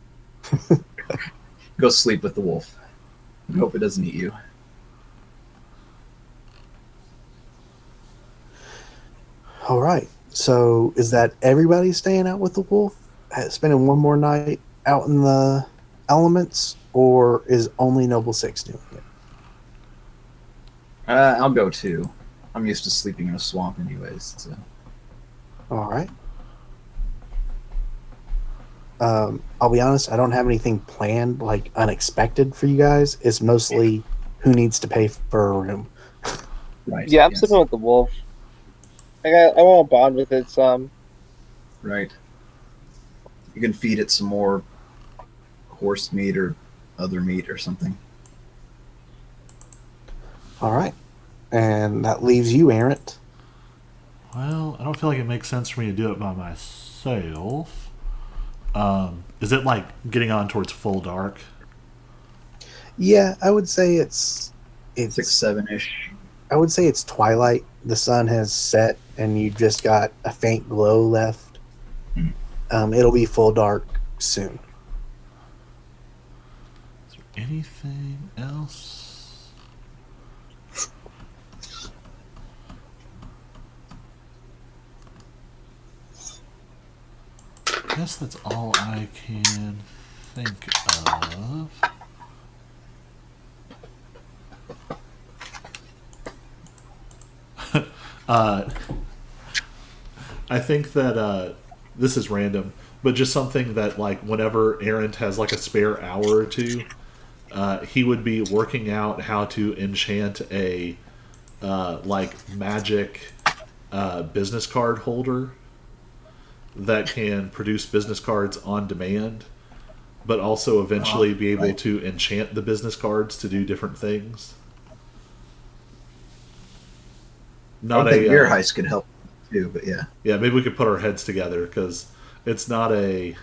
Go sleep with the wolf. I hope it doesn't eat you. All right. So is that everybody staying out with the wolf, spending one more night out in the elements, or is only Noble Six doing it? I'll go too. I'm used to sleeping in a swamp anyways. So. All right. I'll be honest, I don't have anything planned, like unexpected for you guys. It's mostly who needs to pay for a room. Right. Yeah, I'm yes. sleeping with the wolf. I want to bond with it some. Right. You can feed it some more horse meat or other meat or something. All right. And that leaves you, Errant. Well, I don't feel like it makes sense for me to do it by myself. Is it like getting on towards full dark? Yeah, I would say it's 6-7-ish. I would say it's twilight. The sun has set, and you just got a faint glow left. It'll be full dark soon. Is there anything else? I guess that's all I can think of. I think that this is random, but just something that, like, whenever Errant has like a spare hour or two, he would be working out how to enchant a like magic business card holder that can produce business cards on demand, but also eventually be able right. to enchant the business cards to do different things. I Not think a beer heist could help too, but yeah. yeah, maybe we could put our heads together because it's not a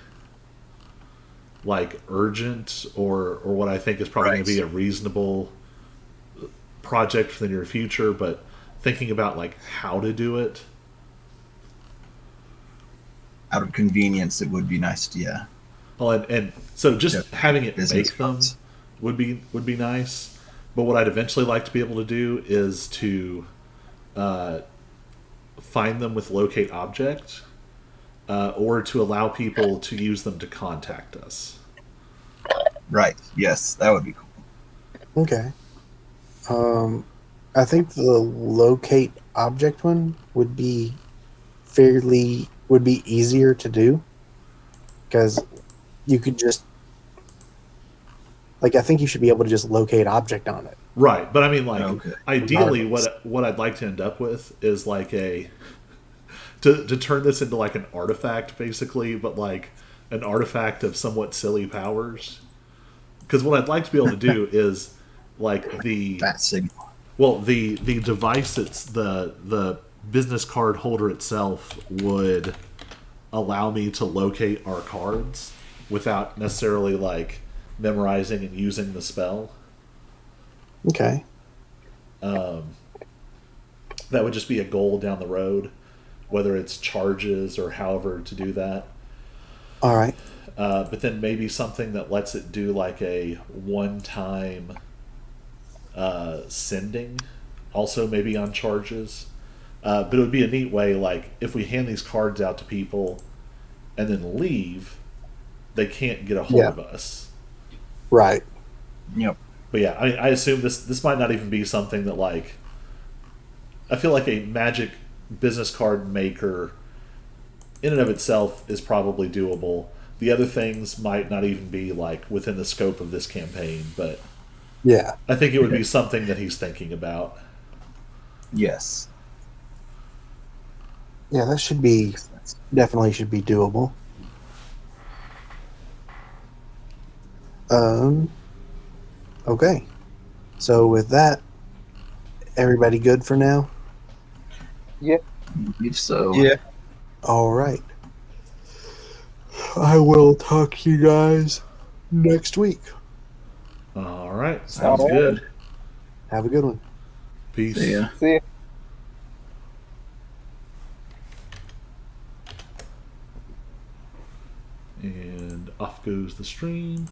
like urgent or what I think is probably going Right. to be a reasonable project for the near future, but thinking about like how to do it. Out of convenience, it would be nice to, yeah. Well, and so just Yeah, having it business make them cards. would be nice. But what I'd eventually like to be able to do is to find them with locate object, or to allow people to use them to contact us. Right. Yes, that would be cool. Okay. I think the locate object one would be easier to do because you could just Like, I think you should be able to just locate object on it. Right, but I mean, like, Okay. ideally, what I'd like to end up with is like a to turn this into like an artifact, basically, but like an artifact of somewhat silly powers. Because what I'd like to be able to do is like Bat signal. the device, it's the business card holder itself would allow me to locate our cards without necessarily like memorizing and using the spell. Okay. That would just be a goal down the road, whether it's charges or however to do that. All right. But then maybe something that lets it do like a one-time sending, also maybe on charges. But it would be a neat way, like if we hand these cards out to people and then leave, they can't get a hold of us. Right. Yep. But yeah, I assume this might not even be something that like. I feel like a magic business card maker, in and of itself, is probably doable. The other things might not even be like within the scope of this campaign, but Yeah. I think it would be something that he's thinking about. Yes. Yeah, that should be definitely should be doable. Okay. So with that, everybody good for now? I believe so. Yeah. All right. I will talk to you guys next week. All right, sounds All right. good. Have a good one. Peace. See ya. See ya. And off goes the stream.